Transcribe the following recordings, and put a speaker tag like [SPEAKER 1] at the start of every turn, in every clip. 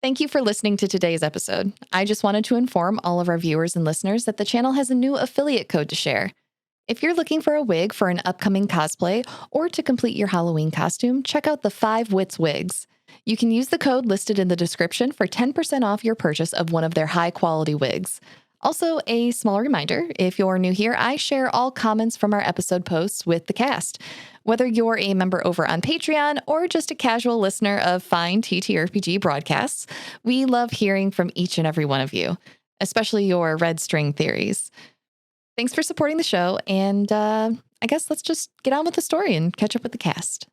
[SPEAKER 1] Thank you for listening to today's episode. I just wanted to inform all of our viewers and listeners that the channel has a new affiliate code to share. If you're looking for a wig for an upcoming cosplay or to complete your Halloween costume, check out the 5 Wits wigs. You can use the code listed in the description for 10% off your purchase of one of their high-quality wigs. Also, a small reminder, if you're new here, I share all comments from our episode posts with the cast. Whether you're a member over on Patreon or just a casual listener of fine TTRPG broadcasts, we love hearing from each and every one of you, especially your red string theories. Thanks for supporting the show, and I guess let's just get on with the story and catch up with the cast.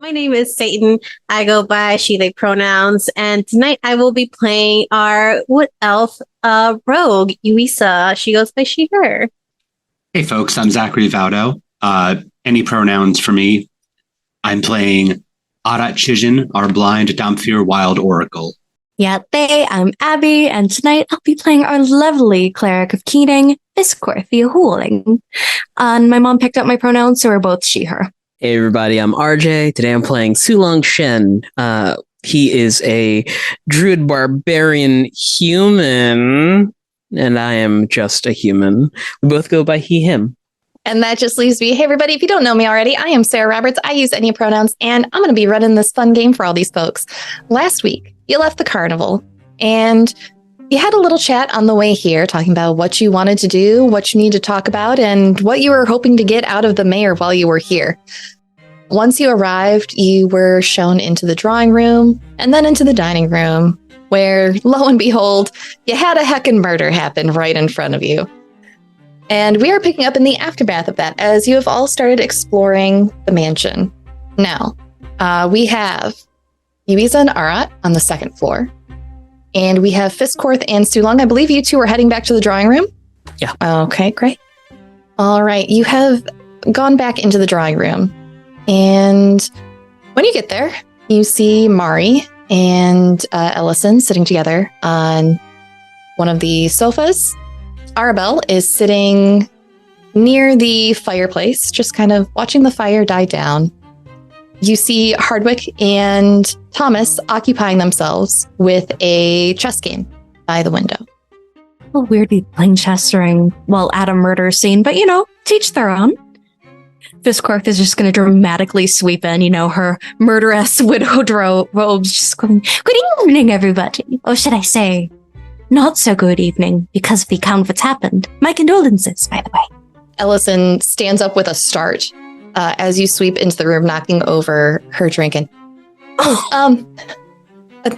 [SPEAKER 2] My name is Satan. I go by she, they pronouns. And tonight I will be playing our wood elf rogue, Yuiza. She goes by she, her.
[SPEAKER 3] Hey folks, I'm Zachary Vaudo. Any pronouns for me? I'm playing Arat Kshizhin, our blind Damphir wild oracle.
[SPEAKER 4] Yeah, I'm Abby, and tonight I'll be playing our lovely cleric of Keening, Fisscourth the Hooling. And my mom picked up my pronouns, so we're both she, her.
[SPEAKER 5] Hey everybody, I'm RJ. Today I'm playing Shen. He is a druid barbarian human, and I am just a human. We both go by he, him.
[SPEAKER 1] And that just leaves me. Hey, everybody, if you don't know me already, I am Sara Roberts. I use any pronouns, and I'm going to be running this fun game for all these folks. Last week, you left the carnival, and you had a little chat on the way here, talking about what you wanted to do, what you need to talk about, and what you were hoping to get out of the mayor while you were here. Once you arrived, you were shown into the drawing room, and then into the dining room, where, lo and behold, you had a heckin' murder happen right in front of you. And we are picking up in the aftermath of that as you have all started exploring the mansion. Now, we have Yuiza and Arat on the second floor. And we have Fisscourth and Sulung. I believe you two are heading back to the drawing room?
[SPEAKER 5] Yeah.
[SPEAKER 1] Okay, great. All right, you have gone back into the drawing room. And when you get there, you see Mari and Ellison sitting together on one of the sofas. Arabelle is sitting near the fireplace, just kind of watching the fire die down. You see Hardwick and Thomas occupying themselves with a chess game by the window.
[SPEAKER 4] Well, weirdly playing chess during, at a murder scene, but teach their own. Fisscourth is just going to dramatically sweep in, her murderous widowed robes, just going, "Good evening, everybody." Or should I say, not so good evening, because of the account of what's happened. My condolences, by the way.
[SPEAKER 1] Ellison stands up with a start as you sweep into the room, knocking over her drink. And,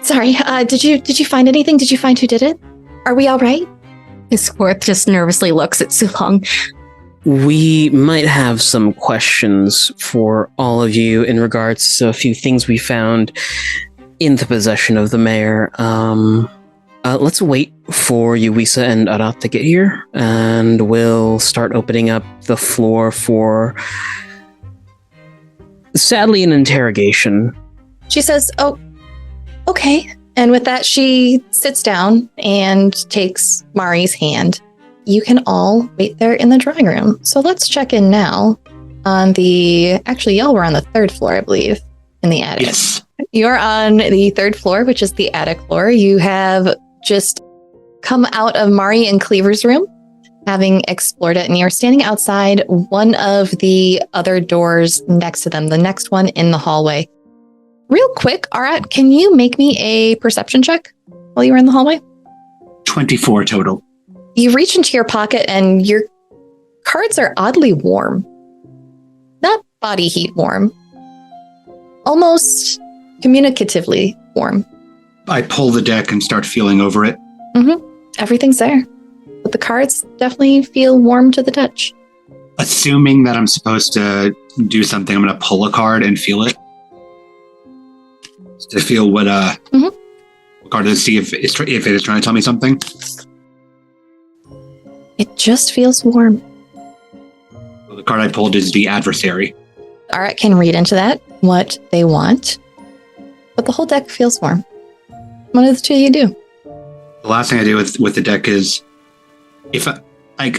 [SPEAKER 1] sorry, did you find anything? Did you find who did it? Are we all right?
[SPEAKER 4] Fisscourth just nervously looks at Sulung.
[SPEAKER 5] We might have some questions for all of you in regards to a few things we found in the possession of the mayor. Let's wait for Yuiza and Arat to get here, and we'll start opening up the floor for, sadly, an interrogation.
[SPEAKER 1] She says, "Oh, okay." And with that, she sits down and takes Mari's hand. You can all wait there in the drawing room. So let's check in now on actually, y'all were on the third floor, I believe, in the attic.
[SPEAKER 3] Yes.
[SPEAKER 1] You're on the third floor, which is the attic floor. You have just come out of Mari and Cleaver's room, having explored it, and you're standing outside one of the other doors next to them, the next one in the hallway. Real quick, Arat, can you make me a perception check while you were in the hallway?
[SPEAKER 3] 24 total.
[SPEAKER 1] You reach into your pocket and your cards are oddly warm. Not body heat warm. Almost communicatively warm.
[SPEAKER 3] I pull the deck and start feeling over it.
[SPEAKER 1] Everything's there. But the cards definitely feel warm to the touch.
[SPEAKER 3] Assuming that I'm supposed to do something, I'm going to pull a card and feel it. To feel what card to see if it is trying to tell me something.
[SPEAKER 1] It just feels warm.
[SPEAKER 3] The card I pulled is the adversary.
[SPEAKER 1] Arat can read into that what they want. But the whole deck feels warm. One of the two you do.
[SPEAKER 3] The last thing I do with the deck is, if I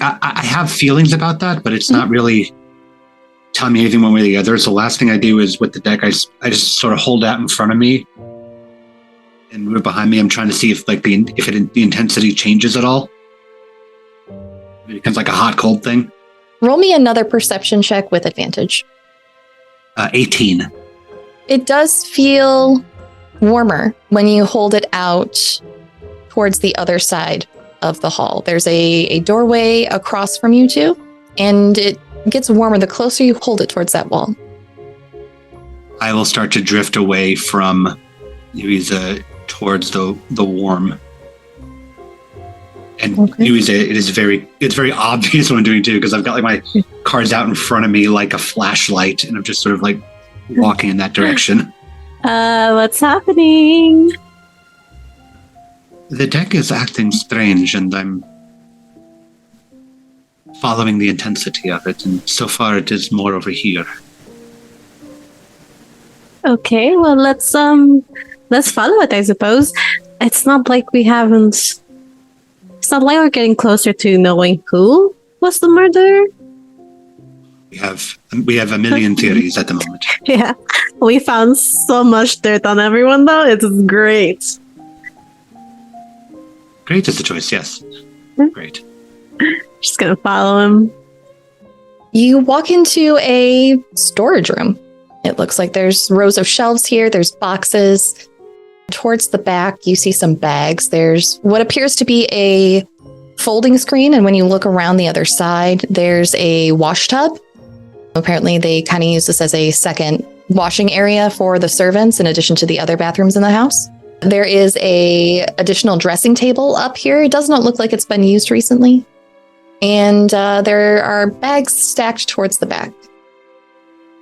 [SPEAKER 3] have feelings about that, but it's not really telling me anything one way or the other. So the last thing I do is with the deck, I just sort of hold that in front of me and move it behind me. I'm trying to see if the intensity changes at all. It becomes like a hot cold thing.
[SPEAKER 1] Roll me another perception check with advantage.
[SPEAKER 3] 18.
[SPEAKER 1] It does feel warmer when you hold it out towards the other side of the hall. There's a doorway across from you two, and it gets warmer the closer you hold it towards that wall.
[SPEAKER 3] I will start to drift away from Yuiza towards the warm. And
[SPEAKER 1] Okay.
[SPEAKER 3] Yuiza, it's very obvious what I'm doing too, because I've got like my cards out in front of me like a flashlight, and I'm just sort of like walking in that direction.
[SPEAKER 2] What's happening?
[SPEAKER 3] The deck is acting strange, and I'm following the intensity of it, and so far it is more over here.
[SPEAKER 2] Okay, well let's follow it, I suppose. It's not like we haven't. It's not like we're getting closer to knowing who was the murderer.
[SPEAKER 3] We have a million theories at the moment.
[SPEAKER 2] Yeah, we found so much dirt on everyone, though. It's great.
[SPEAKER 3] Great is the choice, yes. Great.
[SPEAKER 2] Just gonna follow him.
[SPEAKER 1] You walk into a storage room. It looks like there's rows of shelves here. There's boxes. Towards the back, you see some bags. There's what appears to be a folding screen. And when you look around the other side, there's a wash tub. Apparently, they kind of use this as a second washing area for the servants in addition to the other bathrooms in the house. There is a additional dressing table up here. It does not look like it's been used recently. And there are bags stacked towards the back.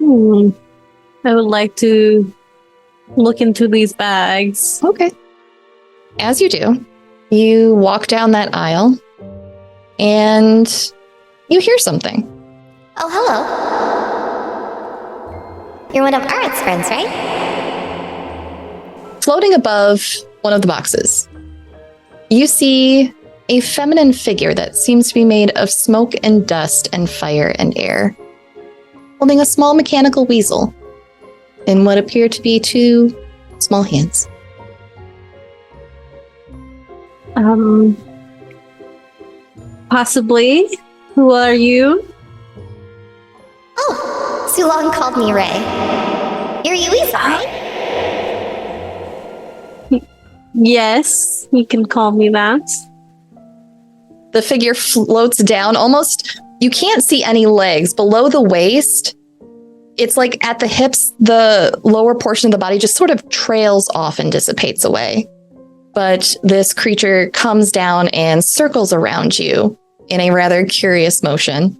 [SPEAKER 2] I would like to look into these bags.
[SPEAKER 1] Okay. As you do, you walk down that aisle and you hear something.
[SPEAKER 6] Oh, hello. You're one of Arat's friends, right?
[SPEAKER 1] Floating above one of the boxes, you see a feminine figure that seems to be made of smoke and dust and fire and air, holding a small mechanical weasel in what appear to be two small hands.
[SPEAKER 2] Possibly. Who are you?
[SPEAKER 6] Oh, Sulong called me Ray. You're Yuiza, right?
[SPEAKER 2] Yes, you can call me that.
[SPEAKER 1] The figure floats down almost, you can't see any legs below the waist. It's like at the hips, the lower portion of the body just sort of trails off and dissipates away. But this creature comes down and circles around you in a rather curious motion.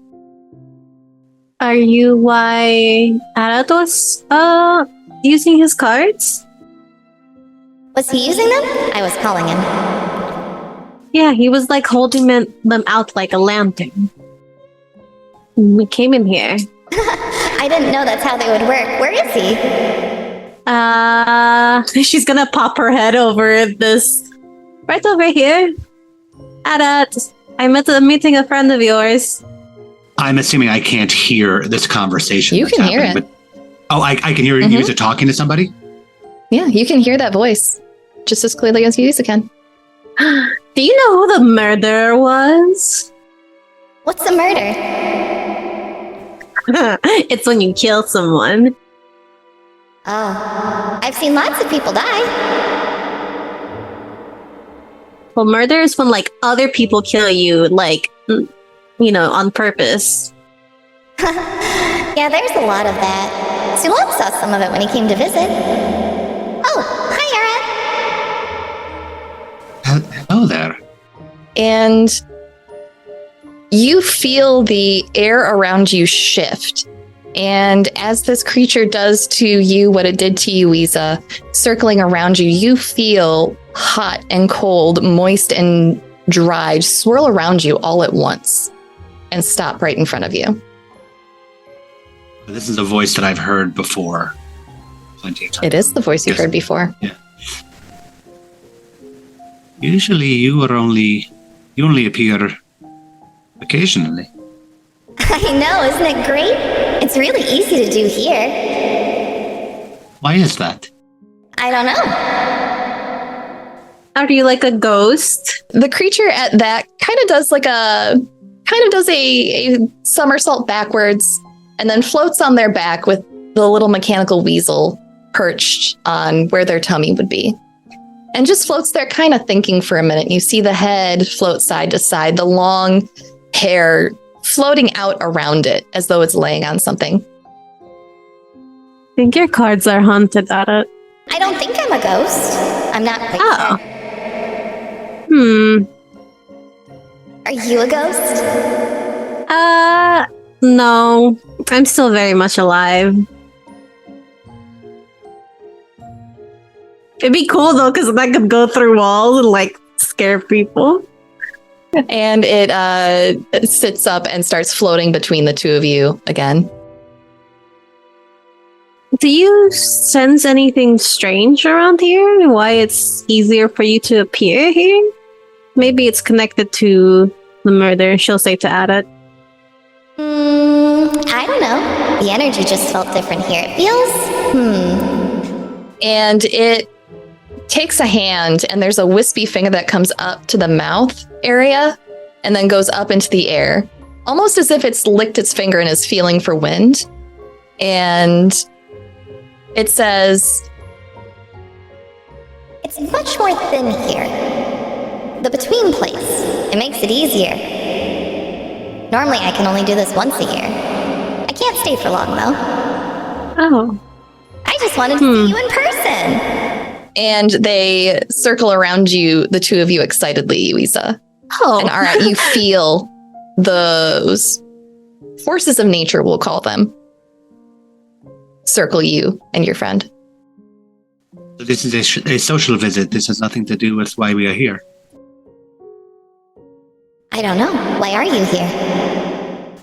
[SPEAKER 2] Are you why Arat was using his cards?
[SPEAKER 6] Was he using them? I was calling him.
[SPEAKER 2] Yeah, he was like holding them out like a lantern. We came in here.
[SPEAKER 6] I didn't know that's how they would work. Where is he?
[SPEAKER 2] She's gonna pop her head over this. Right over here. Arat, I'm at a meeting a friend of yours.
[SPEAKER 3] I'm assuming I can't hear this conversation.
[SPEAKER 1] You
[SPEAKER 3] that's
[SPEAKER 1] can hear
[SPEAKER 3] happening,
[SPEAKER 1] it.
[SPEAKER 3] But, I can hear Yuiza talking to somebody?
[SPEAKER 1] Yeah, you can hear that voice just as clearly as Yuiza can.
[SPEAKER 2] Do you know who the murderer was?
[SPEAKER 6] What's a murder?
[SPEAKER 2] It's when you kill someone.
[SPEAKER 6] Oh, I've seen lots of people die.
[SPEAKER 2] Well, murder is when like other people kill you, like, on purpose.
[SPEAKER 6] Yeah, there's a lot of that. Sulong saw some of it when he came to visit. Oh, hi, Arat.
[SPEAKER 3] Hello there.
[SPEAKER 1] And you feel the air around you shift. And as this creature does to you what it did to Yuiza, circling around you, you feel hot and cold, moist and dry swirl around you all at once and stop right in front of you.
[SPEAKER 3] This is a voice that I've heard before. Plenty of times.
[SPEAKER 1] It is the voice you've heard before.
[SPEAKER 3] Yeah. Usually you only appear occasionally.
[SPEAKER 6] I know, isn't it great? It's really easy to do here.
[SPEAKER 3] Why is that?
[SPEAKER 6] I don't know.
[SPEAKER 2] Are you like a ghost?
[SPEAKER 1] The creature at that kind of does a somersault backwards and then floats on their back with the little mechanical weasel perched on where their tummy would be. And just floats there kind of thinking for a minute. You see the head float side to side, the long hair floating out around it as though it's laying on something.
[SPEAKER 2] I think your cards are haunted, Arat.
[SPEAKER 6] I don't think I'm a ghost. I'm not quite sure. Are you a ghost?
[SPEAKER 2] No. I'm still very much alive. It'd be cool though, because I could go through walls and like scare people.
[SPEAKER 1] And it sits up and starts floating between the two of you again.
[SPEAKER 2] Do you sense anything strange around here? Why it's easier for you to appear here? Maybe it's connected to the murder, she'll say to Arat.
[SPEAKER 6] I don't know. The energy just felt different here. It feels,
[SPEAKER 1] And it takes a hand, and there's a wispy finger that comes up to the mouth area and then goes up into the air, almost as if it's licked its finger and is feeling for wind. And it says,
[SPEAKER 6] It's much more thin here. The between place. It makes it easier. Normally I can only do this once a year. I can't stay for long though.
[SPEAKER 2] Oh.
[SPEAKER 6] I just wanted to see you in person.
[SPEAKER 1] and they circle around you, the two of you excitedly, Yuiza.
[SPEAKER 2] Oh.
[SPEAKER 1] And Arat, you feel those forces of nature, we'll call them, circle you and your friend.
[SPEAKER 3] So this is a social visit. This has nothing to do with why we are here.
[SPEAKER 6] I don't know. Why are you here?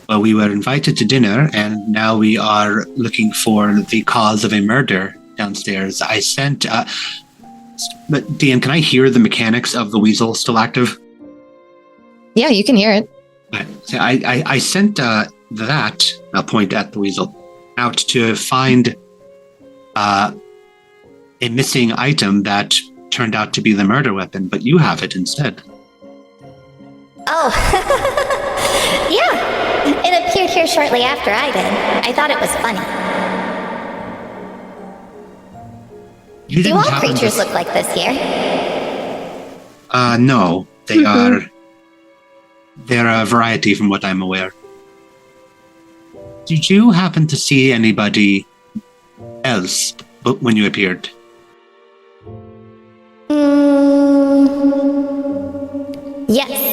[SPEAKER 3] Well, we were invited to dinner, and now we are looking for the cause of a murder downstairs. I sent... but, Dan, can I hear the mechanics of the weasel still active?
[SPEAKER 1] Yeah, you can hear it.
[SPEAKER 3] I sent that, I'll point at the weasel, out to find a missing item that turned out to be the murder weapon, but you have it instead.
[SPEAKER 6] Oh, yeah. It appeared here shortly after I did. I thought it was funny. Do all creatures look like this here?
[SPEAKER 3] No. They are... They're a variety from what I'm aware. Did you happen to see anybody else when you appeared?
[SPEAKER 6] Yes.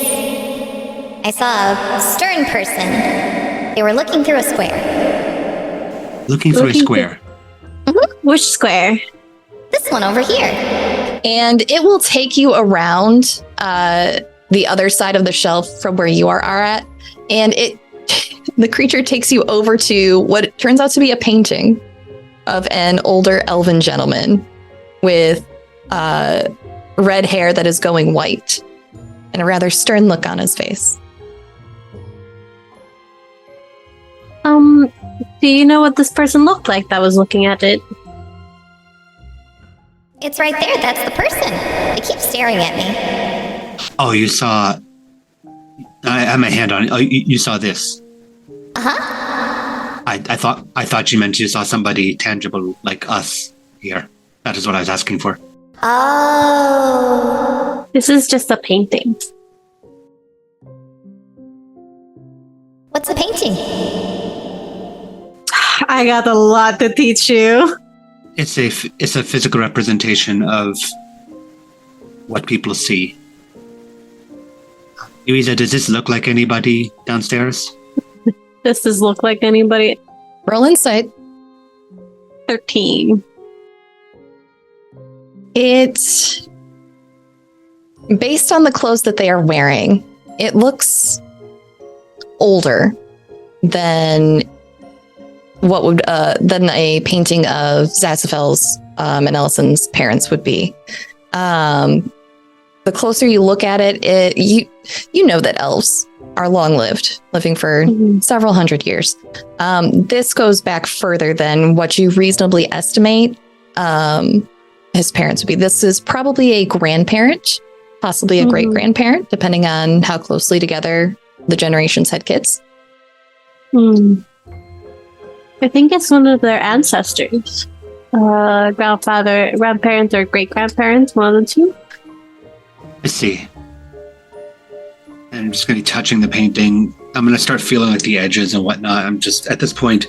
[SPEAKER 6] I saw a stern person. They were looking through a square.
[SPEAKER 3] Looking through a square?
[SPEAKER 2] Which square?
[SPEAKER 6] This one over here.
[SPEAKER 1] And it will take you around the other side of the shelf from where you are at, and the creature takes you over to what turns out to be a painting of an older elven gentleman with red hair that is going white and a rather stern look on his face.
[SPEAKER 2] Do you know what this person looked like that was looking at it?
[SPEAKER 6] It's right there. That's the person. They keep staring at me.
[SPEAKER 3] Oh, you saw... I have my hand on it. Oh, you saw this.
[SPEAKER 6] Uh-huh.
[SPEAKER 3] I thought you meant you saw somebody tangible like us here. That is what I was asking for.
[SPEAKER 6] Oh.
[SPEAKER 2] This is just a painting.
[SPEAKER 6] What's the painting?
[SPEAKER 2] I got a lot to teach you.
[SPEAKER 3] It's a physical representation of what people see. Yuiza, does this look like anybody downstairs?
[SPEAKER 2] Does this look like anybody?
[SPEAKER 1] Roll insight.
[SPEAKER 2] 13.
[SPEAKER 1] It's based on the clothes that they are wearing. It looks older than what would than a painting of Zazafel's and Ellison's parents would be. The closer you look at it, you know that elves are long-lived, living for several hundred years. This goes back further than what you reasonably estimate his parents would be. This is probably a grandparent, possibly a great-grandparent, depending on how closely together the generations had kids.
[SPEAKER 2] I think it's one of their ancestors. Grandparents, or great-grandparents, one of the two.
[SPEAKER 3] I see. And I'm just going to be touching the painting. I'm going to start feeling like the edges and whatnot. I'm just, at this point,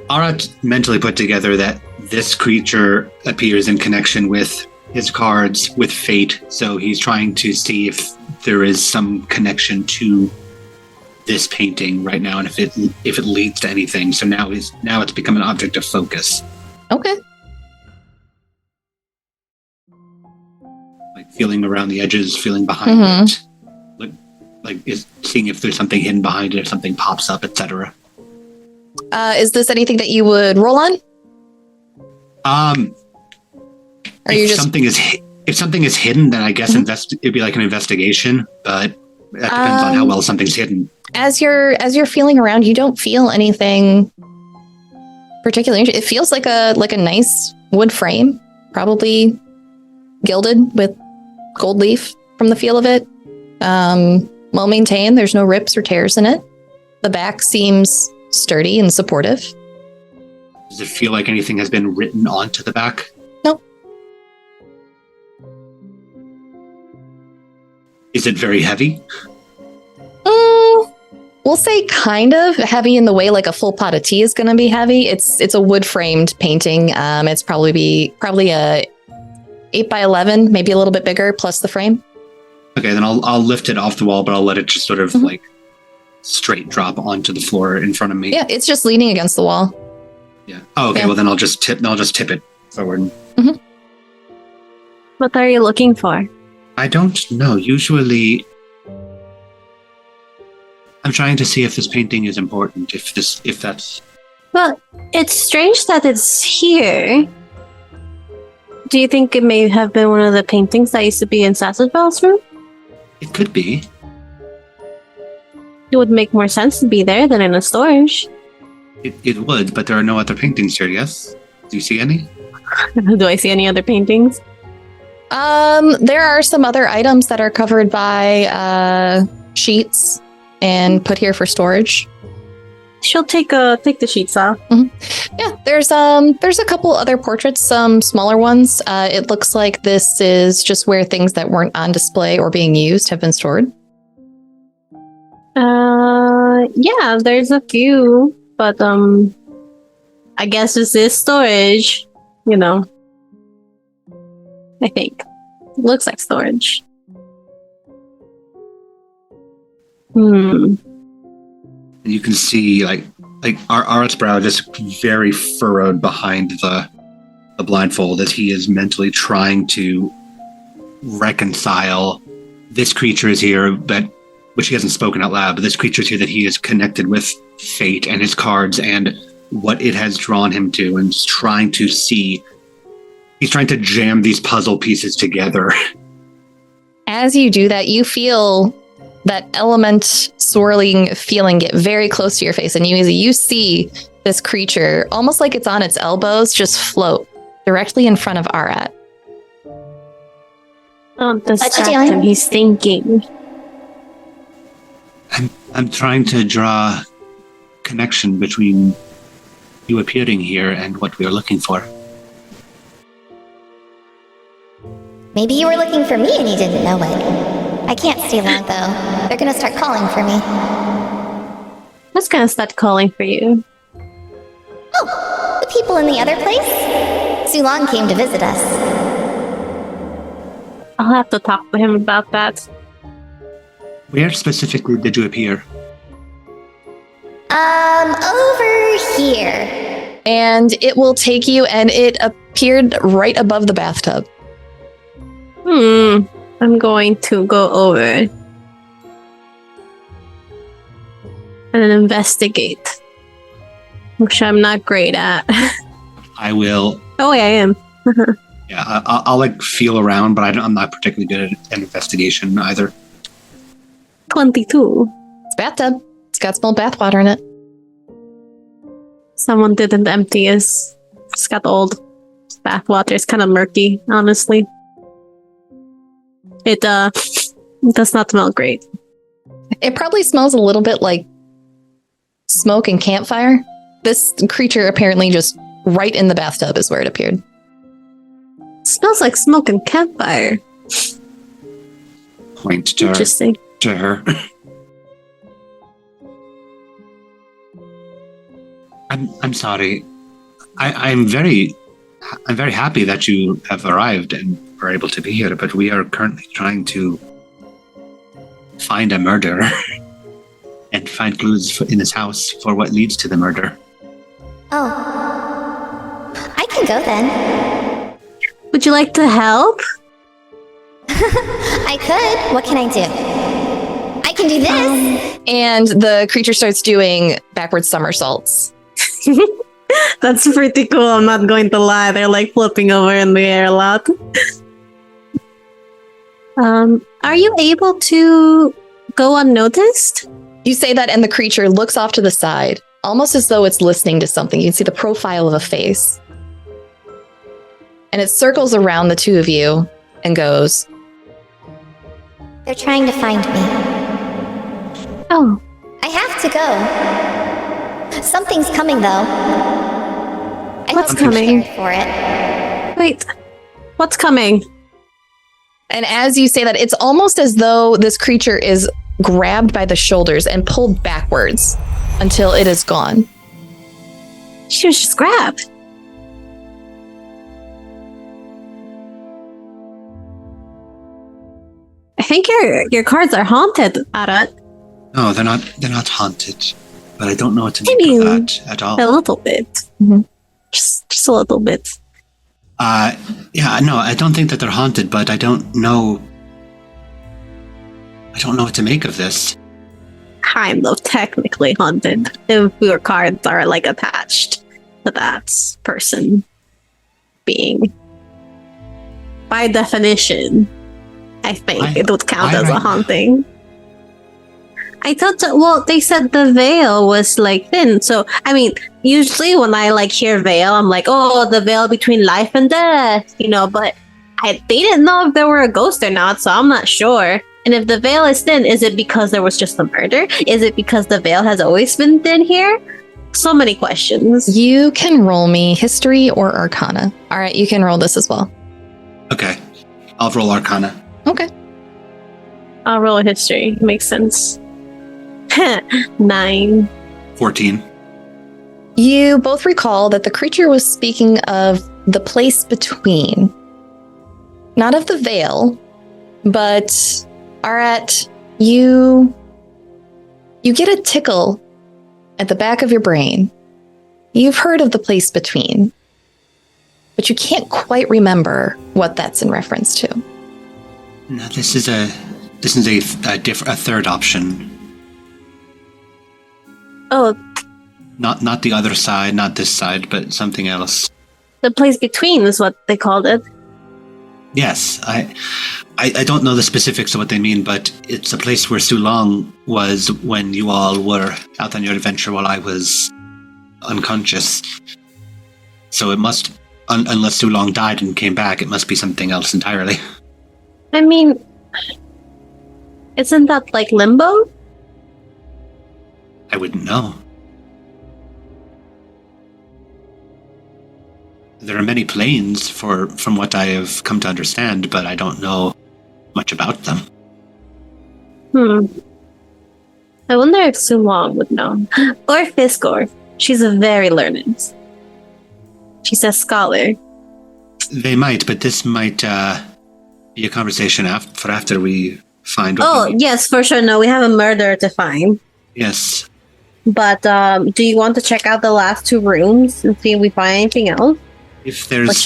[SPEAKER 3] Arat mentally put together that this creature appears in connection with his cards, with fate. So he's trying to see if there is some connection to this painting right now, and if it leads to anything. So now it's become an object of focus.
[SPEAKER 1] Okay.
[SPEAKER 3] Like feeling around the edges, feeling behind it. Like is seeing if there's something hidden behind it, if something pops up, etc.
[SPEAKER 1] Is this anything that you would roll on?
[SPEAKER 3] If something is hidden, then I guess it'd be like an investigation, but that depends on how well something's hidden.
[SPEAKER 1] As you're feeling around, you don't feel anything particularly. It feels like a nice wood frame, probably gilded with gold leaf from the feel of it. Well maintained. There's no rips or tears in it. The back seems sturdy and supportive.
[SPEAKER 3] Does it feel like anything has been written onto the back?
[SPEAKER 1] No.
[SPEAKER 3] Is it very heavy?
[SPEAKER 1] We'll say kind of heavy in the way like a full pot of tea is going to be heavy. It's a wood framed painting. It's probably a 8x11, maybe a little bit bigger, plus the frame.
[SPEAKER 3] Okay, then I'll lift it off the wall, but I'll let it just sort of like straight drop onto the floor in front of me.
[SPEAKER 1] Yeah, it's just leaning against the wall.
[SPEAKER 3] Yeah. Oh, okay. Yeah. Well, then I'll just tip it forward.
[SPEAKER 2] What are you looking for?
[SPEAKER 3] I don't know. Usually, I'm trying to see if this painting is important. If that's.
[SPEAKER 2] Well, it's strange that it's here. Do you think it may have been one of the paintings that used to be in Sassafel's room?
[SPEAKER 3] It could be.
[SPEAKER 2] It would make more sense to be there than in a storage.
[SPEAKER 3] It would, but there are no other paintings here, yes? Do you see any?
[SPEAKER 2] Do I see any other paintings?
[SPEAKER 1] There are some other items that are covered by sheets and put here for storage.
[SPEAKER 2] She'll take the sheets off.
[SPEAKER 1] Yeah, there's a couple other portraits, some smaller ones. It looks like this is just where things that weren't on display or being used have been stored.
[SPEAKER 2] Yeah, there's a few, but I guess this is storage, I think. It looks like storage.
[SPEAKER 3] You can see like Arat's brow just very furrowed behind the blindfold as he is mentally trying to reconcile this creature is here, which he hasn't spoken out loud, but this creature is here that he is connected with fate and his cards and what it has drawn him to, and he's trying to jam these puzzle pieces together.
[SPEAKER 1] As you do that, you feel that element swirling feeling get very close to your face, and you see this creature, almost like it's on its elbows, just float directly in front of Arat.
[SPEAKER 2] Don't distract him. He's thinking.
[SPEAKER 3] I'm trying to draw connection between you appearing here and what we are looking for.
[SPEAKER 6] Maybe you were looking for me and you didn't know it. I can't stay long, though. They're gonna start calling for me.
[SPEAKER 2] Who's gonna start calling for you?
[SPEAKER 6] Oh, the people in the other place? Sulong came to visit us.
[SPEAKER 2] I'll have to talk to him about that.
[SPEAKER 3] Where specifically did you appear?
[SPEAKER 6] Over here.
[SPEAKER 1] And it will take you, and it appeared right above the bathtub.
[SPEAKER 2] I'm going to go over and investigate, which I'm not great at.
[SPEAKER 3] I will.
[SPEAKER 2] Oh, wait, I am.
[SPEAKER 3] Yeah, I'll like feel around, but I'm not particularly good at an investigation either.
[SPEAKER 2] 22.
[SPEAKER 1] It's a bathtub. It's got small bath water in it.
[SPEAKER 2] Someone didn't empty his. It's got old bath water. It's kind of murky, honestly. It does not smell great.
[SPEAKER 1] It probably smells a little bit like smoke and campfire. This creature apparently just right in the bathtub is where it appeared.
[SPEAKER 2] It smells like smoke and campfire.
[SPEAKER 3] Point to
[SPEAKER 2] Interesting.
[SPEAKER 3] To her. I'm sorry. I'm very happy that you have arrived and are able to be here, but we are currently trying to find a murder and find clues in this house for what leads to the murder.
[SPEAKER 6] Oh. I can go then.
[SPEAKER 2] Would you like to help?
[SPEAKER 6] I could. What can I do? I can do this.
[SPEAKER 1] And the creature starts doing backward somersaults.
[SPEAKER 2] That's pretty cool. I'm not going to lie. They're like flipping over in the air a lot. Are you able to go unnoticed?
[SPEAKER 1] You say that, and the creature looks off to the side, almost as though it's listening to something. You can see the profile of a face. And it circles around the two of you and goes,
[SPEAKER 6] They're trying to find me.
[SPEAKER 2] Oh.
[SPEAKER 6] I have to go. Something's coming, though.
[SPEAKER 2] What's
[SPEAKER 6] hope you're
[SPEAKER 2] coming?
[SPEAKER 6] prepared for it.
[SPEAKER 2] Wait. What's coming?
[SPEAKER 1] and as you say that, it's almost as though this creature is grabbed by the shoulders and pulled backwards until it is gone.
[SPEAKER 2] She was just grabbed. I think your cards are haunted, Arat.
[SPEAKER 3] No, they're not haunted. But I don't know what to make of that at all.
[SPEAKER 2] A little bit.
[SPEAKER 1] Mm-hmm.
[SPEAKER 2] Just a little bit.
[SPEAKER 3] Yeah, no, I don't think that they're haunted, but I don't know what to make of this.
[SPEAKER 2] Kind of technically haunted. If your cards are like attached to that person being. By definition, I think it would count as a haunting. I thought they said the veil was like thin. So, I mean, usually when I like hear veil, I'm like, oh, the veil between life and death, but they didn't know if there were a ghost or not, so I'm not sure. And if the veil is thin, is it because there was just a murder? Is it because the veil has always been thin here? So many questions.
[SPEAKER 1] You can roll me history or arcana. All right, you can roll this as well.
[SPEAKER 3] Okay. I'll roll arcana.
[SPEAKER 1] Okay.
[SPEAKER 2] I'll roll a history. Makes sense. 9.
[SPEAKER 3] 14.
[SPEAKER 1] You both recall that the creature was speaking of the place between. Not of the veil, but Arat, you get a tickle at the back of your brain. You've heard of the place between, but you can't quite remember what that's in reference to.
[SPEAKER 3] No, this is This is a third option.
[SPEAKER 2] Oh,
[SPEAKER 3] Not the other side, not this side, but something else.
[SPEAKER 2] the place between is what they called it.
[SPEAKER 3] Yes, I don't know the specifics of what they mean, but it's a place where Sulong was when you all were out on your adventure while I was unconscious. So it must, unless Sulong died and came back, it must be something else entirely.
[SPEAKER 2] I mean, isn't that like limbo?
[SPEAKER 3] I wouldn't know. There are many planes from what I have come to understand, but I don't know much about them.
[SPEAKER 2] I wonder if Sulong would know. Or Fisscourth. She's a very learned. She's a scholar.
[SPEAKER 3] They might, but this might be a conversation for after we find what we need.
[SPEAKER 2] Yes, for sure. No, we have a murderer to find.
[SPEAKER 3] Yes.
[SPEAKER 2] But do you want to check out the last two rooms and see if we find anything else?
[SPEAKER 3] If there's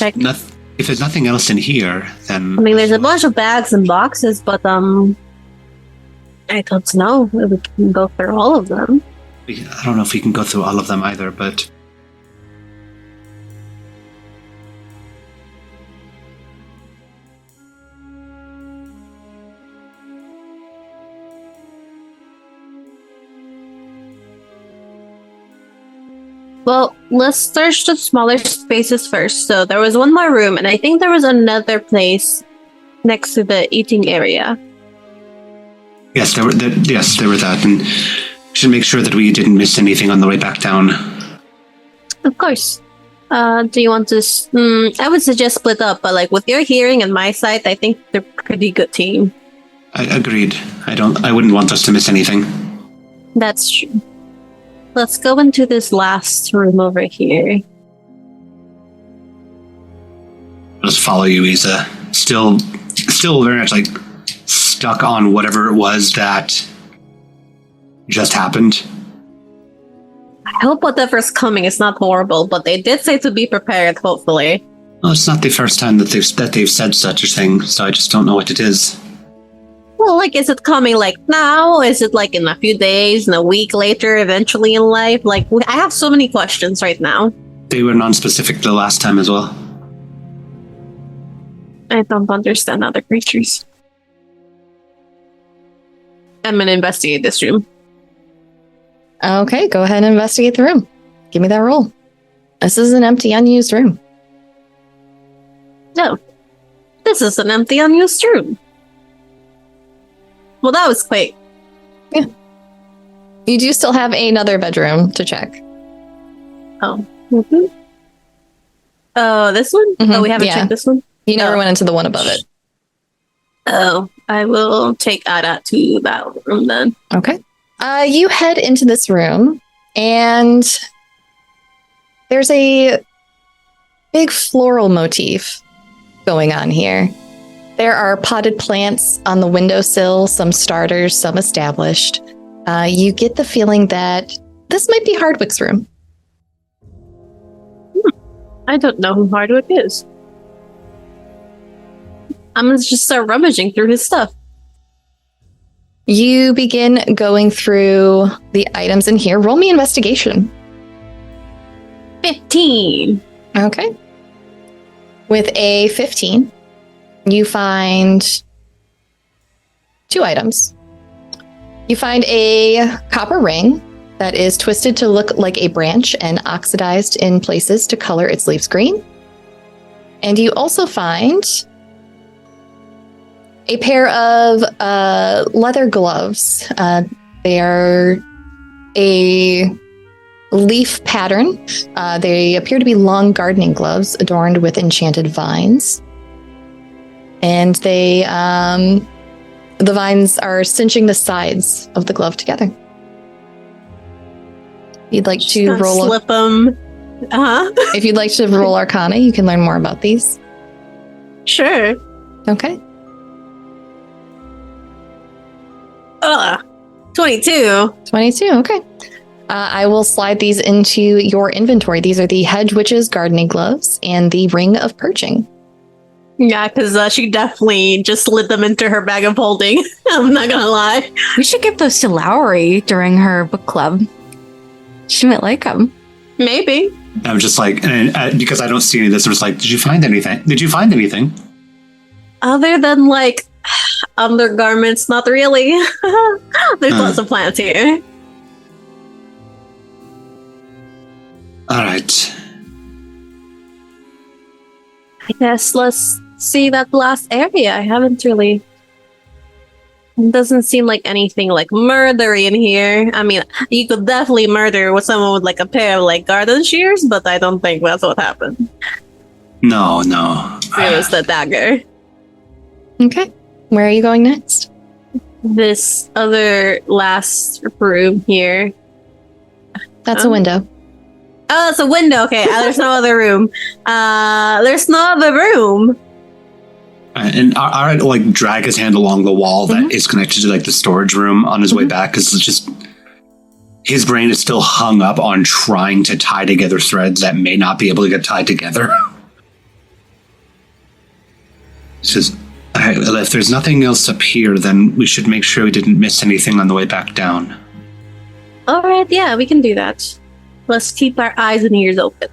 [SPEAKER 3] nothing else in here, then
[SPEAKER 2] I mean, there's a bunch of bags and boxes, but I don't know if we can go through all of them.
[SPEAKER 3] I don't know if we can go through all of them either, but
[SPEAKER 2] Well, let's search the smaller spaces first. So there was one more room, and I think there was another place next to the eating area.
[SPEAKER 3] yes, there were that, and should make sure that we didn't miss anything on the way back down.
[SPEAKER 2] Of course. Do you want to? I would suggest split up, but like with your hearing and my sight, I think they're a pretty good team.
[SPEAKER 3] I agreed. I wouldn't want us to miss anything.
[SPEAKER 2] That's true. Let's go into this last room over here.
[SPEAKER 3] I'll just follow you, Yuiza. Still very much like stuck on whatever it was that just happened.
[SPEAKER 2] I hope whatever's coming is not horrible, but they did say to be prepared, hopefully.
[SPEAKER 3] Well, it's not the first time that they've said such a thing, so I just don't know what it is.
[SPEAKER 2] Well, like, is it coming like now? Is it like in a few days, in a week later, eventually in life? Like, I have so many questions right now.
[SPEAKER 3] They were non-specific the last time as well.
[SPEAKER 2] I don't understand other creatures. I'm gonna investigate this room.
[SPEAKER 1] Okay, go ahead and investigate the room. Give me that roll. This is an empty, unused room.
[SPEAKER 2] No. This is an empty, unused room. Well, that was quick.
[SPEAKER 1] Yeah. You do still have another bedroom to check.
[SPEAKER 2] Oh. Mm-hmm. Oh, this one?
[SPEAKER 1] Mhm,
[SPEAKER 2] Oh, we haven't checked this one?
[SPEAKER 1] You never went into the one above it.
[SPEAKER 2] Oh, I will take Arat to that room then.
[SPEAKER 1] Okay. You head into this room, and there's a big floral motif going on here. There are potted plants on the windowsill, some starters, some established. You get the feeling that this might be Hardwick's room.
[SPEAKER 2] I don't know who Hardwick is. I'm gonna just start rummaging through his stuff.
[SPEAKER 1] You begin going through the items in here. Roll me investigation.
[SPEAKER 2] 15.
[SPEAKER 1] Okay. With a 15, you find 2 items. You find a copper ring that is twisted to look like a branch and oxidized in places to color its leaves green. And you also find a pair of leather gloves. They are a leaf pattern. They appear to be long gardening gloves adorned with enchanted vines. And they, the vines are cinching the sides of the glove together. You'd like to roll.
[SPEAKER 2] Slip them.
[SPEAKER 1] If you'd like to roll Arcana, you can learn more about these.
[SPEAKER 2] Sure.
[SPEAKER 1] Okay.
[SPEAKER 2] 22.
[SPEAKER 1] 22. Okay. I will slide these into your inventory. These are the Hedge Witch's gardening gloves and the Ring of Perching.
[SPEAKER 2] Yeah, because she definitely just slid them into her bag of holding. I'm not gonna lie.
[SPEAKER 4] We should give those to Lowry during her book club. She might like them.
[SPEAKER 2] Maybe.
[SPEAKER 3] I'm just like, and because I don't see any of this, I'm just like, did you find anything? Did you find anything?
[SPEAKER 2] Other than like undergarments, not really. There's lots of plants here.
[SPEAKER 3] All right.
[SPEAKER 2] I guess let's see that last area. I haven't really. It doesn't seem like anything like murdery in here. I mean, you could definitely murder with someone with like a pair of like garden shears, but I don't think that's what happened.
[SPEAKER 3] No.
[SPEAKER 2] It was the dagger.
[SPEAKER 1] Okay. Where are you going next?
[SPEAKER 2] This other last room here.
[SPEAKER 1] That's a window.
[SPEAKER 2] Oh, it's a window. Okay, there's no other room. There's no other room.
[SPEAKER 3] And Arat like drag his hand along the wall that is connected to like the storage room on his way back, because it's just his brain is still hung up on trying to tie together threads that may not be able to get tied together. He says, if there's nothing else up here, then we should make sure we didn't miss anything on the way back down.
[SPEAKER 2] All right, yeah, we can do that. Let's keep our eyes and ears open.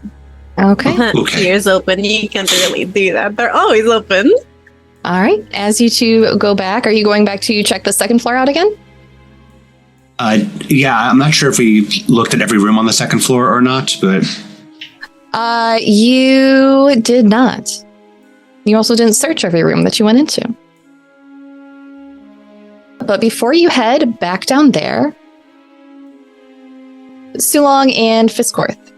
[SPEAKER 1] Okay.
[SPEAKER 2] Ears open. You can't really do that. They're always open.
[SPEAKER 1] All right. As you two go back, are you going back to check the second floor out again?
[SPEAKER 3] Yeah, I'm not sure if we looked at every room on the second floor or not, but...
[SPEAKER 1] You did not. You also didn't search every room that you went into. But before you head back down there, Sulong and Fisscourth,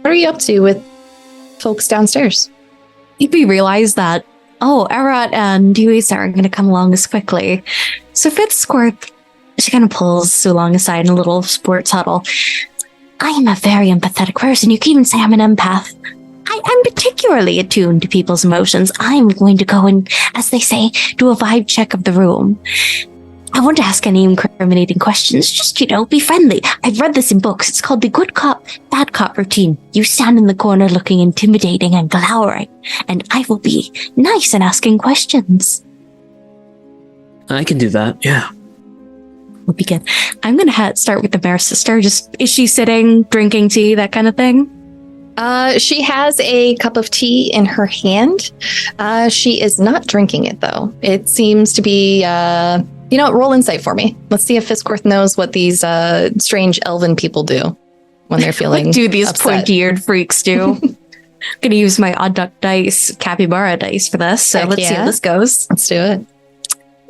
[SPEAKER 1] what are you up to with folks downstairs?
[SPEAKER 4] We realize that, Arat and Yuiza are going to come along as quickly. So Fisscourth, she kind of pulls Sulong aside in a little sports huddle. I am a very empathetic person. You can even say I'm an empath. I'm particularly attuned to people's emotions. I'm going to go and, as they say, do a vibe check of the room. I won't ask any incriminating questions. Just, be friendly. I've read this in books. It's called the good cop, bad cop routine. You stand in the corner looking intimidating and glowering, and I will be nice and asking questions.
[SPEAKER 5] I can do that, yeah.
[SPEAKER 4] We'll begin. I'm going to start with the mayor's sister. Just, is she sitting, drinking tea, that kind of thing?
[SPEAKER 1] She has a cup of tea in her hand. She is not drinking it, though. It seems to be... roll insight for me. Let's see if Fisscourth knows what these strange elven people do when they're feeling
[SPEAKER 4] what do these
[SPEAKER 1] upset.
[SPEAKER 4] pointy-eared freaks do? I'm gonna use my odd duck dice, capybara dice for this. So let's see how this goes.
[SPEAKER 1] Let's do it.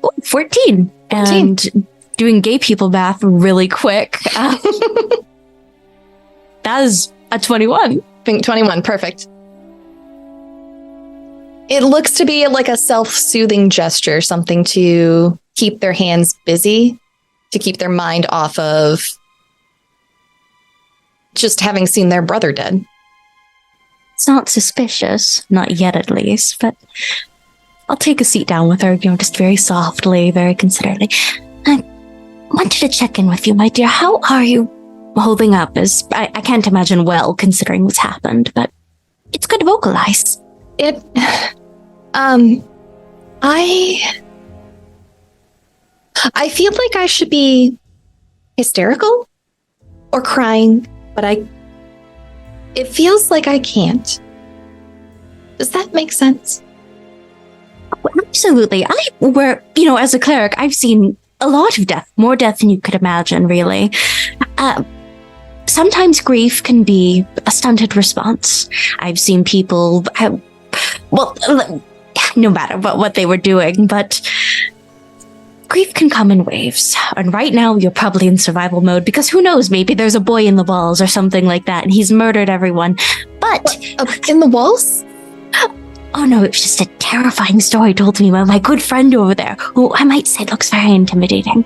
[SPEAKER 4] Ooh, 14. And doing gay people math really quick. That is a 21.
[SPEAKER 1] 21, perfect. It looks to be like a self-soothing gesture, something to keep their hands busy, to keep their mind off of just having seen their brother dead.
[SPEAKER 4] It's not suspicious, not yet at least, but I'll take a seat down with her, just very softly, very considerately. I wanted to check in with you, my dear. How are you holding up? As I can't imagine well, considering what's happened, but it's good to vocalize.
[SPEAKER 1] I feel like I should be hysterical or crying, but it feels like I can't. Does that make sense?
[SPEAKER 4] Absolutely. As a cleric, I've seen a lot of death, more death than you could imagine, really. Sometimes grief can be a stunted response. I've seen people, no matter what they were doing, but grief can come in waves. And right now, you're probably in survival mode because who knows, maybe there's a boy in the walls or something like that, and he's murdered everyone. But
[SPEAKER 1] in the walls?
[SPEAKER 4] Oh no, it was just a terrifying story told to me by my good friend over there, who I might say looks very intimidating.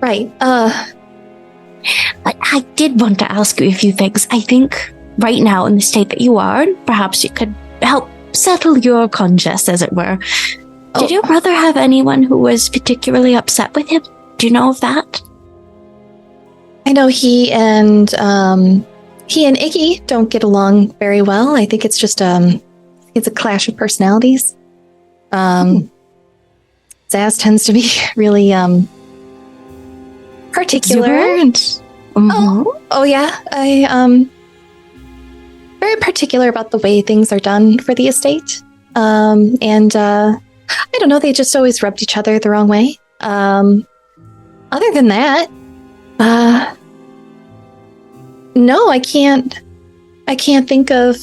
[SPEAKER 1] Right.
[SPEAKER 4] But I did want to ask you a few things. I think right now in the state that you are, perhaps you could help settle your conscience, as it were. Did your brother have anyone who was particularly upset with him? Do you know of that?
[SPEAKER 1] I know he and he and Iggy don't get along very well. I think it's just it's a clash of personalities. Zaz tends to be really particular. Oh yeah, I very particular about the way things are done for the estate. And I don't know, they just always rubbed each other the wrong way. Other than that, no, I can't think of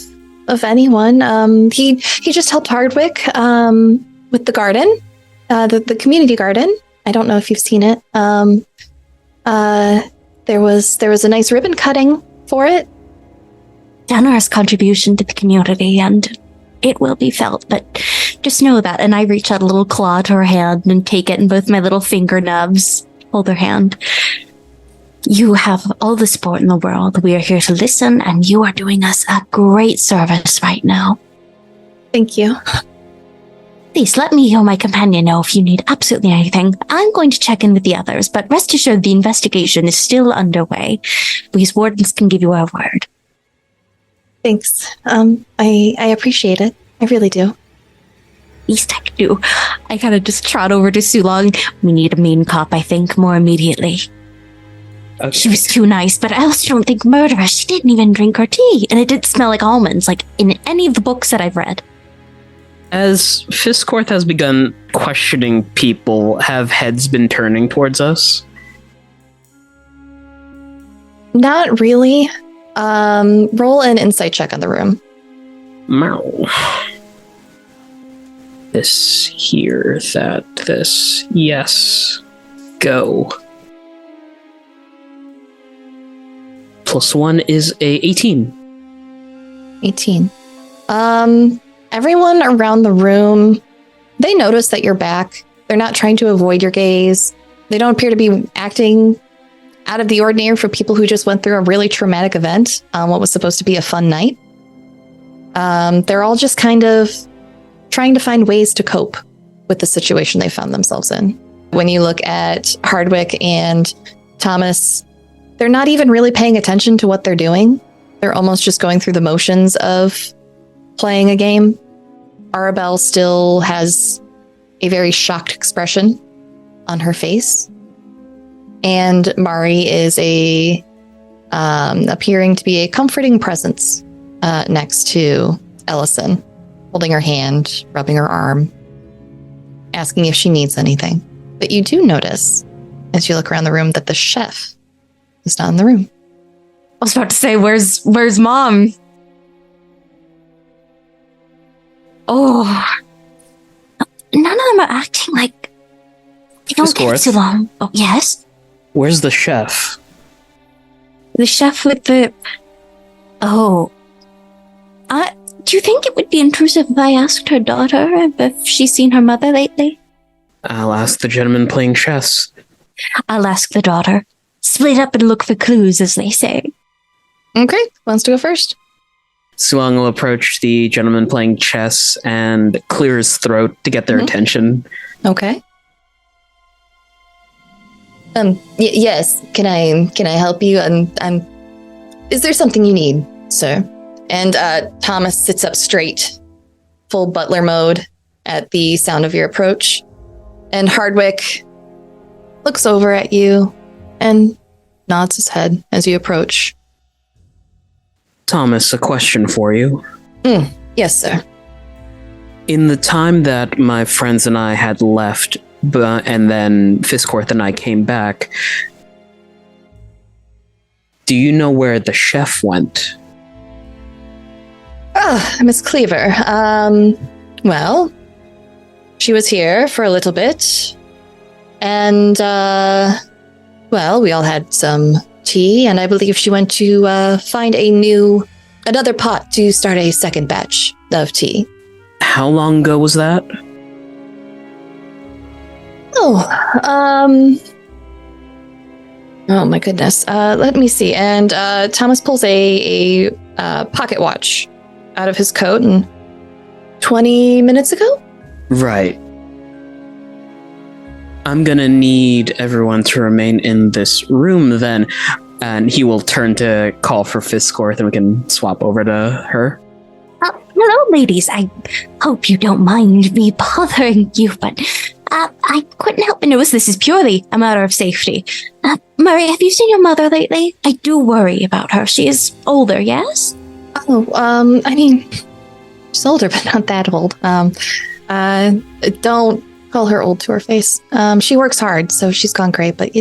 [SPEAKER 1] anyone. He just helped Hardwick with the garden, the community garden. I don't know if you've seen it. There was a nice ribbon cutting for it.
[SPEAKER 4] Generous contribution to the community, and it will be felt, but just know that. And I reach out a little claw to her hand and take it in both my little finger nubs, hold her hand. You have all the support in the world. We are here to listen, and you are doing us a great service right now.
[SPEAKER 1] Thank you.
[SPEAKER 4] Please let me or my companion know if you need absolutely anything. I'm going to check in with the others, but rest assured the investigation is still underway. These wardens can give you our word.
[SPEAKER 1] Thanks. I appreciate it. I really do.
[SPEAKER 4] Least I can do. I kind of just trot over to Sulong. We need a mean cop, I think, more immediately.
[SPEAKER 5] Okay.
[SPEAKER 4] She was too nice, but I also don't think murderous. She didn't even drink her tea, and it did smell like almonds, like in any of the books that I've read.
[SPEAKER 5] As Fisscourth has begun questioning people, have heads been turning towards us?
[SPEAKER 1] Not really. Roll an insight check on the room.
[SPEAKER 5] Meow. This, here, that, this. Yes. Go. +1 is a 18.
[SPEAKER 1] 18. Everyone around the room, they notice that you're back. They're not trying to avoid your gaze. They don't appear to be acting out of the ordinary for people who just went through a really traumatic event, what was supposed to be a fun night. They're all just kind of trying to find ways to cope with the situation they found themselves in. When you look at Hardwick and Thomas, they're not even really paying attention to what they're doing. They're almost just going through the motions of playing a game. Arabelle still has a very shocked expression on her face. And Mari is appearing to be a comforting presence next to Ellison, holding her hand, rubbing her arm, asking if she needs anything. But you do notice, as you look around the room, that the chef is not in the room.
[SPEAKER 4] I was about to say, where's Mom? Oh, none of them are acting like they don't take too long. Oh, yes?
[SPEAKER 5] Where's the chef?
[SPEAKER 4] The chef with the... Oh. Do you think it would be intrusive if I asked her daughter if she's seen her mother lately?
[SPEAKER 5] I'll ask the gentleman playing chess.
[SPEAKER 4] I'll ask the daughter. Split up and look for clues, as they say.
[SPEAKER 1] Okay, who wants to go first?
[SPEAKER 5] Sulong will approach the gentleman playing chess and clear his throat to get their attention.
[SPEAKER 1] Okay. Yes. Can I help you? Is there something you need, sir? And Thomas sits up straight, full butler mode at the sound of your approach. And Hardwick looks over at you and nods his head as you approach.
[SPEAKER 5] Thomas, a question for you.
[SPEAKER 1] Yes, sir.
[SPEAKER 5] In the time that my friends and I had left, and then Fisscourth and I came back, do you know where the chef went?
[SPEAKER 1] Miss Cleaver. Well, she was here for a little bit. And, well, we all had some tea, and I believe she went to find another pot to start a second batch of tea.
[SPEAKER 5] How long ago was that?
[SPEAKER 1] Oh my goodness. Let me see. And Thomas pulls a pocket watch out of his coat, and 20 minutes ago?
[SPEAKER 5] Right. I'm gonna need everyone to remain in this room then. And he will turn to call for Fisscourth, and we can swap over to her.
[SPEAKER 4] Hello, ladies. I hope you don't mind me bothering you, but I couldn't help but notice this is purely a matter of safety. Murray, have you seen your mother lately? I do worry about her. She is older, yes?
[SPEAKER 1] Oh, I mean, she's older, but not that old. Don't call her old to her face. She works hard, so she's gone great, but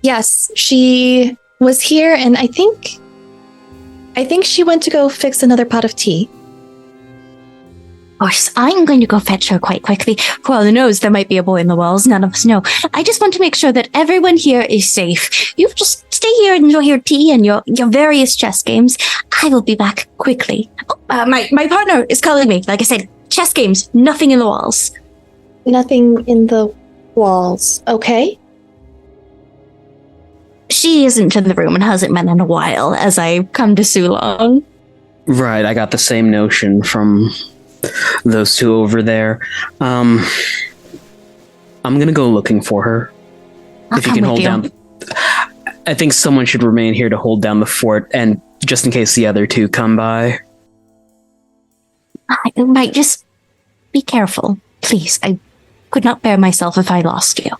[SPEAKER 1] yes, she was here, and I think she went to go fix another pot of tea.
[SPEAKER 4] Of course, I'm going to go fetch her quite quickly. Who all knows there might be a boy in the walls, none of us know. I just want to make sure that everyone here is safe. You just stay here and enjoy your tea and your various chess games. I will be back quickly. My partner is calling me. Like I said, chess games, nothing in the walls.
[SPEAKER 1] Nothing in the walls, okay?
[SPEAKER 4] She isn't in the room and hasn't been in a while as I come to Sulong.
[SPEAKER 5] Right, I got the same notion from those two over there. I'm gonna go looking for her. If you can hold down. I think someone should remain here to hold down the fort, and just in case the other two come by.
[SPEAKER 4] I might just be careful, please. I could not bear myself if I lost you.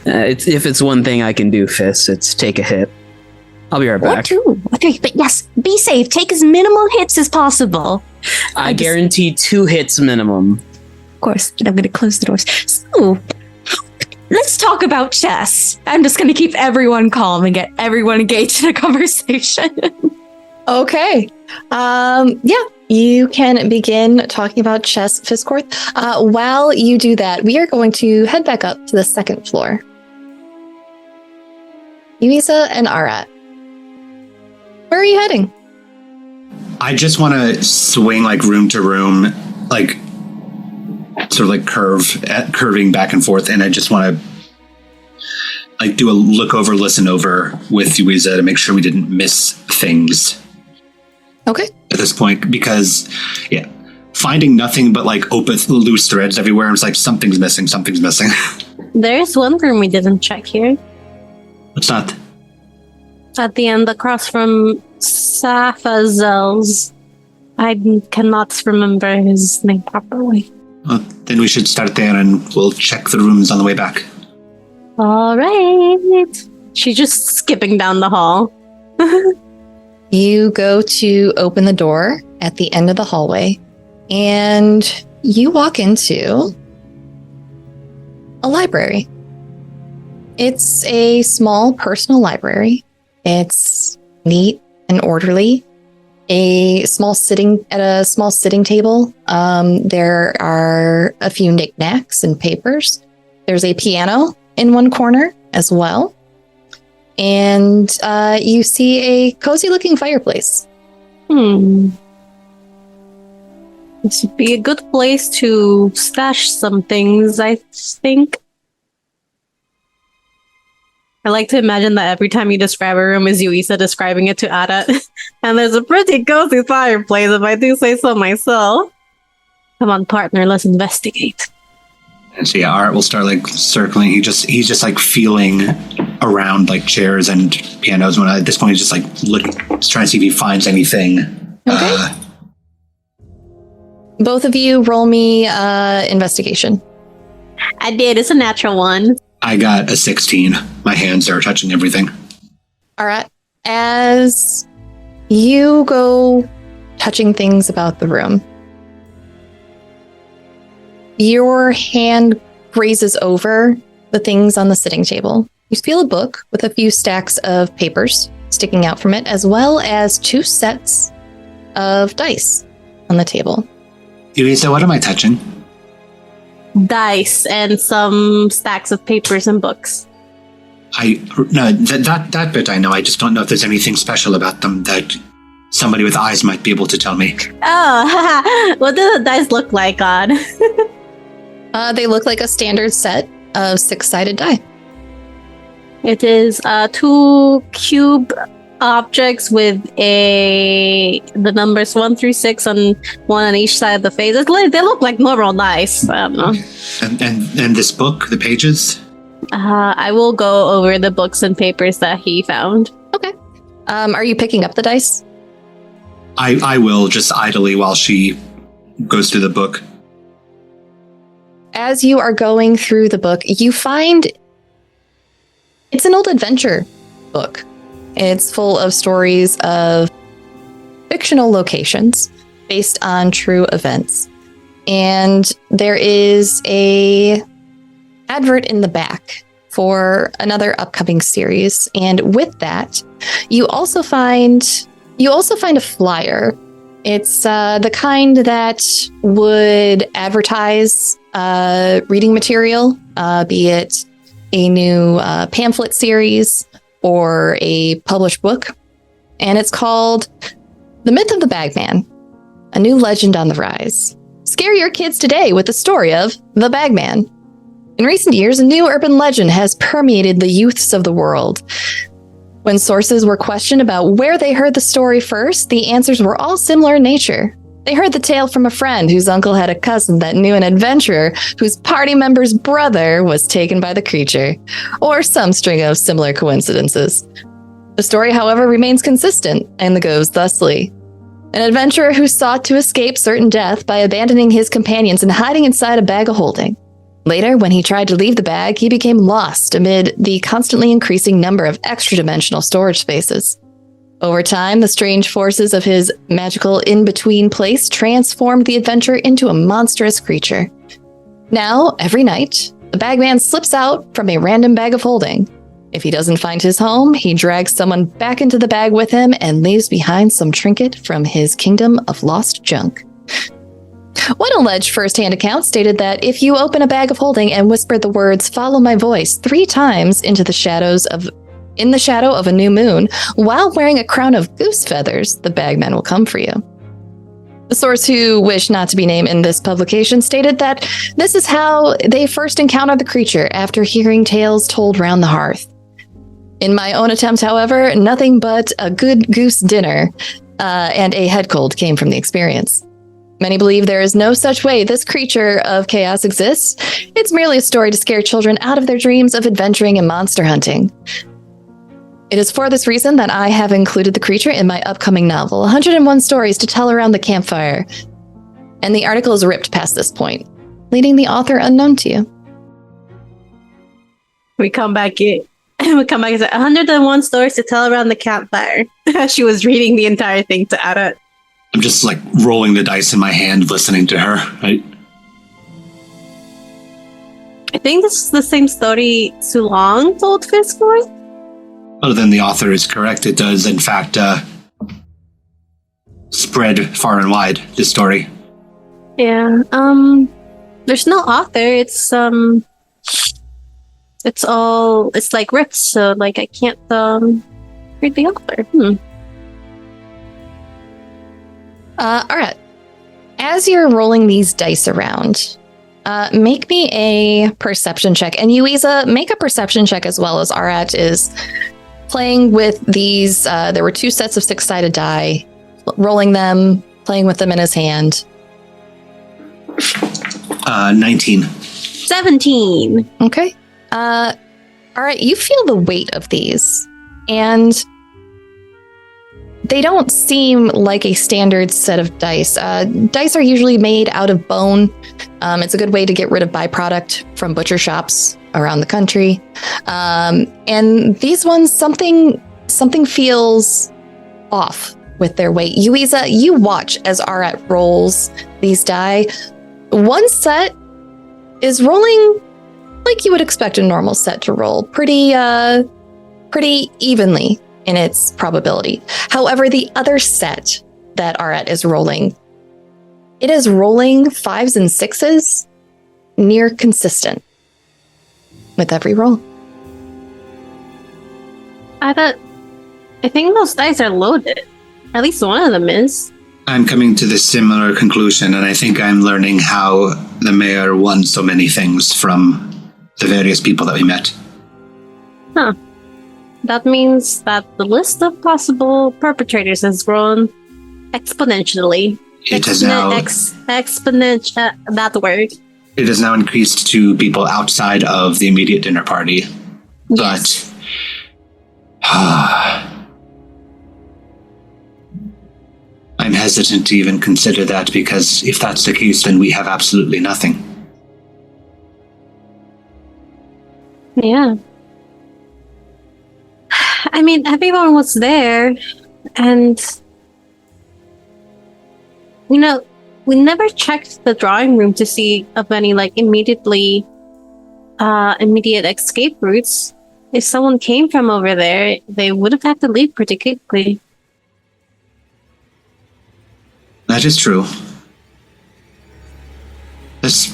[SPEAKER 5] If it's one thing I can do, Fizz, it's take a hit. I'll be right back.
[SPEAKER 4] Or two, or three, but yes, be safe. Take as minimal hits as possible.
[SPEAKER 5] I guarantee 2 hits minimum.
[SPEAKER 4] Of course, and I'm going to close the doors. So, let's talk about chess. I'm just going to keep everyone calm and get everyone engaged in a conversation.
[SPEAKER 1] Okay. Yeah, you can begin talking about chess, Fisscourth. While you do that, we are going to head back up to the 2nd floor. Yuiza and Arat. Where are you heading?
[SPEAKER 3] I just want to swing like room to room, like sort of like curving back and forth, and I just want to like do a look over, listen over with Yuiza to make sure we didn't miss things.
[SPEAKER 1] Okay.
[SPEAKER 3] At this point, because finding nothing but like open loose threads everywhere. It's like something's missing.
[SPEAKER 2] There's one room we didn't check here.
[SPEAKER 3] What's that?
[SPEAKER 2] At the end, across from Safazel's. I cannot remember his name properly.
[SPEAKER 3] Well, then we should start there and we'll check the rooms on the way back.
[SPEAKER 2] All right. She's just skipping down the hall.
[SPEAKER 1] You go to open the door at the end of the hallway, and you walk into a library. It's a small personal library. It's neat and orderly. A small sitting table. There are a few knickknacks and papers. There's a piano in one corner as well. And you see a cozy looking fireplace.
[SPEAKER 2] This would be a good place to stash some things, I think. I like to imagine that every time you describe a room is Yuiza describing it to Arat. And there's a pretty cozy fireplace, if I do say so myself. Come on, partner, let's investigate.
[SPEAKER 3] And so Arat will start like circling. He's just like feeling around like chairs and pianos. When at this point he's just like trying to see if he finds anything.
[SPEAKER 1] Okay. Both of you roll me investigation.
[SPEAKER 2] I did. It's a natural one.
[SPEAKER 3] I got a 16. My hands are touching everything.
[SPEAKER 1] All right. As you go touching things about the room, your hand grazes over the things on the sitting table. You feel a book with a few stacks of papers sticking out from it, as well as 2 sets of dice on the table.
[SPEAKER 3] Yuiza, what am I touching?
[SPEAKER 2] Dice and some stacks of papers and books.
[SPEAKER 3] That bit I know. I just don't know if there's anything special about them that somebody with eyes might be able to tell me.
[SPEAKER 2] Oh, what do the dice look like, God?
[SPEAKER 1] They look like a standard set of 6-sided die.
[SPEAKER 2] It is 2 cube objects with the numbers 1 through 6 on one on each side of the face. They look like normal dice. I don't know.
[SPEAKER 3] And this book, the pages?
[SPEAKER 2] I will go over the books and papers that he found.
[SPEAKER 1] Okay. Are you picking up the dice?
[SPEAKER 3] I will, just idly while she goes through the book.
[SPEAKER 1] As you are going through the book, you find it's an old adventure book. It's full of stories of fictional locations based on true events. And there is a advert in the back for another upcoming series. And with that, you also find a flyer. It's the kind that would advertise reading material, be it a new pamphlet series or a published book. And it's called The Myth of the Bagman, a new legend on the rise. Scare your kids today with the story of the Bagman. In recent years, a new urban legend has permeated the youths of the world. When sources were questioned about where they heard the story first, the answers were all similar in nature. They heard the tale from a friend whose uncle had a cousin that knew an adventurer whose party member's brother was taken by the creature, or some string of similar coincidences. The story, however, remains consistent and goes thusly. An adventurer who sought to escape certain death by abandoning his companions and hiding inside a bag of holding. Later, when he tried to leave the bag, he became lost amid the constantly increasing number of extra-dimensional storage spaces. Over time, the strange forces of his magical in-between place transformed the adventurer into a monstrous creature. Now, every night, the bagman slips out from a random bag of holding. If he doesn't find his home, he drags someone back into the bag with him and leaves behind some trinket from his kingdom of lost junk. One alleged first-hand account stated that if you open a bag of holding and whisper the words "follow my voice" 3 times in the shadow of a new moon, while wearing a crown of goose feathers, the bagman will come for you. The source, who wished not to be named in this publication, stated that this is how they first encountered the creature after hearing tales told round the hearth. In my own attempt, however, nothing but a good goose dinner and a head cold came from the experience. Many believe there is no such way this creature of chaos exists. It's merely a story to scare children out of their dreams of adventuring and monster hunting. It is for this reason that I have included the creature in my upcoming novel, 101 Stories to Tell Around the Campfire. And the article is ripped past this point, leaving the author unknown to you.
[SPEAKER 2] We come back and say 101 Stories to Tell Around the Campfire. She was reading the entire thing to Arat.
[SPEAKER 3] I'm just like rolling the dice in my hand, listening to her. I
[SPEAKER 2] think this is the same story Sulong told Fisscourth.
[SPEAKER 3] Other than the author is correct, it does in fact spread far and wide, this story.
[SPEAKER 2] Yeah. There's no author. It's like ripped, so like I can't read the author.
[SPEAKER 1] Alright. As you're rolling these dice around, make me a perception check. And Yuiza, make a perception check as well, as Arat is playing with these. There were 2 sets of 6-sided die, rolling them, playing with them in his hand.
[SPEAKER 3] 19.
[SPEAKER 2] 17.
[SPEAKER 1] Okay. Alright, you feel the weight of these, and they don't seem like a standard set of dice. Dice are usually made out of bone. It's a good way to get rid of byproduct from butcher shops around the country. And these ones, something feels off with their weight. Yuiza, you watch as Arat rolls these die. One set is rolling like you would expect a normal set to roll, pretty evenly in its probability. However, the other set that Arat is rolling, it is rolling 5s and 6s, near consistent with every roll.
[SPEAKER 2] I think those dice are loaded. At least one of them is.
[SPEAKER 3] I'm coming to this similar conclusion, and I think I'm learning how the mayor won so many things from the various people that we met.
[SPEAKER 2] Huh. that means that the list of possible perpetrators has grown exponentially.
[SPEAKER 3] It has now
[SPEAKER 2] Exponential. That word.
[SPEAKER 3] it has now increased to people outside of the immediate dinner party.
[SPEAKER 2] Yes.
[SPEAKER 3] But I'm hesitant to even consider that, because if that's the case, then we have absolutely nothing.
[SPEAKER 2] Yeah. I mean, everyone was there, and we never checked the drawing room to see of any immediate escape routes. If someone came from over there, they would have had to leave pretty quickly.
[SPEAKER 3] That is true. Let's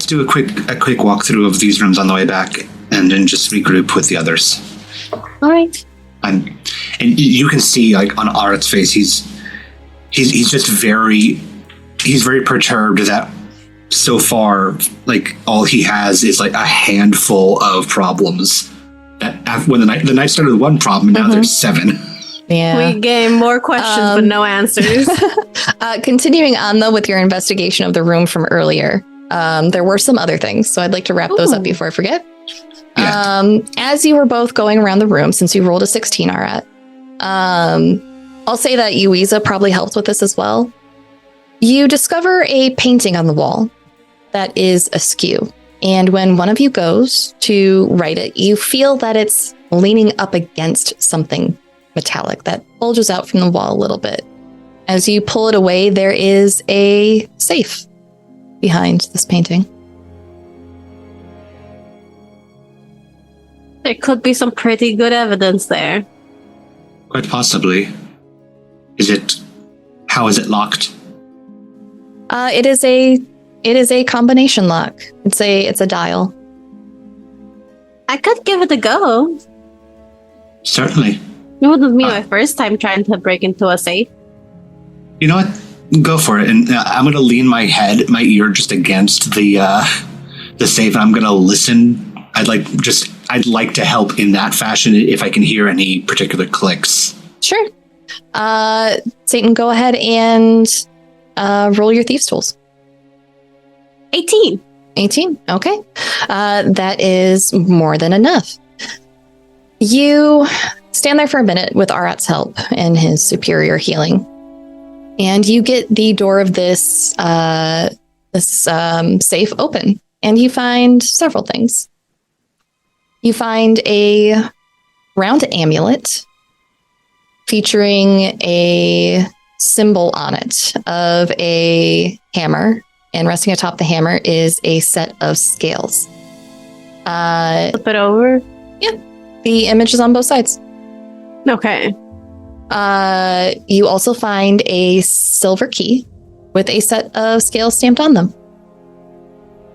[SPEAKER 3] do a quick walkthrough of these rooms on the way back, and then just regroup with the others.
[SPEAKER 2] All right.
[SPEAKER 3] And you can see, on Arat's face, he's just very perturbed that so far, all he has is a handful of problems. That when the night started with one problem, and now there's 7.
[SPEAKER 1] Yeah.
[SPEAKER 2] We gain more questions but no answers.
[SPEAKER 1] Continuing on, though, with your investigation of the room from earlier, there were some other things, so I'd like to wrap those up before I forget.
[SPEAKER 3] Yeah.
[SPEAKER 1] As you were both going around the room, since you rolled a 16, Arat, I'll say that Yuiza probably helped with this as well. You discover a painting on the wall that is askew. And when one of you goes to write it, you feel that it's leaning up against something metallic that bulges out from the wall a little bit. As you pull it away, there is a safe behind this painting.
[SPEAKER 2] There could be some pretty good evidence there.
[SPEAKER 3] Quite possibly. How is it locked?
[SPEAKER 1] It is a combination lock. It's a dial.
[SPEAKER 2] I could give it a go.
[SPEAKER 3] Certainly.
[SPEAKER 2] It wouldn't be my first time trying to break into a safe.
[SPEAKER 3] You know what? Go for it. And I'm going to lean my ear just against the safe, and I'm going to listen. I'd like to help in that fashion if I can hear any particular clicks.
[SPEAKER 1] Sure. Satan, go ahead and roll your thieves' tools.
[SPEAKER 2] 18.
[SPEAKER 1] 18. Okay. That is more than enough. You stand there for a minute with Arat's help and his superior healing. And you get the door of this safe open. And you find several things. You find a round amulet featuring a symbol on it of a hammer. And resting atop the hammer is a set of scales.
[SPEAKER 2] Flip it over.
[SPEAKER 1] Yeah. The image is on both sides.
[SPEAKER 2] Okay.
[SPEAKER 1] You also find a silver key with a set of scales stamped on them.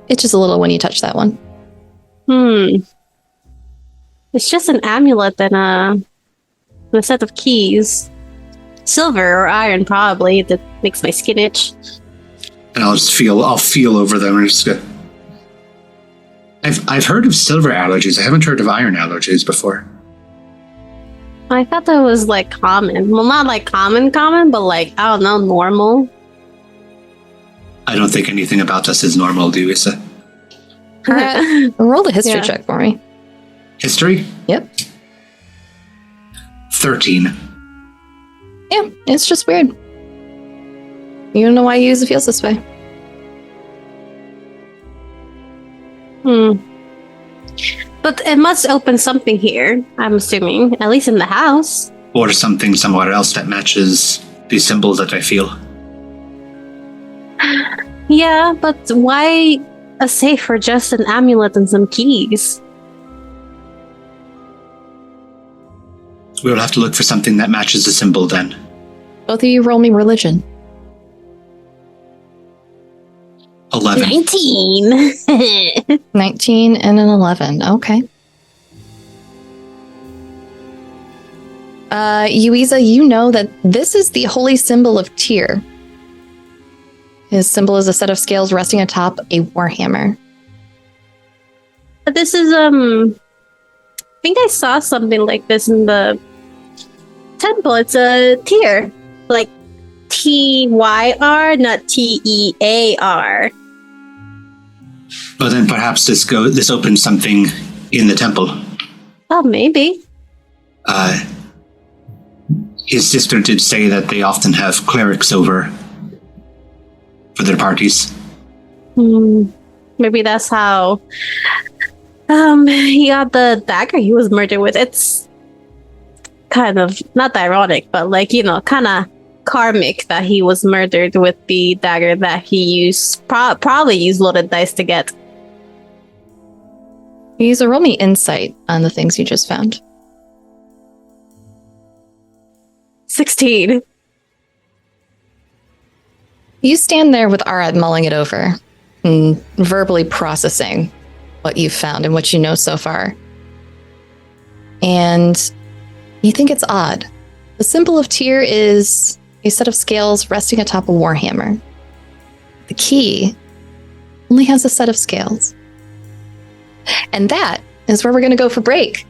[SPEAKER 1] Itches a little when you touch that one.
[SPEAKER 2] It's just an amulet and a set of keys. Silver or iron, probably. That makes my skin itch.
[SPEAKER 3] And I'll feel over them and just go. I've heard of silver allergies. I haven't heard of iron allergies before.
[SPEAKER 2] I thought that was common. Well, not common, but I don't know, normal.
[SPEAKER 3] I don't think anything about us is normal, do you, Issa?
[SPEAKER 1] Roll the history check for me.
[SPEAKER 3] History?
[SPEAKER 1] Yep.
[SPEAKER 3] 13.
[SPEAKER 1] Yeah, it's just weird. You don't know why Yuiza feels this way.
[SPEAKER 2] But it must open something here, I'm assuming. At least in the house.
[SPEAKER 3] Or something somewhere else that matches the symbols that I feel.
[SPEAKER 2] Yeah, but why a safe for just an amulet and some keys?
[SPEAKER 3] We'll have to look for something that matches the symbol then.
[SPEAKER 1] Both of you roll me religion.
[SPEAKER 3] 11.
[SPEAKER 2] 19.
[SPEAKER 1] 19 and an 11. Okay. Yuiza, you know that this is the holy symbol of Tyr. His symbol is a set of scales resting atop a warhammer.
[SPEAKER 2] This is, think I saw something like this in the temple. It's a tier. Like TYR, not TEAR.
[SPEAKER 3] Well, then perhaps this opens something in the temple.
[SPEAKER 2] Oh, maybe.
[SPEAKER 3] His sister did say that they often have clerics over for their parties.
[SPEAKER 2] Maybe that's how he got the dagger he was murdered with. It's kind of not ironic, but like, kind of karmic that he was murdered with the dagger that he used, probably used loaded dice to get.
[SPEAKER 1] Use a roll me insight on the things you just found.
[SPEAKER 2] 16.
[SPEAKER 1] You stand there with Arat mulling it over and verbally processing what you've found and what you know so far. And you think it's odd. The symbol of Tyr is a set of scales resting atop a warhammer. The key only has a set of scales. And that is where we're going to go for break.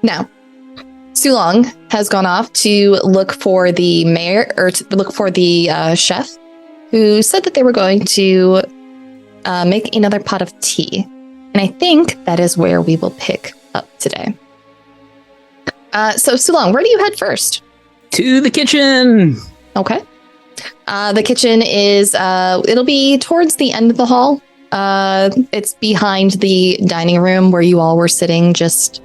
[SPEAKER 1] Now, Sulong has gone off to look for the mayor, or to look for the chef, who said that they were going to make another pot of tea. And I think that is where we will pick up today. So, Sulong, where do you head first?
[SPEAKER 5] To the kitchen!
[SPEAKER 1] Okay. The kitchen is, it'll be towards the end of the hall. It's behind the dining room where you all were sitting just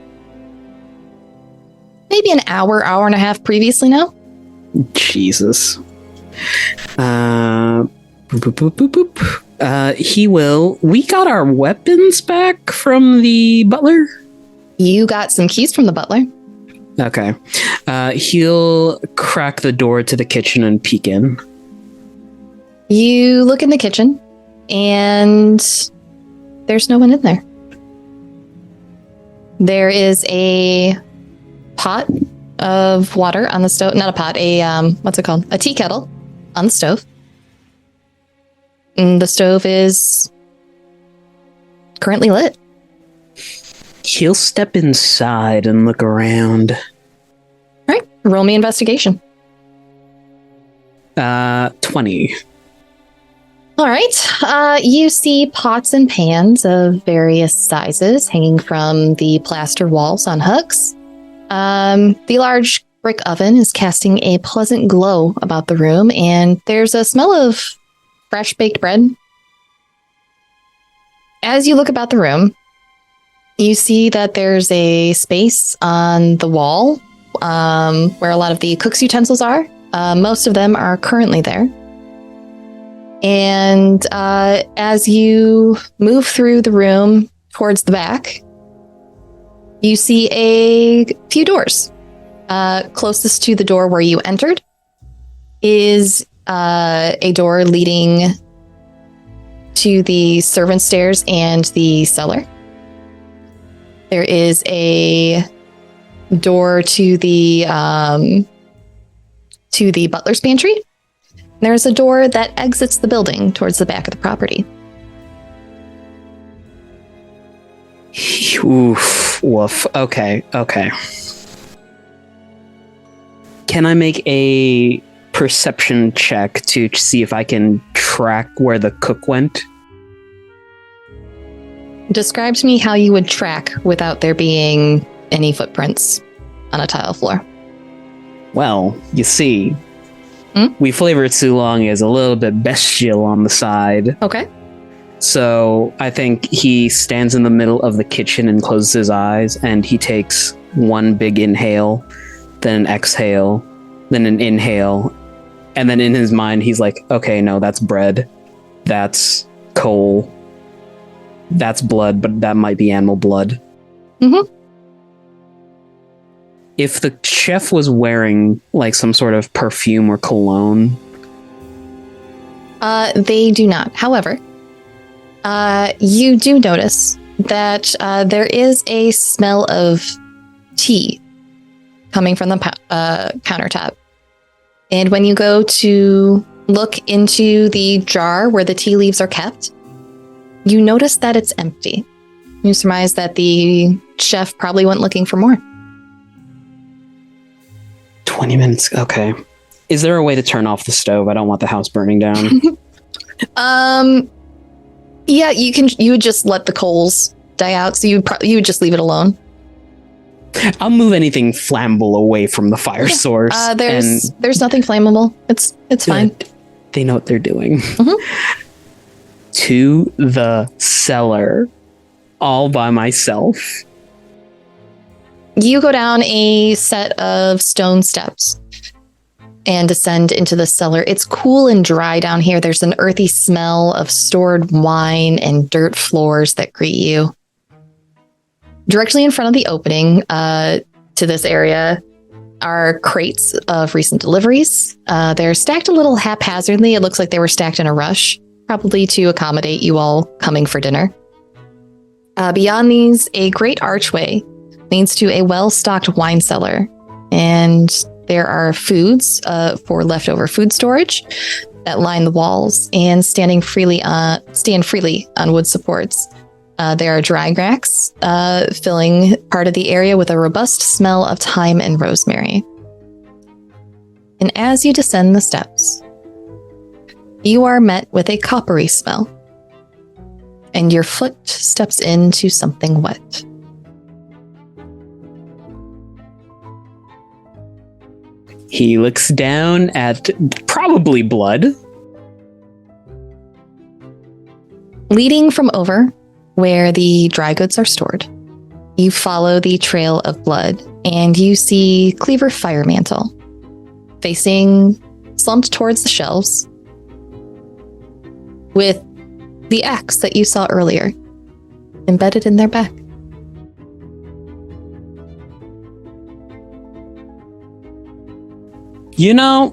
[SPEAKER 1] maybe an hour and a half previously now.
[SPEAKER 5] Jesus. Boop, boop, boop, boop, boop. He will. We got our weapons back from the butler?
[SPEAKER 1] You got some keys from the butler.
[SPEAKER 5] Okay. He'll crack the door to the kitchen and peek in.
[SPEAKER 1] You look in the kitchen, and there's no one in there. There is a pot of water on the stove. Not a pot, what's it called? A tea kettle on the stove. And the stove is currently lit.
[SPEAKER 5] He'll step inside and look around.
[SPEAKER 1] All right, roll me investigation.
[SPEAKER 5] 20.
[SPEAKER 1] All right, you see pots and pans of various sizes hanging from the plaster walls on hooks. The large brick oven is casting a pleasant glow about the room, and there's a smell of fresh baked bread. As you look about the room, you see that there's a space on the wall where a lot of the cook's utensils are. Most of them are currently there. And as you move through the room towards the back, you see a few doors. Closest to the door where you entered is a door leading to the servant stairs and the cellar. There is a door to the butler's pantry. There's a door that exits the building towards the back of the property.
[SPEAKER 5] Oof, woof. Okay. Can I make a perception check to see if I can track where the cook went?
[SPEAKER 1] Describe to me how you would track without there being any footprints on a tile floor.
[SPEAKER 5] Well, you see, we flavored Sulong as a little bit bestial on the side.
[SPEAKER 1] Okay.
[SPEAKER 5] So I think he stands in the middle of the kitchen and closes his eyes, and he takes one big inhale, then an exhale, then an inhale, and then in his mind he's like, okay, no, that's bread, that's coal, that's blood, but that might be animal blood.
[SPEAKER 1] Mm-hmm.
[SPEAKER 5] If the chef was wearing like some sort of perfume or cologne,
[SPEAKER 1] they do not. However, you do notice that there is a smell of tea coming from the countertop. And when you go to look into the jar where the tea leaves are kept, you notice that it's empty. You surmise that the chef probably went looking for more.
[SPEAKER 5] 20 minutes. Okay. Is there a way to turn off the stove? I don't want the house burning down.
[SPEAKER 1] Yeah, you would just let the coals die out, so you would just leave it alone.
[SPEAKER 5] I'll move anything flammable away from the fire source.
[SPEAKER 1] There's nothing flammable. It's fine.
[SPEAKER 5] They know what they're doing.
[SPEAKER 1] Mm-hmm.
[SPEAKER 5] To the cellar, all by myself.
[SPEAKER 1] You go down a set of stone steps and descend into the cellar. It's cool and dry down here. There's an earthy smell of stored wine and dirt floors that greet you. Directly in front of the opening to this area are crates of recent deliveries. They're stacked a little haphazardly. It looks like they were stacked in a rush, probably to accommodate you all coming for dinner. Beyond these, a great archway leads to a well-stocked wine cellar, and there are foods for leftover food storage that line the walls and stand freely on wood supports. There are dry racks filling part of the area with a robust smell of thyme and rosemary. And as you descend the steps, you are met with a coppery smell, and your foot steps into something wet.
[SPEAKER 5] He looks down at probably blood.
[SPEAKER 1] Leading from over where the dry goods are stored, you follow the trail of blood and you see Cleaver Firemantle facing slumped towards the shelves with the axe that you saw earlier embedded in their back.
[SPEAKER 5] You know,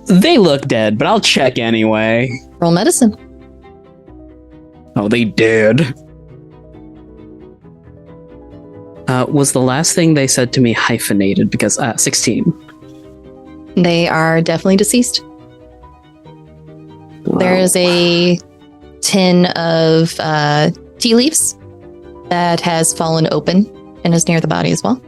[SPEAKER 5] they look dead, but I'll check anyway.
[SPEAKER 1] Roll medicine.
[SPEAKER 5] Oh, they did. Was the last thing they said to me hyphenated? Because 16.
[SPEAKER 1] They are definitely deceased.
[SPEAKER 5] Wow.
[SPEAKER 1] There is a tin of tea leaves that has fallen open and is near the body as well.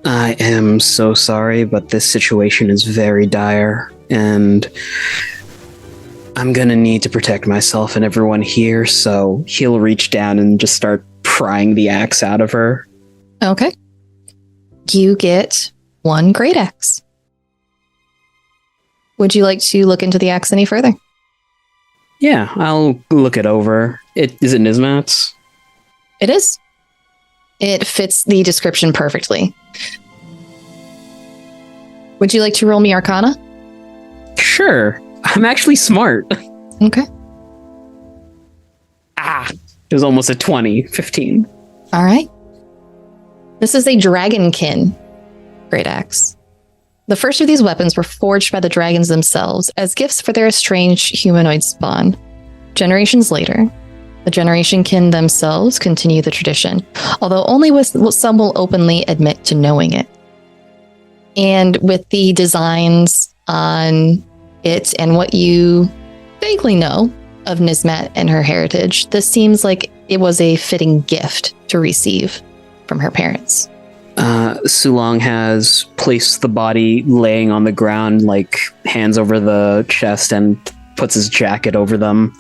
[SPEAKER 5] I am so sorry, but this situation is very dire, and I'm gonna need to protect myself and everyone here, so he'll reach down and just start prying the axe out of her.
[SPEAKER 1] Okay. You get one great axe. Would you like to look into the axe any further?
[SPEAKER 5] Yeah, I'll look it over. Is it Nismat's?
[SPEAKER 1] It is. It fits the description perfectly. Would you like to roll me Arcana?
[SPEAKER 5] Sure. I'm actually smart.
[SPEAKER 1] Okay.
[SPEAKER 5] It was almost a 20. 15.
[SPEAKER 1] All right. This is a dragonkin great axe. The first of these weapons were forged by the dragons themselves as gifts for their estranged humanoid spawn. Generations later, the generation kin themselves continue the tradition, although only some will openly admit to knowing it. And with the designs on it and what you vaguely know of Nismat and her heritage, this seems like it was a fitting gift to receive from her parents.
[SPEAKER 5] Sulong has placed the body laying on the ground, like hands over the chest, and puts his jacket over them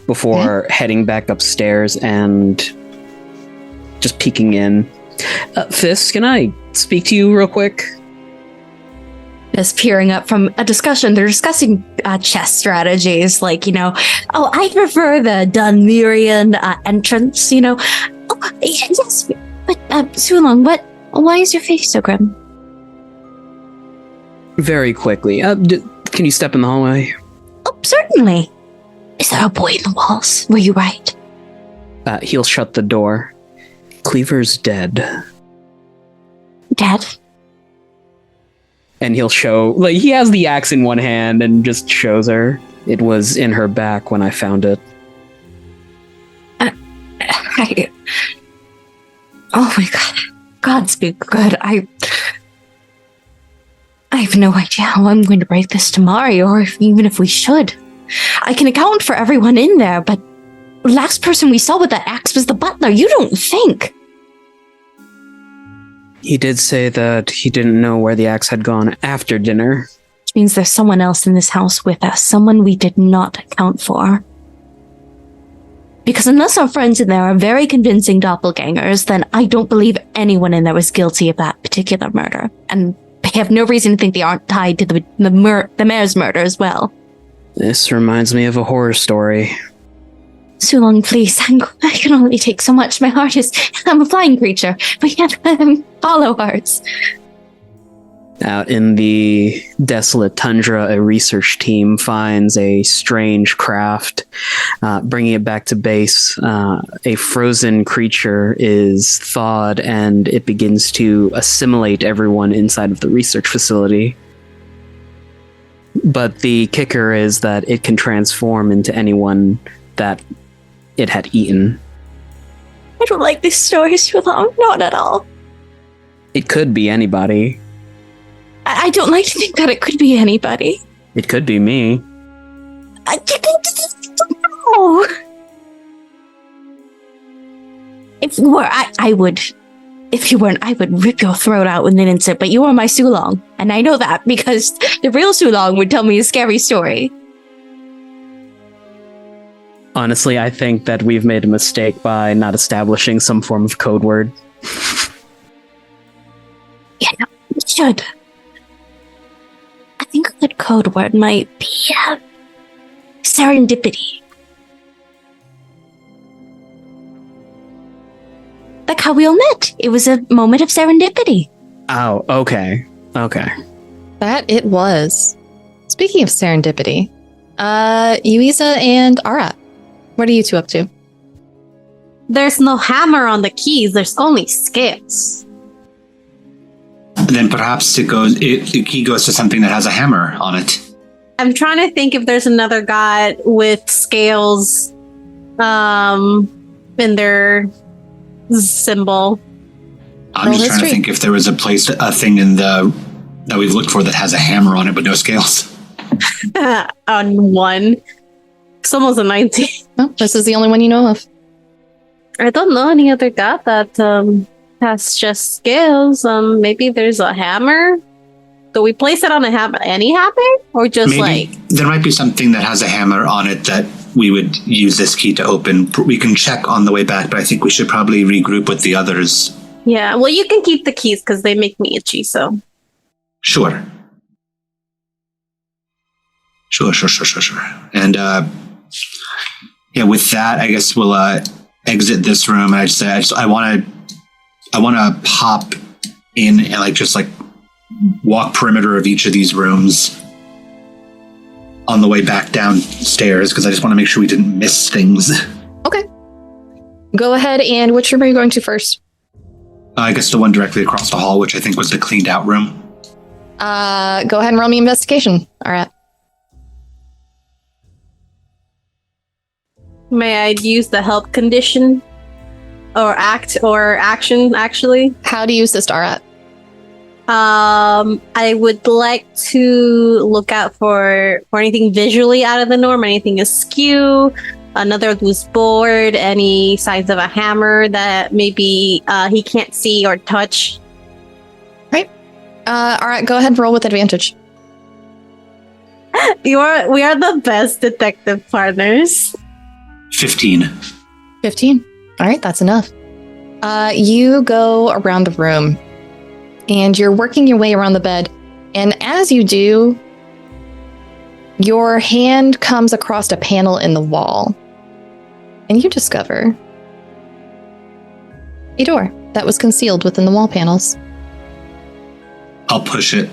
[SPEAKER 5] before heading back upstairs and just peeking in. Fist, can I speak to you real quick?
[SPEAKER 4] Just peering up from a discussion. They're discussing chess strategies, like, I prefer the Dunmerian entrance, Oh, yes, but Sulong, why is your face so grim?
[SPEAKER 5] Very quickly. Can you step in the hallway?
[SPEAKER 4] Oh, certainly. Is there a boy in the walls? Were you right?
[SPEAKER 5] He'll shut the door. Cleaver's dead.
[SPEAKER 4] Dead?
[SPEAKER 5] And he'll show, he has the axe in one hand and just shows her. It was in her back when I found it.
[SPEAKER 4] Oh my God. Gods be good. have no idea how I'm going to break this to Mari, or even if we should. I can account for everyone in there, but the last person we saw with that axe was the butler. You don't think?
[SPEAKER 5] He did say that he didn't know where the axe had gone after dinner.
[SPEAKER 4] Which means there's someone else in this house with us, someone we did not account for. Because unless our friends in there are very convincing doppelgangers, then I don't believe anyone in there was guilty of that particular murder. And I have no reason to think they aren't tied to the mayor's murder as well.
[SPEAKER 5] This reminds me of a horror story.
[SPEAKER 4] Sulong, please. I can only take so much. My heart is... I'm a flying creature, but yet I'm hollow hearts.
[SPEAKER 5] Out in the desolate tundra, a research team finds a strange craft. Bringing it back to base, a frozen creature is thawed and it begins to assimilate everyone inside of the research facility. But the kicker is that it can transform into anyone that it had eaten.
[SPEAKER 4] I don't like this story so long. Not at all.
[SPEAKER 5] It could be anybody.
[SPEAKER 4] I don't like to think that it could be anybody.
[SPEAKER 5] It could be me.
[SPEAKER 4] I don't know. If you were, I would. If you weren't, I would rip your throat out with an instant. But you are my Sulong, and I know that because the real Sulong would tell me a scary story.
[SPEAKER 5] Honestly, I think that we've made a mistake by not establishing some form of code word.
[SPEAKER 4] Yeah, no, we should. I think a good code word might be serendipity. Like how we all met. It was a moment of serendipity.
[SPEAKER 5] Oh, okay. Okay.
[SPEAKER 1] That it was. Speaking of serendipity, Yuiza and Arat, what are you two up to?
[SPEAKER 2] There's no hammer on the keys. There's only scales.
[SPEAKER 3] Then perhaps the key goes to something that has a hammer on it.
[SPEAKER 2] I'm trying to think if there's another god with scales in their symbol.
[SPEAKER 3] I'm just trying to think if there was a thing that we've looked for that has a hammer on it but no scales.
[SPEAKER 2] On one. It's almost a 19.
[SPEAKER 1] Well, this is the only one you know of.
[SPEAKER 2] I don't know any other god that has just scales. Maybe there's a hammer. Do we place it on a hammer? Any hammer? Or just
[SPEAKER 3] Maybe there might be something that has a hammer on it that we would use this key to open. We can check on the way back, but I think we should probably regroup with the others.
[SPEAKER 2] Yeah, well, you can keep the keys because they make me itchy, so.
[SPEAKER 3] Sure. And yeah, with that, I guess we'll exit this room. And I want to pop in and just walk perimeter of each of these rooms on the way back downstairs because I just want to make sure we didn't miss things.
[SPEAKER 1] Okay. Go ahead, and which room are you going to first?
[SPEAKER 3] I guess the one directly across the hall, which I think was the cleaned out room.
[SPEAKER 1] Go ahead and roll me investigation. All right.
[SPEAKER 2] May I use the help condition? Or action, actually?
[SPEAKER 1] How do you assist Arat?
[SPEAKER 2] I would like to look out for anything visually out of the norm, anything askew, another loose board, any signs of a hammer that maybe he can't see or touch.
[SPEAKER 1] Right. Arat, go ahead and roll with advantage.
[SPEAKER 2] We are the best detective partners.
[SPEAKER 3] 15.
[SPEAKER 1] 15. All right, that's enough. You go around the room and you're working your way around the bed. And as you do, your hand comes across a panel in the wall. And you discover a door that was concealed within the wall panels.
[SPEAKER 3] I'll push it.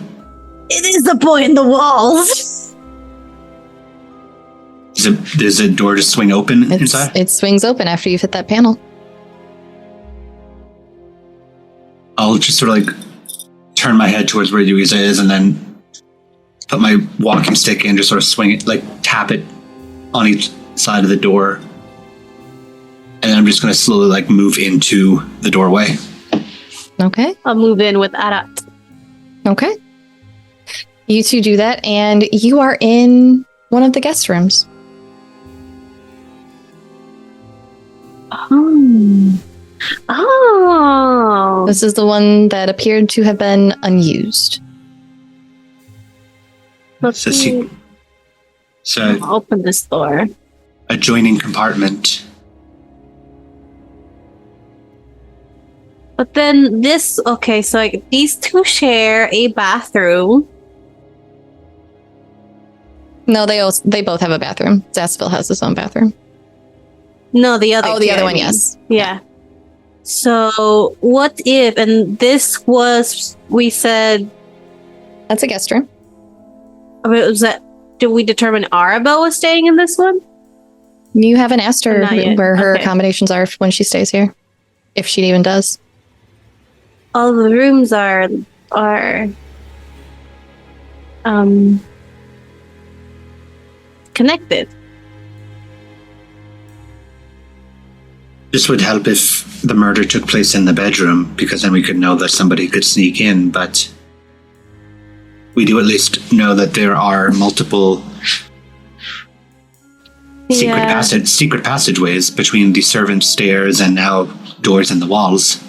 [SPEAKER 2] It is the boy in the walls.
[SPEAKER 3] Does a door just swing open inside?
[SPEAKER 1] It swings open after you've hit that panel.
[SPEAKER 3] I'll just sort of turn my head towards where Yuiza is and then put my walking stick in, just sort of swing it, tap it on each side of the door. And then I'm just going to slowly move into the doorway.
[SPEAKER 1] Okay.
[SPEAKER 2] I'll move in with Arat.
[SPEAKER 1] Okay. You two do that, and you are in one of the guest rooms.
[SPEAKER 2] Oh.
[SPEAKER 1] This is the one that appeared to have been unused.
[SPEAKER 2] Let's
[SPEAKER 3] So
[SPEAKER 2] see.
[SPEAKER 3] So
[SPEAKER 2] Open this door.
[SPEAKER 3] adjoining compartment.
[SPEAKER 2] But then this, okay, so like these two share a bathroom.
[SPEAKER 1] No, they both have a bathroom. Zaspil has his own bathroom.
[SPEAKER 2] No, the other.
[SPEAKER 1] Oh, the
[SPEAKER 2] two,
[SPEAKER 1] other
[SPEAKER 2] I
[SPEAKER 1] one,
[SPEAKER 2] mean.
[SPEAKER 1] yes.
[SPEAKER 2] Yeah. So what if, and this was, we said,
[SPEAKER 1] That's a guest room.
[SPEAKER 2] was that, did we determine Arabelle was staying in this one?
[SPEAKER 1] You haven't asked her
[SPEAKER 2] Not yet.
[SPEAKER 1] where her
[SPEAKER 2] Okay.
[SPEAKER 1] accommodations are when she stays here. If she even does.
[SPEAKER 2] All the rooms are connected.
[SPEAKER 3] This would help if the murder took place in the bedroom, because then we could know that somebody could sneak in, but we do at least know that there are multiple secret passageways between the servant stairs and now doors in the walls.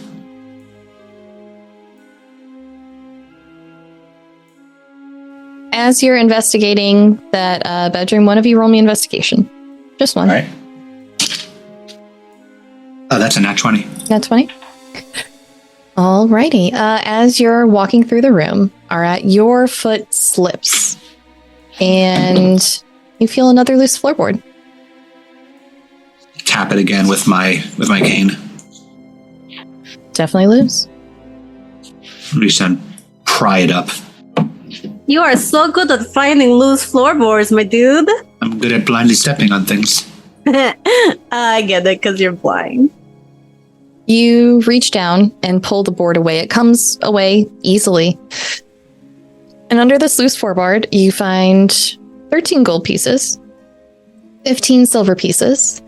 [SPEAKER 1] As you're investigating that bedroom, one of you roll me investigation. Just one.
[SPEAKER 3] All right. Oh, that's a nat 20.
[SPEAKER 1] Nat 20. Alrighty. As you're walking through the room, Arat, your foot slips and you feel another loose floorboard.
[SPEAKER 3] Tap it again with my cane.
[SPEAKER 1] Definitely loose.
[SPEAKER 3] Reach and pry it up.
[SPEAKER 2] You are so good at finding loose floorboards, my dude.
[SPEAKER 3] I'm good at blindly stepping on things.
[SPEAKER 2] I get it, because you're blind.
[SPEAKER 1] You reach down and pull the board away. It comes away easily. And under this loose floorboard, you find 13 gold pieces, 15 silver pieces,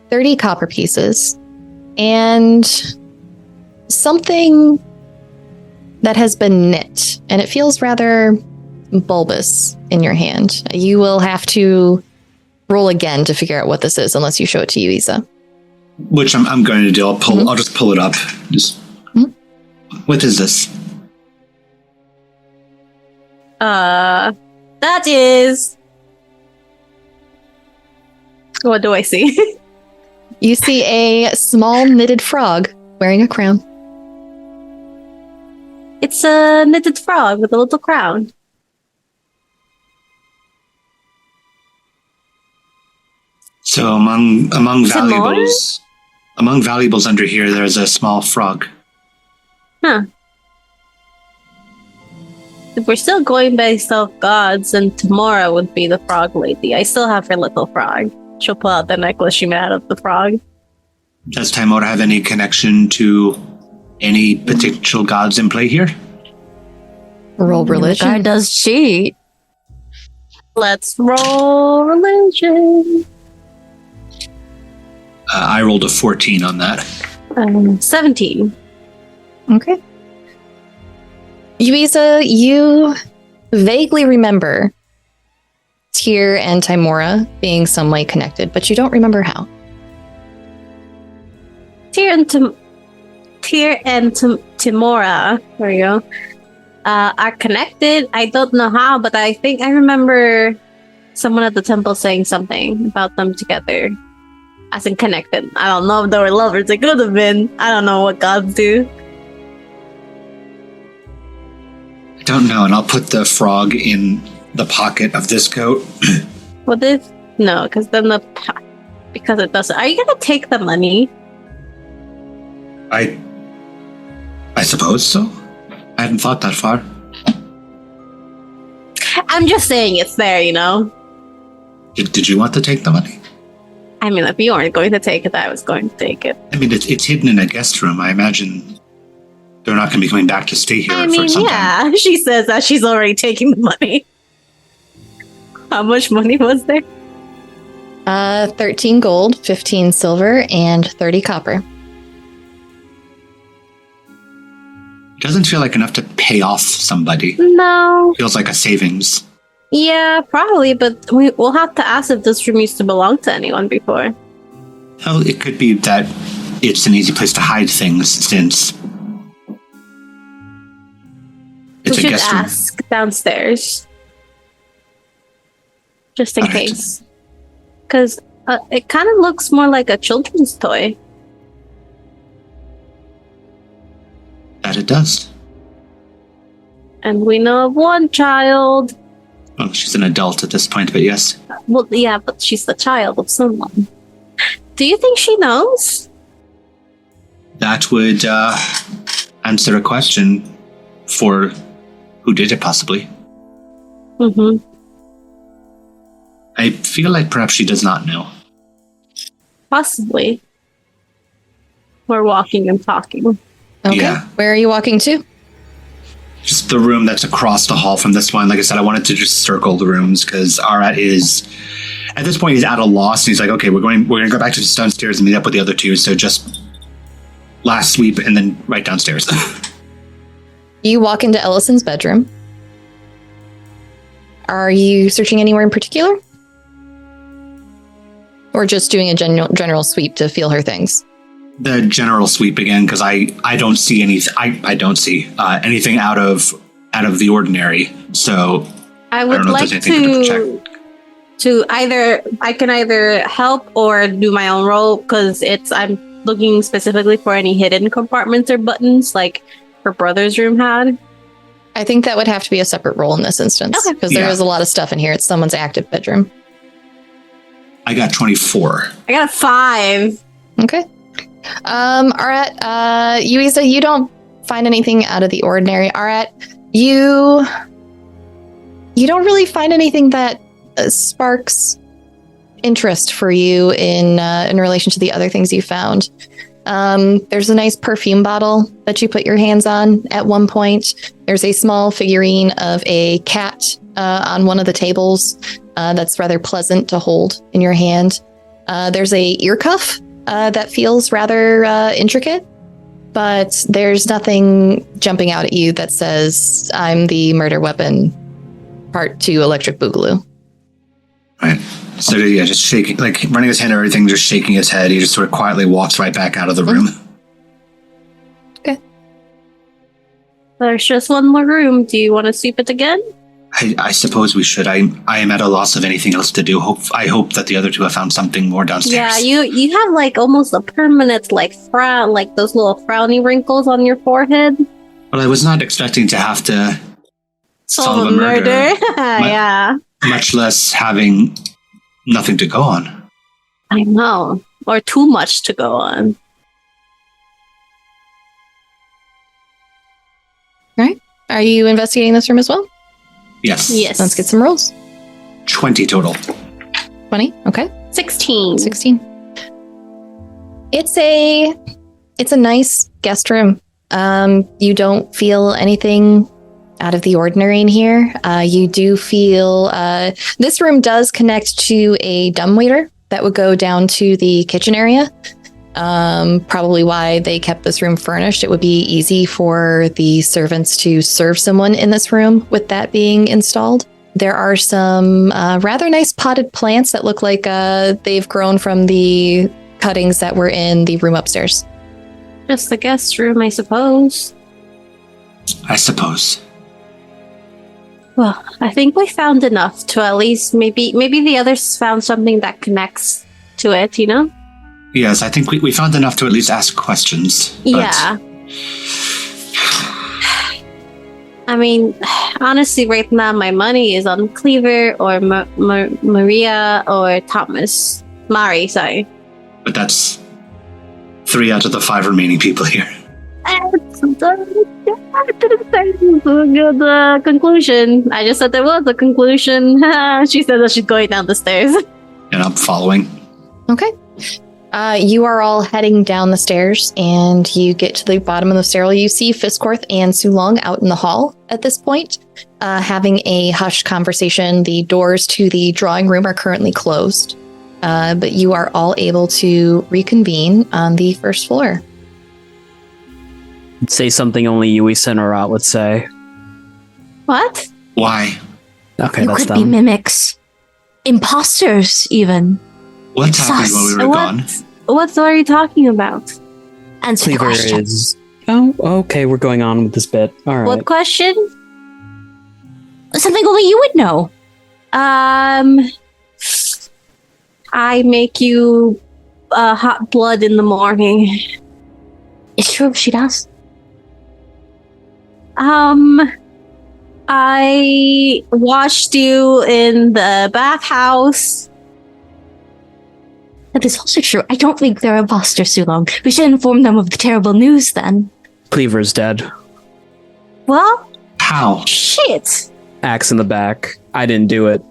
[SPEAKER 1] 30 copper pieces, and something that has been knit. And it feels rather bulbous in your hand. You will have to roll again to figure out what this is, unless you show it to Yuiza.
[SPEAKER 3] Which I'm going to do. I'll just pull it up. What is this?
[SPEAKER 2] That is. What do I see?
[SPEAKER 1] You see a small knitted frog wearing a crown.
[SPEAKER 2] It's a knitted frog with a little crown.
[SPEAKER 3] So among
[SPEAKER 2] Is it more?
[SPEAKER 3] valuables under here, there's a small frog.
[SPEAKER 2] Huh. If we're still going based off gods, then Tamora would be the frog lady. I still have her little frog. She'll pull out the necklace she made out of the frog.
[SPEAKER 3] Does Timora have any connection to any potential gods in play here?
[SPEAKER 1] Roll religion.
[SPEAKER 4] Guy does cheat.
[SPEAKER 2] Let's roll religion.
[SPEAKER 3] I rolled a 14 on that.
[SPEAKER 2] 17.
[SPEAKER 1] Okay. Yuiza, you vaguely remember Tyr and Timora being some way connected, but you don't remember how.
[SPEAKER 2] Tyr and Timora, there you go, are connected. I don't know how, but I think I remember someone at the temple saying something about them together. As in connected. I don't know if they were lovers. They could have been. I don't know what gods do.
[SPEAKER 3] I don't know, and I'll put the frog in the pocket of this coat.
[SPEAKER 2] What if? No, because then because it doesn't. Are you gonna take the money?
[SPEAKER 3] I suppose so. I hadn't thought that far.
[SPEAKER 2] I'm just saying it's there, you know?
[SPEAKER 3] Did you want to take the money?
[SPEAKER 2] I mean, if you weren't going to take it, I was going to take it.
[SPEAKER 3] I mean, it's hidden in a guest room. I imagine they're not going to be coming back to stay here for some time.
[SPEAKER 2] Yeah, she says that she's already taking the money. How much money was there?
[SPEAKER 1] 13 gold, 15 silver, and 30 copper.
[SPEAKER 3] It doesn't feel like enough to pay off somebody.
[SPEAKER 2] No.
[SPEAKER 3] Feels like a savings.
[SPEAKER 2] Yeah, probably, but we'll have to ask if this room used to belong to anyone before.
[SPEAKER 3] Well, it could be that it's an easy place to hide things since it's
[SPEAKER 2] We
[SPEAKER 3] a
[SPEAKER 2] should
[SPEAKER 3] guest room.
[SPEAKER 2] ask downstairs. Just in
[SPEAKER 3] All right.
[SPEAKER 2] case. Because it kind of looks more like a children's toy.
[SPEAKER 3] That it does.
[SPEAKER 2] And we know of one child.
[SPEAKER 3] Well, she's an adult at this point, but yes.
[SPEAKER 2] Well, yeah, but she's the child of someone. Do you think she knows?
[SPEAKER 3] That would answer a question for who did it, possibly.
[SPEAKER 2] Mm-hmm.
[SPEAKER 3] I feel like perhaps she does not know.
[SPEAKER 2] Possibly. We're walking and talking.
[SPEAKER 1] Okay.
[SPEAKER 3] Yeah.
[SPEAKER 1] Where are you walking to?
[SPEAKER 3] Just the room that's across the hall from this one. Like I said, I wanted to just circle the rooms because Arat is, at this point, he's at a loss. And he's like, okay, we're going to go back to the stone stairs and meet up with the other two. So just last sweep and then right downstairs.
[SPEAKER 1] You walk into Ellison's bedroom. Are you searching anywhere in particular? Or just doing a general sweep to feel her things?
[SPEAKER 3] The general sweep again, because I don't see anything. I don't see anything out of the ordinary. So
[SPEAKER 2] I
[SPEAKER 3] don't
[SPEAKER 2] would
[SPEAKER 3] know if
[SPEAKER 2] like
[SPEAKER 3] there's anything
[SPEAKER 2] to I can either help or do my own role because I'm looking specifically for any hidden compartments or buttons like her brother's room had.
[SPEAKER 1] I think that would have to be a separate role in this instance.
[SPEAKER 2] Okay.
[SPEAKER 1] Because there
[SPEAKER 3] Yeah.
[SPEAKER 1] is a lot of stuff in here. It's someone's active bedroom.
[SPEAKER 3] I got 24.
[SPEAKER 2] I got a 5.
[SPEAKER 1] Okay. Arat, Yuiza, you don't find anything out of the ordinary. Arat, you don't really find anything that sparks interest for you in relation to the other things you found. There's a nice perfume bottle that you put your hands on at one point. There's a small figurine of a cat on one of the tables that's rather pleasant to hold in your hand. There's a ear cuff that feels rather intricate, but there's nothing jumping out at you that says, I'm the murder weapon, part 2 electric boogaloo.
[SPEAKER 3] Right. So yeah, just shaking, like running his hand over everything, just shaking his head. He just sort of quietly walks right back out of the room.
[SPEAKER 2] There's just one more room. Do you want to sweep it again?
[SPEAKER 3] I suppose we should. I am at a loss of anything else to do. I hope that the other two have found something more downstairs.
[SPEAKER 2] Yeah, you have like almost a permanent like frown, like those little frowny wrinkles on your forehead.
[SPEAKER 3] Well, I was not expecting to have to solve a murder.
[SPEAKER 2] Yeah.
[SPEAKER 3] Much less having nothing to go on.
[SPEAKER 2] I know. Or too much to go on.
[SPEAKER 1] Right? Are you investigating this room as well?
[SPEAKER 3] Yes.
[SPEAKER 2] Yes.
[SPEAKER 1] Let's get some rolls.
[SPEAKER 3] 20 total.
[SPEAKER 1] 20. Okay.
[SPEAKER 2] 16.
[SPEAKER 1] 16. It's a nice guest room. You don't feel anything out of the ordinary in here. You do feel this room does connect to a dumbwaiter that would go down to the kitchen area. Probably why they kept this room furnished. It would be easy for the servants to serve someone in this room with that being installed. There are some rather nice potted plants that look like they've grown from the cuttings that were in the room upstairs.
[SPEAKER 2] Just the guest room, I suppose.
[SPEAKER 3] I suppose.
[SPEAKER 2] Well, I think we found enough to at least maybe the others found something that connects to it, you know?
[SPEAKER 3] Yes, I think we found enough to at least ask questions. But
[SPEAKER 2] Yeah. I mean, honestly, right now my money is on Cleaver or Maria or Thomas. Mari, sorry.
[SPEAKER 3] But that's 3 out of the 5 remaining people here.
[SPEAKER 2] I didn't say it was a good conclusion. I just said there was a conclusion. She said that she's going down the stairs.
[SPEAKER 3] And I'm following.
[SPEAKER 1] Okay. You are all heading down the stairs and you get to the bottom of the stairwell. You see Fisscourth and Sulong out in the hall at this point, having a hushed conversation. The doors to the drawing room are currently closed, but you are all able to reconvene on the first floor.
[SPEAKER 5] Say something only Yuiza and Arat would say.
[SPEAKER 2] What?
[SPEAKER 3] Why?
[SPEAKER 5] Okay,
[SPEAKER 4] You
[SPEAKER 5] that's
[SPEAKER 4] could be
[SPEAKER 5] dumb.
[SPEAKER 4] mimics. Imposters, even.
[SPEAKER 3] What's
[SPEAKER 4] It's
[SPEAKER 3] happening while we were gone?
[SPEAKER 2] What are you talking about?
[SPEAKER 4] Answer the
[SPEAKER 5] Cleaver
[SPEAKER 4] question.
[SPEAKER 5] is... Oh, okay, we're going on with this bit. All right.
[SPEAKER 2] What question?
[SPEAKER 4] Something only you would know.
[SPEAKER 2] I make you hot blood in the morning.
[SPEAKER 4] It's true, she does.
[SPEAKER 2] I washed you in the bathhouse.
[SPEAKER 4] That is also true. I don't think they're imposters too long. We should inform them of the terrible news then.
[SPEAKER 5] Cleaver's dead.
[SPEAKER 2] Well,
[SPEAKER 3] How?
[SPEAKER 2] shit.
[SPEAKER 5] Axe in the back. I didn't do it.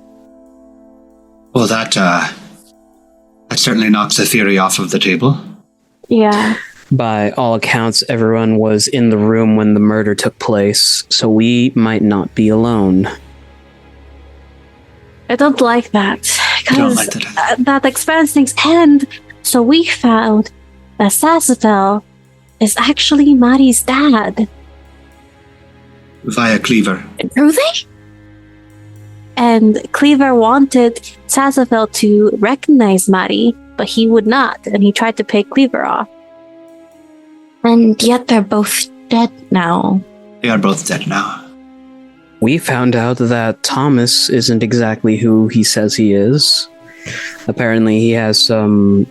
[SPEAKER 3] Well, that certainly knocks the theory off of the table.
[SPEAKER 2] Yeah.
[SPEAKER 5] By all accounts, everyone was in the room when the murder took place, so we might not be alone.
[SPEAKER 2] I don't like that.
[SPEAKER 3] I don't
[SPEAKER 2] Because
[SPEAKER 3] like that.
[SPEAKER 2] that expands things. And so we found that Sasafel is actually Mari's dad.
[SPEAKER 3] Via Cleaver.
[SPEAKER 4] Really?
[SPEAKER 2] And Cleaver wanted Sasafel to recognize Mari, but he would not. And he tried to pay Cleaver off.
[SPEAKER 4] And yet they're both dead now.
[SPEAKER 3] They are both dead now.
[SPEAKER 5] We found out that Thomas isn't exactly who he says he is. Apparently, he has some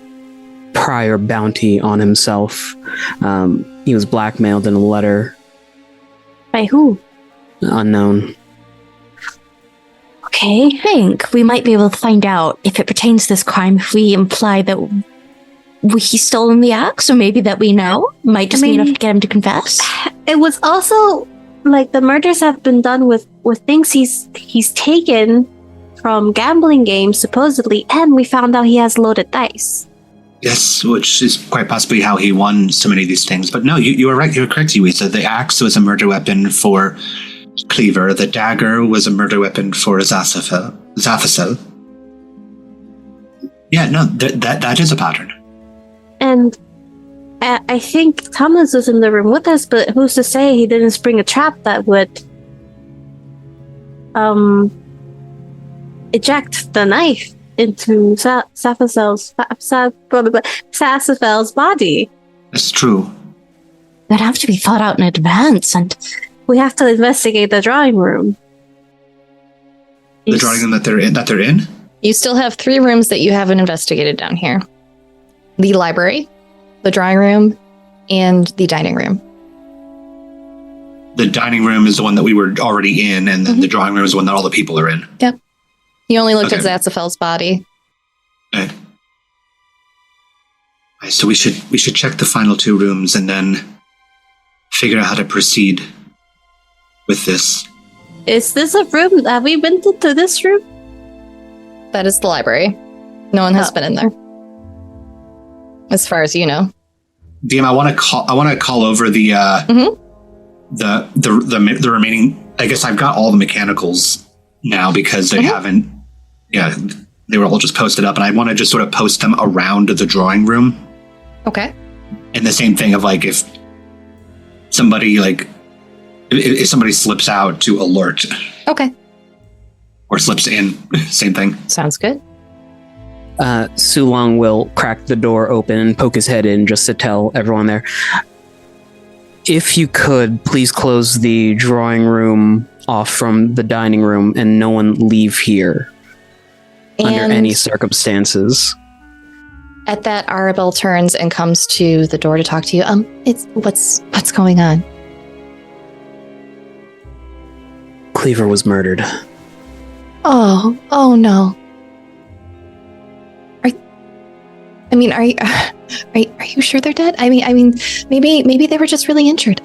[SPEAKER 5] prior bounty on himself. He was blackmailed in a letter.
[SPEAKER 2] By who?
[SPEAKER 5] Unknown.
[SPEAKER 2] Okay.
[SPEAKER 4] I think we might be able to find out if it pertains to this crime if we imply that he's stolen the axe, or maybe that we know. Might just be enough to get him to confess.
[SPEAKER 2] It was also like the murders have been done with things he's taken from gambling games supposedly, and we found out he has loaded dice.
[SPEAKER 3] Yes, which is quite possibly how he won so many of these things. But no, you were right. You're correct, Yuiza. The axe was a murder weapon for Cleaver. The dagger was a murder weapon for Zaphasel. Yeah, no, that is a pattern.
[SPEAKER 2] And I think Thomas was in the room with us, but who's to say he didn't spring a trap that would eject the knife into Sasafel's body.
[SPEAKER 3] That's true.
[SPEAKER 4] That'd have to be thought out in advance, and
[SPEAKER 2] We have to investigate the drawing room.
[SPEAKER 3] The drawing room that they're in?
[SPEAKER 1] You still have 3 rooms that you haven't investigated down here. The library, the drawing room, and the dining room.
[SPEAKER 3] The dining room is the one that we were already in, and then the drawing room is the one that all the people are in.
[SPEAKER 1] Yep. You only looked
[SPEAKER 3] Okay.
[SPEAKER 1] at Zatzafel's body.
[SPEAKER 3] Okay. Right, so we should check the final 2 rooms and then figure out how to proceed with this.
[SPEAKER 2] Is this a room? Have we been to this room?
[SPEAKER 1] That is the library. No one has been in there. As far as you know.
[SPEAKER 3] DM, I want to call over the remaining. I guess I've got all the mechanicals now because they haven't. Yeah, they were all just posted up, and I want to just sort of post them around the drawing room.
[SPEAKER 1] Okay.
[SPEAKER 3] And the same thing of like if somebody if somebody slips out to alert
[SPEAKER 1] Okay.
[SPEAKER 3] or slips in, same thing.
[SPEAKER 1] Sounds good.
[SPEAKER 5] Sulong will crack the door open and poke his head in just to tell everyone there. If you could, please close the drawing room off from the dining room and no one leave here under
[SPEAKER 1] And
[SPEAKER 5] any circumstances.
[SPEAKER 1] at that, Arabelle turns and comes to the door to talk to you. It's what's going on?
[SPEAKER 5] Cleaver was murdered.
[SPEAKER 1] Oh no. Are you sure they're dead? I mean, maybe they were just really injured.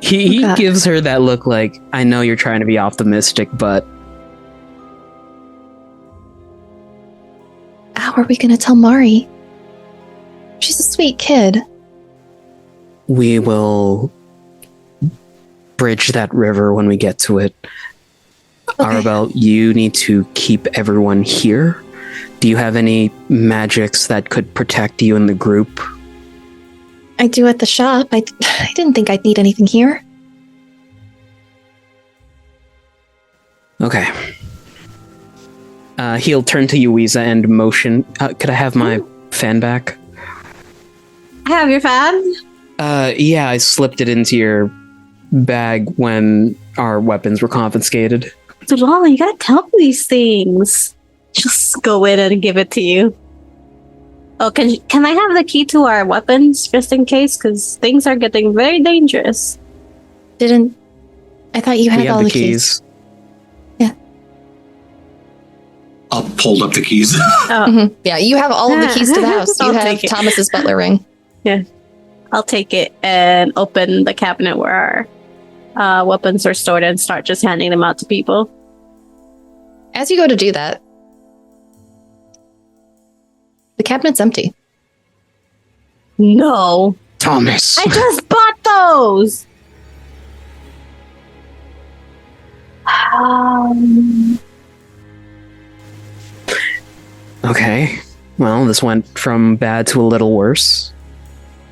[SPEAKER 5] He
[SPEAKER 1] God.
[SPEAKER 5] gives her that look like, I know you're trying to be optimistic, but
[SPEAKER 1] How are we gonna tell Mari? She's a sweet kid.
[SPEAKER 5] we will bridge that river when we get to it.
[SPEAKER 1] Okay.
[SPEAKER 5] Arabelle, you need to keep everyone here. Do you have any magics that could protect you and the group?
[SPEAKER 1] I do at the shop. I didn't think I'd need anything here.
[SPEAKER 5] Okay. He'll turn to Yuiza and motion. Could I have my fan back?
[SPEAKER 2] I have your fan.
[SPEAKER 5] Yeah, I slipped it into your bag when our weapons were confiscated.
[SPEAKER 2] Lala, you gotta tell me these things. Just go in and give it to you. Oh, can I have the key to our weapons just in case? Because things are getting very dangerous.
[SPEAKER 1] I thought you had
[SPEAKER 5] We have
[SPEAKER 1] all the keys. Yeah.
[SPEAKER 3] I'll hold up the keys.
[SPEAKER 2] Oh,
[SPEAKER 1] Yeah, you have all of the keys to the house. You
[SPEAKER 2] I'll
[SPEAKER 1] have
[SPEAKER 2] take it.
[SPEAKER 1] Thomas's butler ring.
[SPEAKER 2] I'll take it and open the cabinet where our weapons are stored and start just handing them out to people.
[SPEAKER 1] As you go to do that, the cabinet's empty.
[SPEAKER 2] No.
[SPEAKER 5] Thomas.
[SPEAKER 2] I just bought those!
[SPEAKER 5] Okay. Well, this went from bad to a little worse.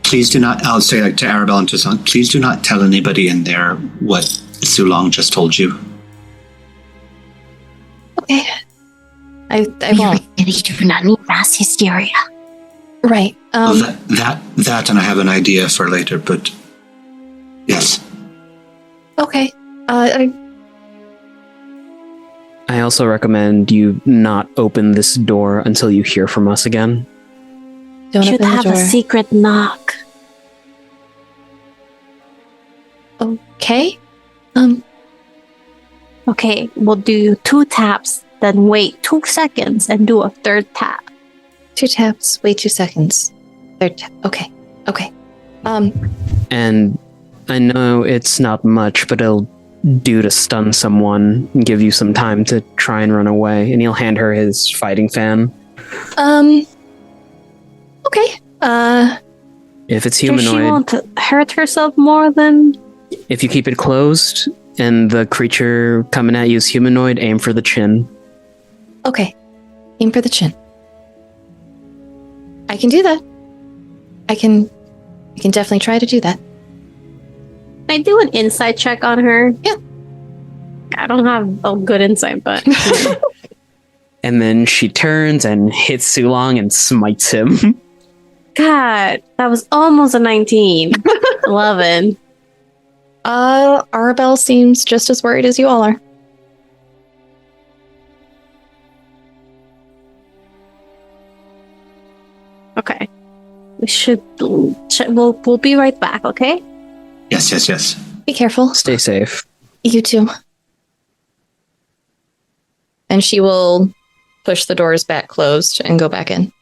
[SPEAKER 3] Please do not, I'll say like to Arabelle and to Son, please do not tell anybody in there what Sulong just told you.
[SPEAKER 1] Okay. I won't.
[SPEAKER 4] really do not need mass hysteria.
[SPEAKER 1] Right.
[SPEAKER 3] That and I have an idea for later, but yes.
[SPEAKER 1] Okay.
[SPEAKER 5] I also recommend you not open this door until you hear from us again.
[SPEAKER 1] Don't
[SPEAKER 2] Should
[SPEAKER 1] open the
[SPEAKER 2] have
[SPEAKER 1] door.
[SPEAKER 2] a secret knock.
[SPEAKER 1] Okay.
[SPEAKER 2] Okay, we'll do 2 taps, then wait 2 seconds and do a 3rd tap.
[SPEAKER 1] 2 taps. Wait 2 seconds. 3rd tap. Okay. Okay.
[SPEAKER 5] And I know it's not much, but it'll do to stun someone and give you some time to try and run away. And he'll hand her his fighting fan.
[SPEAKER 1] Okay.
[SPEAKER 5] If it's
[SPEAKER 2] Does she
[SPEAKER 5] humanoid,
[SPEAKER 2] want to hurt herself more than...
[SPEAKER 5] if you keep it closed and the creature coming at you is humanoid, aim for the chin.
[SPEAKER 1] Okay. Aim for the chin. I can do that. I can definitely try to do that.
[SPEAKER 2] Can I do an insight check on her?
[SPEAKER 1] Yeah.
[SPEAKER 2] I don't have a good insight, but...
[SPEAKER 5] And then she turns and hits Sulong and smites him.
[SPEAKER 2] God, that was almost a 19. 11.
[SPEAKER 1] Arabelle seems just as worried as you all are.
[SPEAKER 2] Okay. We should... We'll be right back, okay?
[SPEAKER 3] Yes.
[SPEAKER 1] Be careful.
[SPEAKER 5] Stay safe.
[SPEAKER 1] You too. And she will push the doors back closed and go back in.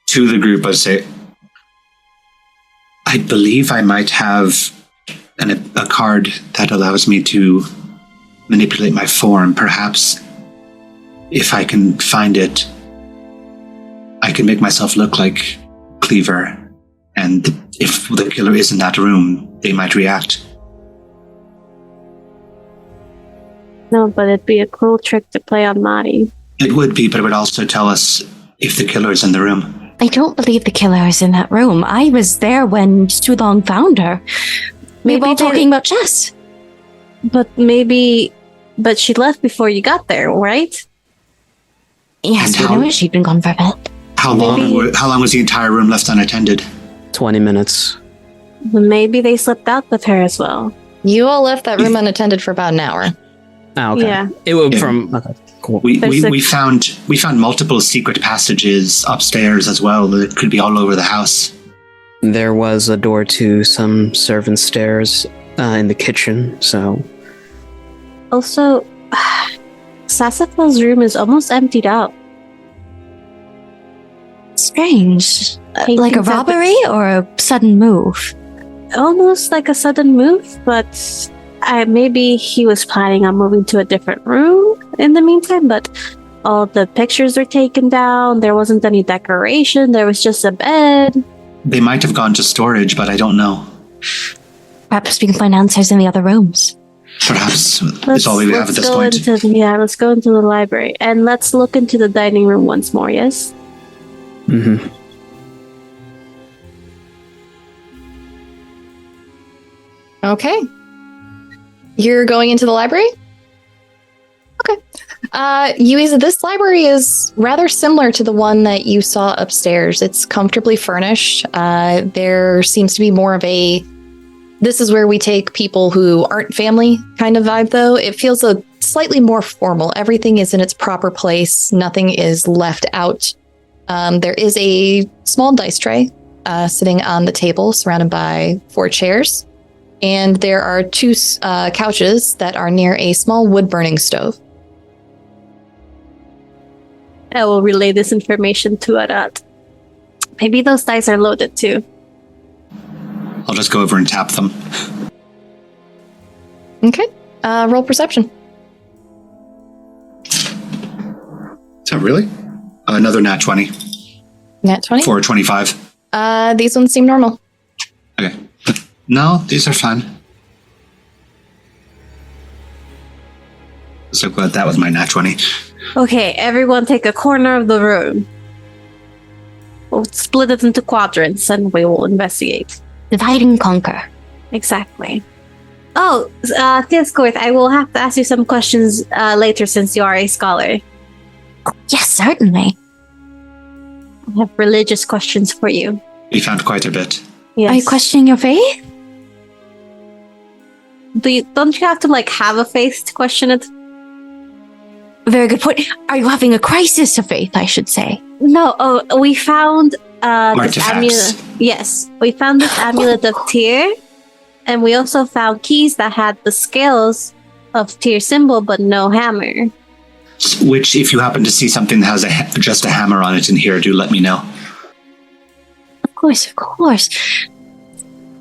[SPEAKER 3] To the group, I say, I believe I might have a card that allows me to manipulate my form. Perhaps if I can find it, I can make myself look like Cleaver. And if the killer is in that room, they might react.
[SPEAKER 2] No, but it'd be a cruel trick to play on Mari.
[SPEAKER 3] It would be, but it would also tell us if the killer is in the room.
[SPEAKER 4] I don't believe the killer is in that room. I was there when Sulong found her. We were all talking about chess.
[SPEAKER 2] But she left before you got there, right?
[SPEAKER 4] Yes,
[SPEAKER 3] And
[SPEAKER 4] we knew she'd been gone for a bit.
[SPEAKER 3] How long was the entire room left unattended?
[SPEAKER 5] 20 minutes.
[SPEAKER 2] Maybe they slipped out with her as well.
[SPEAKER 1] You all left that room unattended for about an hour.
[SPEAKER 5] Oh, okay.
[SPEAKER 2] Yeah.
[SPEAKER 5] It would from... Okay, cool.
[SPEAKER 3] We found multiple secret passages upstairs as well that could be all over the house.
[SPEAKER 5] There was a door to some servant stairs in the kitchen, so...
[SPEAKER 2] Also, Sassafield's room is almost emptied out.
[SPEAKER 4] Strange.
[SPEAKER 2] I
[SPEAKER 4] Like a
[SPEAKER 2] think that-
[SPEAKER 4] robbery or a sudden move?
[SPEAKER 2] Almost like a sudden move, but maybe he was planning on moving to a different room in the meantime, but all the pictures were taken down. There wasn't any decoration. There was just a bed.
[SPEAKER 3] They might have gone to storage, but I don't know.
[SPEAKER 4] Perhaps we can find answers in the other rooms.
[SPEAKER 3] Perhaps it's all we have at this point.
[SPEAKER 2] Let's go into the library and let's look into the dining room once more, yes?
[SPEAKER 5] Mm-hmm.
[SPEAKER 1] Okay. You're going into the library? Okay. Yuiza, this library is rather similar to the one that you saw upstairs. It's comfortably furnished. There seems to be more of a this is where we take people who aren't family kind of vibe, though. It feels a slightly more formal. Everything is in its proper place. Nothing is left out. There is a small dice tray sitting on the table, surrounded by 4 chairs. And there are 2 couches that are near a small wood-burning stove.
[SPEAKER 2] I will relay this information to Arat. Maybe those dice are loaded too.
[SPEAKER 3] I'll just go over and tap them.
[SPEAKER 1] Okay. Roll perception.
[SPEAKER 3] Is that really? Another nat 20.
[SPEAKER 1] Nat 20?
[SPEAKER 3] For 25.
[SPEAKER 1] These ones seem normal.
[SPEAKER 3] Okay. No, these are fine. So glad that was my nat 20.
[SPEAKER 2] Okay, everyone take a corner of the room. We'll split it into quadrants and we will investigate.
[SPEAKER 4] Divide and conquer.
[SPEAKER 2] Exactly. Oh, Fisscourth, I will have to ask you some questions later since you are a scholar.
[SPEAKER 4] Yes, certainly.
[SPEAKER 2] I have religious questions for you.
[SPEAKER 3] We found quite a bit.
[SPEAKER 2] Yes.
[SPEAKER 4] Are you questioning your faith?
[SPEAKER 2] Don't you have to have a faith to question it?
[SPEAKER 4] Very good point. Are you having a crisis of faith, I should say?
[SPEAKER 2] No. Oh, we found this
[SPEAKER 3] Artifacts.
[SPEAKER 2] amulet. Yes, we found this amulet of Tyr, and we also found keys that had the scales of Tyr symbol but no hammer.
[SPEAKER 3] Which, if you happen to see something that has just a hammer on it in here, do let me know.
[SPEAKER 4] Of course, of course.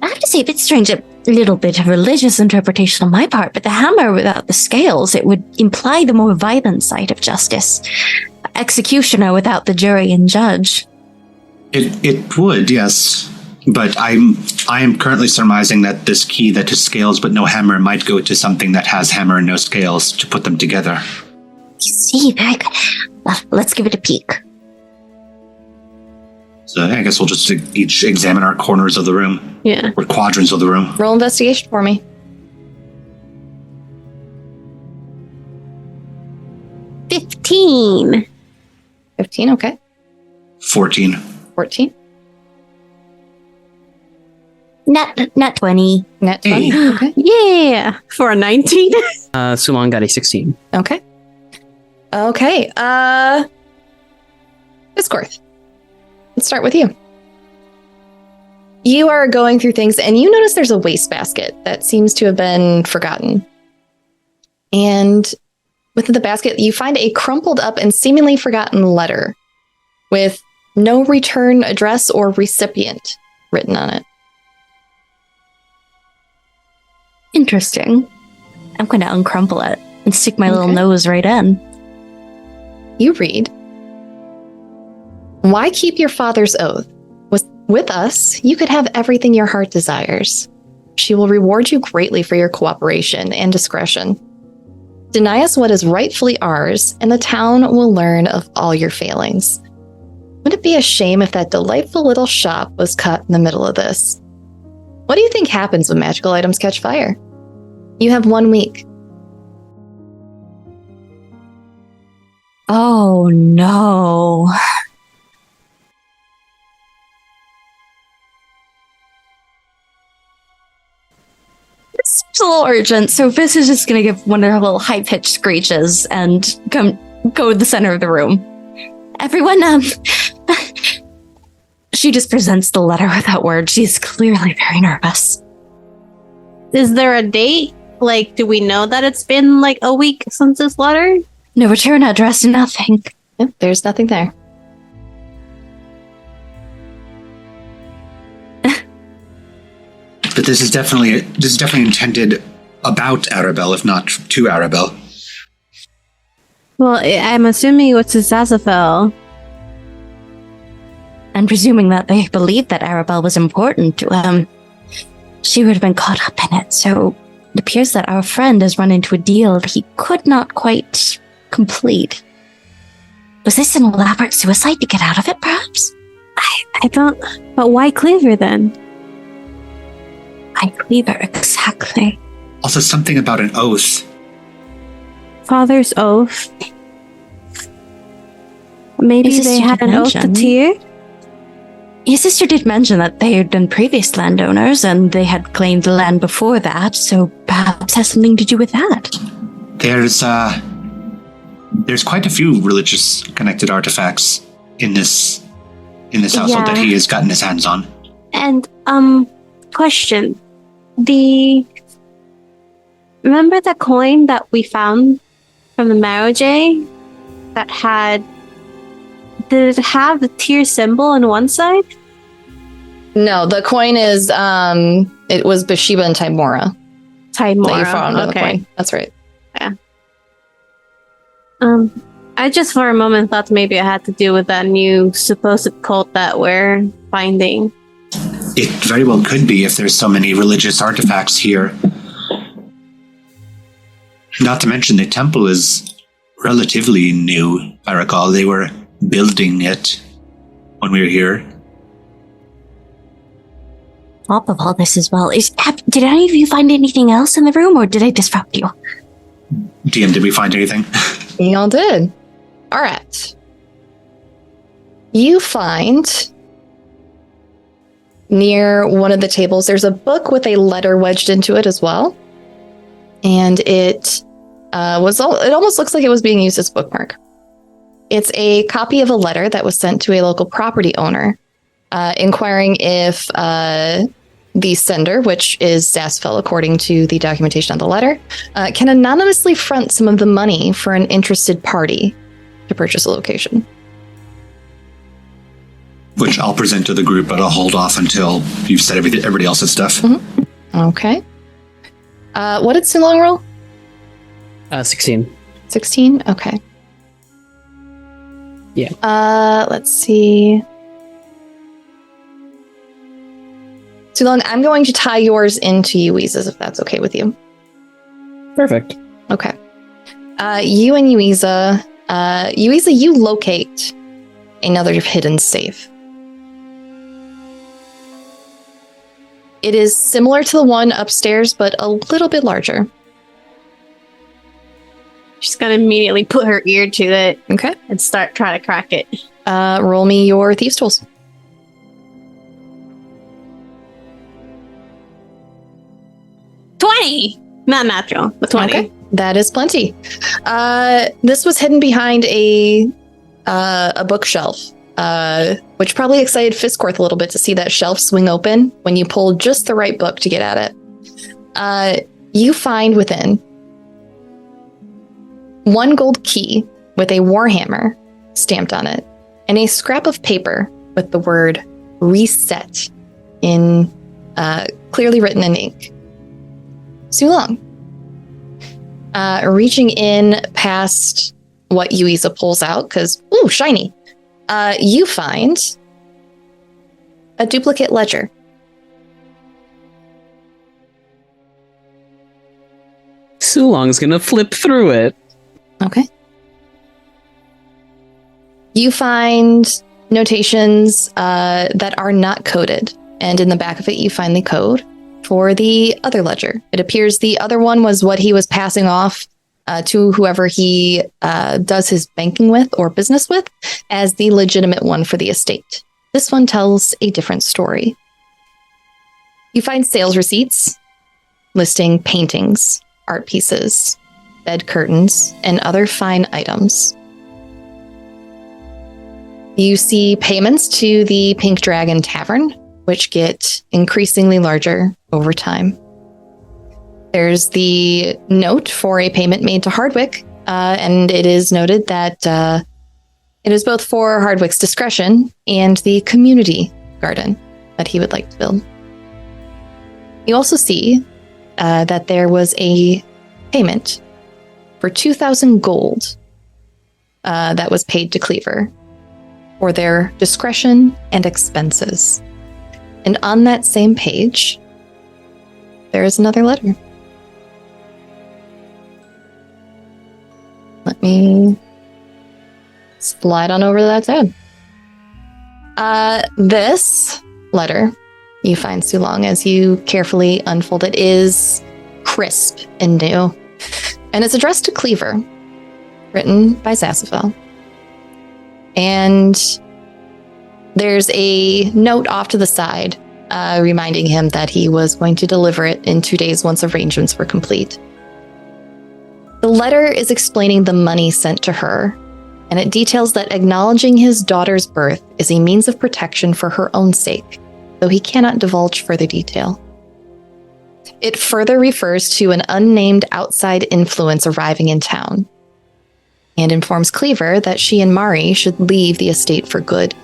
[SPEAKER 4] I have to say, a bit strange, a little bit of religious interpretation on my part, but the hammer without the scales, it would imply the more violent side of justice. Executioner without the jury and judge.
[SPEAKER 3] It would, yes. But I am currently surmising that this key that has scales but no hammer might go to something that has hammer and no scales to put them together.
[SPEAKER 4] You see, very good. Well, let's give it a peek.
[SPEAKER 3] So I guess we'll just each examine our corners of the room.
[SPEAKER 2] Yeah.
[SPEAKER 3] Or quadrants of the room.
[SPEAKER 1] Roll investigation for me.
[SPEAKER 2] 15.
[SPEAKER 1] 15, okay.
[SPEAKER 3] 14.
[SPEAKER 1] 14.
[SPEAKER 4] Nat 20.
[SPEAKER 1] Net 20.
[SPEAKER 3] Hey.
[SPEAKER 1] Okay.
[SPEAKER 2] Yeah. For a 19.
[SPEAKER 5] Sulong got a 16.
[SPEAKER 1] Okay. Okay. Fisscourth. Let's start with you. You are going through things and you notice there's a wastebasket that seems to have been forgotten. And within the basket, you find a crumpled up and seemingly forgotten letter with no return address or recipient written on it.
[SPEAKER 4] Interesting. I'm going to uncrumple it and stick my little
[SPEAKER 1] Okay.
[SPEAKER 4] nose right in.
[SPEAKER 1] You read, "Why keep your father's oath? With us, you could have everything your heart desires. She will reward you greatly for your cooperation and discretion. Deny us what is rightfully ours, and the town will learn of all your failings. Would it be a shame if that delightful little shop was caught in the middle of this? What do you think happens when magical items catch fire? You have 1 week."
[SPEAKER 4] Oh, no. This is a little urgent, so Fizz is just going to give one of her little high-pitched screeches and go to the center of the room. Everyone, she just presents the letter without words. She's clearly very nervous.
[SPEAKER 2] Is there a date? Do we know that it's been a week since this letter?
[SPEAKER 4] No return address, nothing.
[SPEAKER 1] Yep, there's nothing there.
[SPEAKER 3] But this is definitely intended about Arabelle, if not to Arabelle.
[SPEAKER 2] Well, I'm assuming it was to Zazafel.
[SPEAKER 4] And presuming that they believed that Arabelle was important to them, she would have been caught up in it. So it appears that our friend has run into a deal he could not quite complete. Was this an elaborate suicide to get out of it, perhaps?
[SPEAKER 2] I don't... But why Cleaver then?
[SPEAKER 4] I remember exactly.
[SPEAKER 3] Also, something about an oath.
[SPEAKER 2] Father's oath. Maybe
[SPEAKER 4] His
[SPEAKER 2] they
[SPEAKER 4] sister
[SPEAKER 2] had
[SPEAKER 4] did
[SPEAKER 2] an oath to
[SPEAKER 4] mention-
[SPEAKER 2] Tyr?
[SPEAKER 4] His sister did mention that they had been previous landowners and they had claimed the land before that, so perhaps has something to do with that.
[SPEAKER 3] There's quite a few religious connected artifacts in this household that he has gotten his hands on.
[SPEAKER 2] And, question. Remember the coin that we found from the marriage that had... Did it have the Tyr symbol on one side?
[SPEAKER 1] No, the coin is, it was Bathsheba and Timora that you found on the coin. That's right.
[SPEAKER 2] I just for a moment thought maybe it had to do with that new supposed cult that we're finding.
[SPEAKER 3] It very well could be if there's so many religious artifacts here. Not to mention the temple is relatively new. If I recall, they were building it when we were here.
[SPEAKER 4] Top of all this as well, did any of you find anything else in the room, or did I disrupt you?
[SPEAKER 3] DM, did we find anything?
[SPEAKER 1] Y'all did. Arat. You find near one of the tables, there's a book with a letter wedged into it as well. And it almost looks like it was being used as a bookmark. It's a copy of a letter that was sent to a local property owner, inquiring if the sender, which is Zasfel according to the documentation on the letter, can anonymously front some of the money for an interested party to purchase a location.
[SPEAKER 3] Which I'll present to the group, but I'll hold off until you've said everybody else's stuff.
[SPEAKER 1] Mm-hmm. Okay. What did Sulong roll?
[SPEAKER 5] 16.
[SPEAKER 1] 16? Okay.
[SPEAKER 5] Yeah.
[SPEAKER 1] Let's see. Sulong, I'm going to tie yours into Yuiza's if that's okay with you.
[SPEAKER 5] Perfect.
[SPEAKER 1] Okay. You and Yuiza, you locate another hidden safe. It is similar to the one upstairs, but a little bit larger.
[SPEAKER 2] She's gonna immediately put her ear to it
[SPEAKER 1] Okay.
[SPEAKER 2] and start trying to crack it.
[SPEAKER 1] Roll me your thieves' tools.
[SPEAKER 2] 20! Not natural, but 20.
[SPEAKER 1] Okay. That is plenty. This was hidden behind a bookshelf, which probably excited Fisscourth a little bit to see that shelf swing open when you pulled just the right book to get at it. You find within one gold key with a warhammer stamped on it and a scrap of paper with the word reset in clearly written in ink. Sulong. Reaching in past what Yuiza pulls out, because, ooh, shiny. You find a duplicate ledger.
[SPEAKER 5] Sulong's gonna flip through it.
[SPEAKER 1] Okay. You find notations that are not coded, and in the back of it, you find the code for the other ledger. It appears the other one was what he was passing off to whoever he does his banking with or business with as the legitimate one for the estate. This one tells a different story. You find sales receipts listing paintings, art pieces, bed curtains, and other fine items. You see payments to the Pink Dragon Tavern, which get increasingly larger over time. There's the note for a payment made to Hardwick, and it is noted that it is both for Hardwick's discretion and the community garden that he would like to build. You also see that there was a payment for 2,000 gold that was paid to Cleaver for their discretion and expenses. And on that same page, there is another letter. Let me slide on over to that tab. This letter you find Sulong as you carefully unfold it is crisp and new. And it's addressed to Cleaver, written by Sassafel. And there's a note off to the side reminding him that he was going to deliver it in 2 days once arrangements were complete. The letter is explaining the money sent to her, and it details that acknowledging his daughter's birth is a means of protection for her own sake, though he cannot divulge further detail. It further refers to an unnamed outside influence arriving in town, and informs Cleaver that she and Mari should leave the estate for good.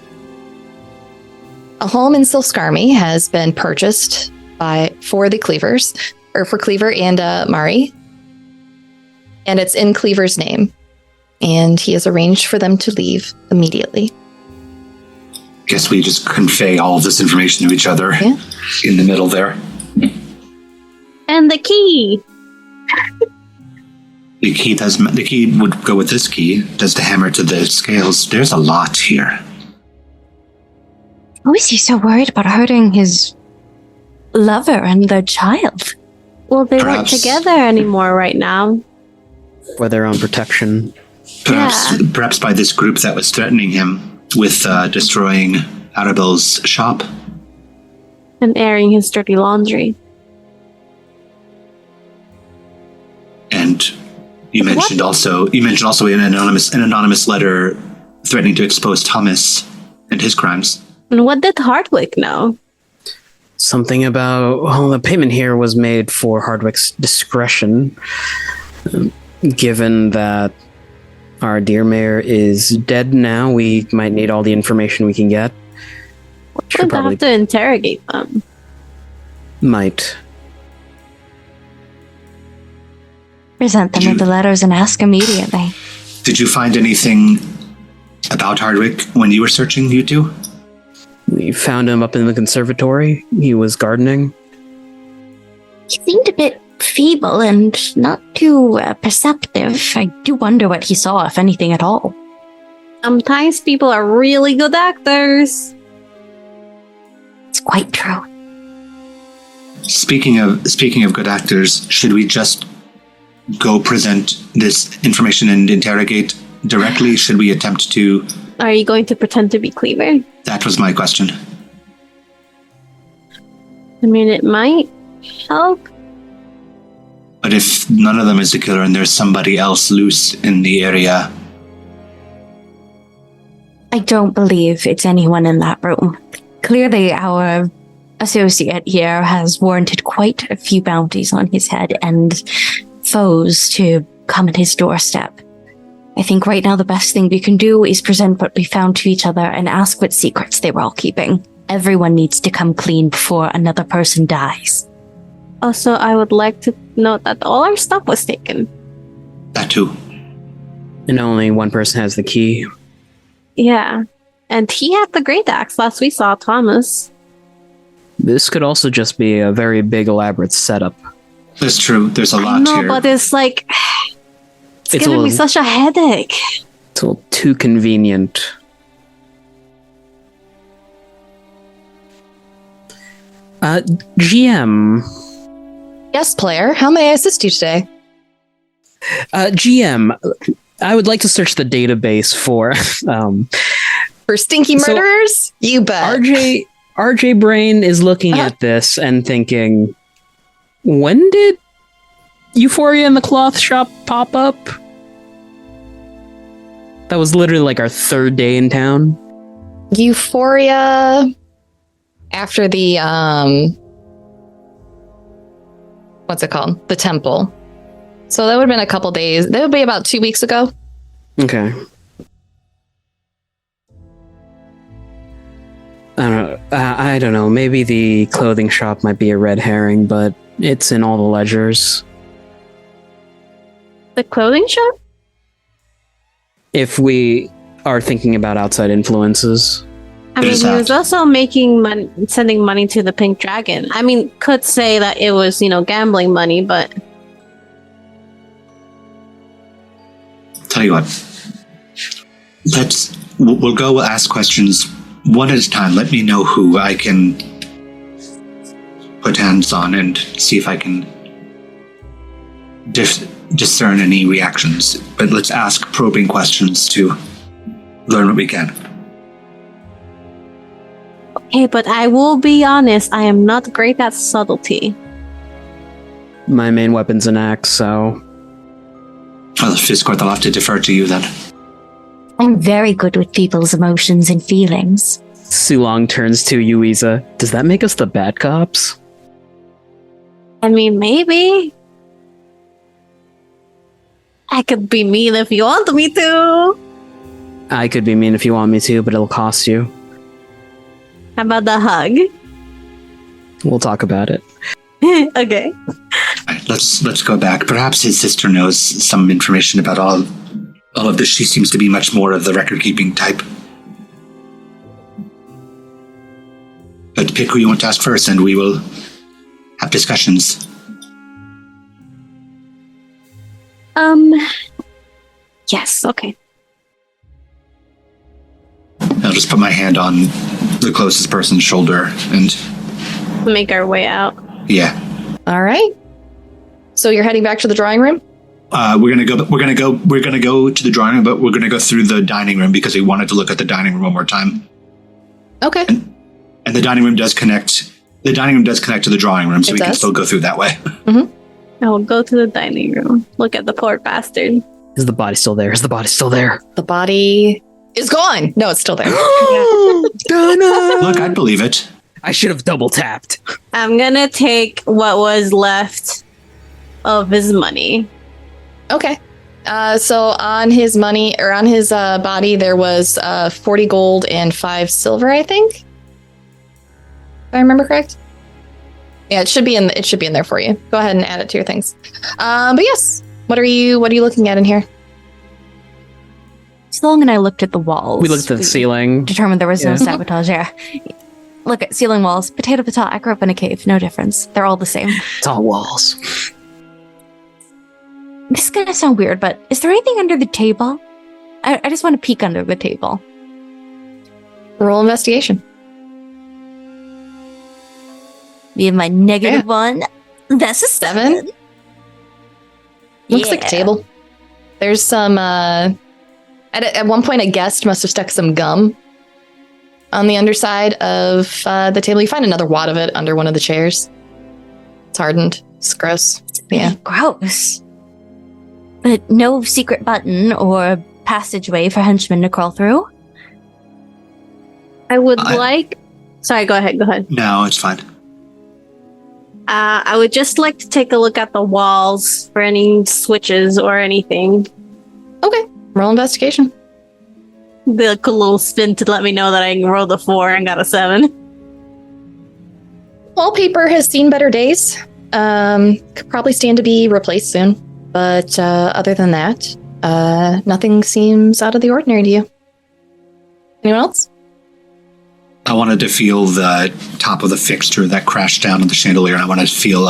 [SPEAKER 1] A home in Silfskarmi has been purchased for Cleaver and Mari, and it's in Cleaver's name, and he has arranged for them to leave immediately.
[SPEAKER 3] Guess we just convey all of this information to each other in the middle there.
[SPEAKER 2] And the key.
[SPEAKER 3] The key would go with this key. Does the hammer to the scales. There's a lot here.
[SPEAKER 4] Why is he so worried about hurting his lover and their child?
[SPEAKER 2] Well, they aren't together anymore right now.
[SPEAKER 5] For their own protection.
[SPEAKER 3] Perhaps by this group that was threatening him with destroying Arabelle's shop.
[SPEAKER 2] And airing his dirty laundry.
[SPEAKER 3] And you mentioned also an anonymous letter threatening to expose Thomas and his crimes.
[SPEAKER 2] And what did Hardwick know?
[SPEAKER 5] Something about, the payment here was made for Hardwick's discretion. Given that our dear mayor is dead now, we might need all the information we can get.
[SPEAKER 2] Should probably have to interrogate them.
[SPEAKER 5] Might.
[SPEAKER 4] Present them with the letters and ask immediately.
[SPEAKER 3] Did you find anything about Hardwick when you were searching, you two?
[SPEAKER 5] We found him up in the conservatory. He was gardening.
[SPEAKER 4] He seemed a bit feeble and not too perceptive. I do wonder what he saw, if anything at all.
[SPEAKER 2] Sometimes people are really good actors.
[SPEAKER 4] It's quite true.
[SPEAKER 3] Speaking of good actors, should we just go present this information and interrogate directly? Should we attempt to...
[SPEAKER 2] Are you going to pretend to be Cleaver?
[SPEAKER 3] That was my question.
[SPEAKER 2] I mean, it might help.
[SPEAKER 3] But if none of them is the killer and there's somebody else loose in the area...
[SPEAKER 4] I don't believe it's anyone in that room. Clearly, our associate here has warranted quite a few bounties on his head and foes to come at his doorstep. I think right now the best thing we can do is present what we found to each other and ask what secrets they were all keeping. Everyone needs to come clean before another person dies.
[SPEAKER 2] Also, I would like to note that all our stuff was taken.
[SPEAKER 3] That too.
[SPEAKER 5] And only one person has the key.
[SPEAKER 2] Yeah. And he had the great axe last we saw Thomas.
[SPEAKER 5] This could also just be a very big, elaborate setup.
[SPEAKER 3] That's true. There's a lot here.
[SPEAKER 2] But it's like... It's gonna be such a headache.
[SPEAKER 5] It's a little too convenient. GM.
[SPEAKER 1] Yes, player. How may I assist you today?
[SPEAKER 5] GM, I would like to search the database for...
[SPEAKER 1] for stinky murderers? You bet.
[SPEAKER 5] RJ Brain is looking at this and thinking, when did Euphoria in the cloth shop pop up? That was literally like our third day in town.
[SPEAKER 1] Euphoria after the what's it called? The temple. So that would have been a couple days. That would be about 2 weeks ago.
[SPEAKER 5] Okay. I don't know. Maybe the clothing shop might be a red herring, but it's in all the ledgers.
[SPEAKER 2] The clothing shop?
[SPEAKER 5] If we are thinking about outside influences.
[SPEAKER 2] I mean, he was also making money, sending money to the Pink Dragon. I mean, could say that it was, gambling money, but...
[SPEAKER 3] Tell you what. We'll go ask questions one at a time. Let me know who I can hands on and see if I can discern any reactions. But let's ask probing questions to learn what we can.
[SPEAKER 2] Okay, but I will be honest, I am not great at subtlety.
[SPEAKER 5] My main weapon's an axe, so...
[SPEAKER 3] Well, Fisscourth, I'll have to defer to you then.
[SPEAKER 7] I'm very good with people's emotions and feelings.
[SPEAKER 5] Sulong turns to Yuiza. Does that make us the bad cops?
[SPEAKER 2] I mean, maybe. I could be mean if you want me to.
[SPEAKER 5] I could be mean if you want me to, but it'll cost you.
[SPEAKER 2] How about the hug?
[SPEAKER 5] We'll talk about it.
[SPEAKER 2] Okay.
[SPEAKER 3] Right, let's go back. Perhaps his sister knows some information about all of this. She seems to be much more of the record-keeping type. But pick who you want to ask first, and we will have discussions.
[SPEAKER 2] Yes, okay.
[SPEAKER 3] I'll just put my hand on the closest person's shoulder, and
[SPEAKER 2] Make our way out.
[SPEAKER 3] yeah.
[SPEAKER 1] All right. So you're heading back to the drawing room?
[SPEAKER 3] We're gonna go to the drawing room, but we're gonna go through the dining room because we wanted to look at the dining room one more time.
[SPEAKER 1] Okay.
[SPEAKER 3] And the dining room does connect. The dining room does connect to the drawing room, so we can still go through that way.
[SPEAKER 2] I will go to the dining room. Look at the poor bastard.
[SPEAKER 5] Is the body still there? Is the body still there?
[SPEAKER 1] The body is gone. No, it's still there.
[SPEAKER 3] Look, I'd believe it.
[SPEAKER 5] I should have double tapped.
[SPEAKER 2] I'm gonna take what was left of his money.
[SPEAKER 1] Okay. So on his money or on his body, there was 40 gold and 5 silver, I think. If I remember correct. Yeah, it should be in there for you. Go ahead and add it to your things. But yes, what are you looking at in here?
[SPEAKER 4] Sulong and I looked at the walls.
[SPEAKER 5] We looked at the ceiling.
[SPEAKER 4] Determined there was no sabotage. Yeah. Look at ceiling walls. Potato. I grew up in a cave. No difference. They're all the same.
[SPEAKER 5] It's all walls.
[SPEAKER 4] This is gonna sound weird, but is there anything under the table? I just want to peek under the table.
[SPEAKER 1] Roll investigation.
[SPEAKER 4] We have my -1. That's a 7.
[SPEAKER 1] Looks like a table. There's some at one point a guest must have stuck some gum on the underside of the table. You find another wad of it under one of the chairs. It's hardened. It's gross. Yeah.
[SPEAKER 4] Gross. But no secret button or passageway for henchmen to crawl through?
[SPEAKER 2] I would like... Sorry, go ahead.
[SPEAKER 3] No, it's fine.
[SPEAKER 2] I would just like to take a look at the walls for any switches or anything.
[SPEAKER 1] Okay. Roll investigation.
[SPEAKER 2] The little spin to let me know that I can roll the 4 and got a 7.
[SPEAKER 1] Wallpaper has seen better days. Could probably stand to be replaced soon. But other than that, nothing seems out of the ordinary to you. Anyone else?
[SPEAKER 3] I wanted to feel the top of the fixture that crashed down on the chandelier. I want to feel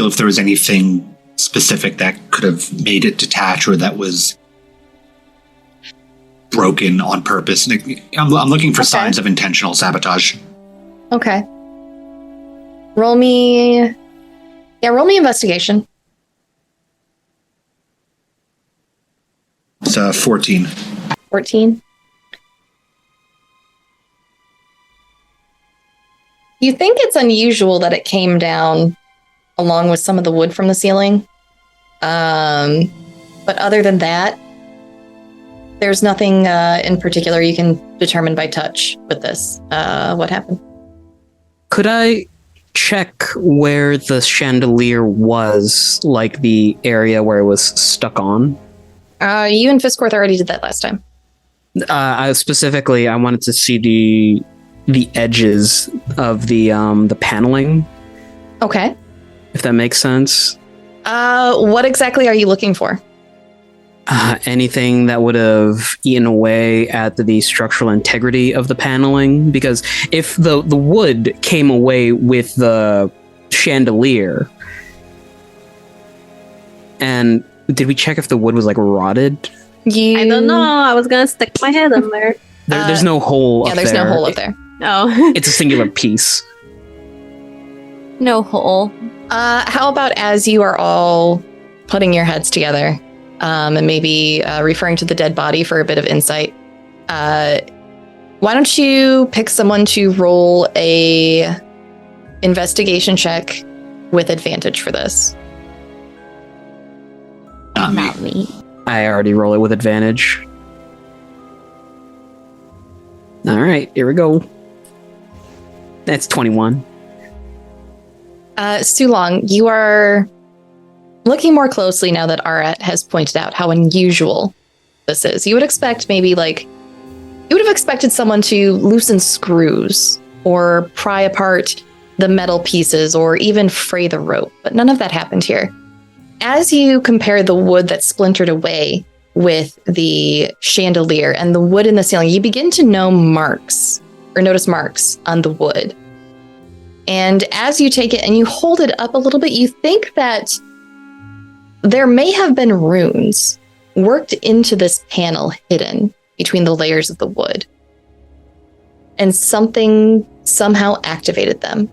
[SPEAKER 3] if there was anything specific that could have made it detach or that was broken on purpose. I'm looking for signs of intentional sabotage.
[SPEAKER 1] Okay. Roll me investigation.
[SPEAKER 3] It's 14.
[SPEAKER 1] 14. You think it's unusual that it came down along with some of the wood from the ceiling. But other than that, there's nothing in particular you can determine by touch with this. What happened?
[SPEAKER 5] Could I check where the chandelier was, like the area where it was stuck on?
[SPEAKER 1] You and Fisscourth already did that last time.
[SPEAKER 5] I wanted to see the edges of the paneling.
[SPEAKER 1] Okay.
[SPEAKER 5] If that makes sense.
[SPEAKER 1] What exactly are you looking for?
[SPEAKER 5] Anything that would have eaten away at the structural integrity of the paneling, because if the wood came away with the chandelier, and did we check if the wood was like rotted?
[SPEAKER 2] I don't know. I was gonna stick my head in there.
[SPEAKER 5] There's no hole.
[SPEAKER 1] Yeah, there's no hole up there.
[SPEAKER 2] Oh,
[SPEAKER 5] It's a singular piece.
[SPEAKER 4] No hole.
[SPEAKER 1] How about as you are all putting your heads together and maybe referring to the dead body for a bit of insight, why don't you pick someone to roll a investigation check with advantage for this?
[SPEAKER 3] Not me.
[SPEAKER 5] I already roll it with advantage. All right, here we go. That's 21.
[SPEAKER 1] Sulong, you are looking more closely now that Arat has pointed out how unusual this is. You would expect you would have expected someone to loosen screws or pry apart the metal pieces or even fray the rope, but none of that happened here. As you compare the wood that splintered away with the chandelier and the wood in the ceiling, you begin to notice marks on the wood. And as you take it and you hold it up a little bit, you think that there may have been runes worked into this panel hidden between the layers of the wood. And something somehow activated them.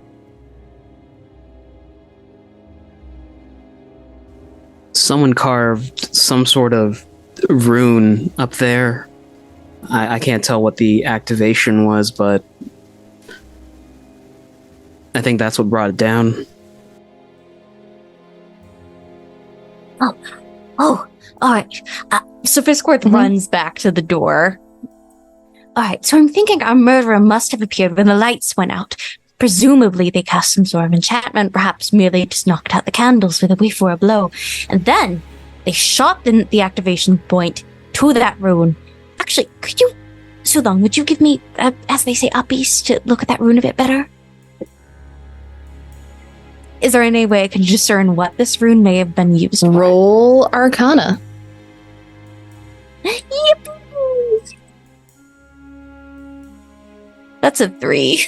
[SPEAKER 5] Someone carved some sort of rune up there. I can't tell what the activation was, but I think that's what brought it down.
[SPEAKER 7] Oh, all right.
[SPEAKER 4] So Fisscourth runs back to the door.
[SPEAKER 7] All right, so I'm thinking our murderer must have appeared when the lights went out. Presumably they cast some sort of enchantment, perhaps merely just knocked out the candles with a whiff or a blow. And then they shot the activation point to that rune. Actually, could you, Sulong, would you give me, as they say, uppies to look at that rune a bit better?
[SPEAKER 4] Is there any way I can discern what this rune may have been used for?
[SPEAKER 1] Roll Arcana.
[SPEAKER 4] Yippee! That's a 3.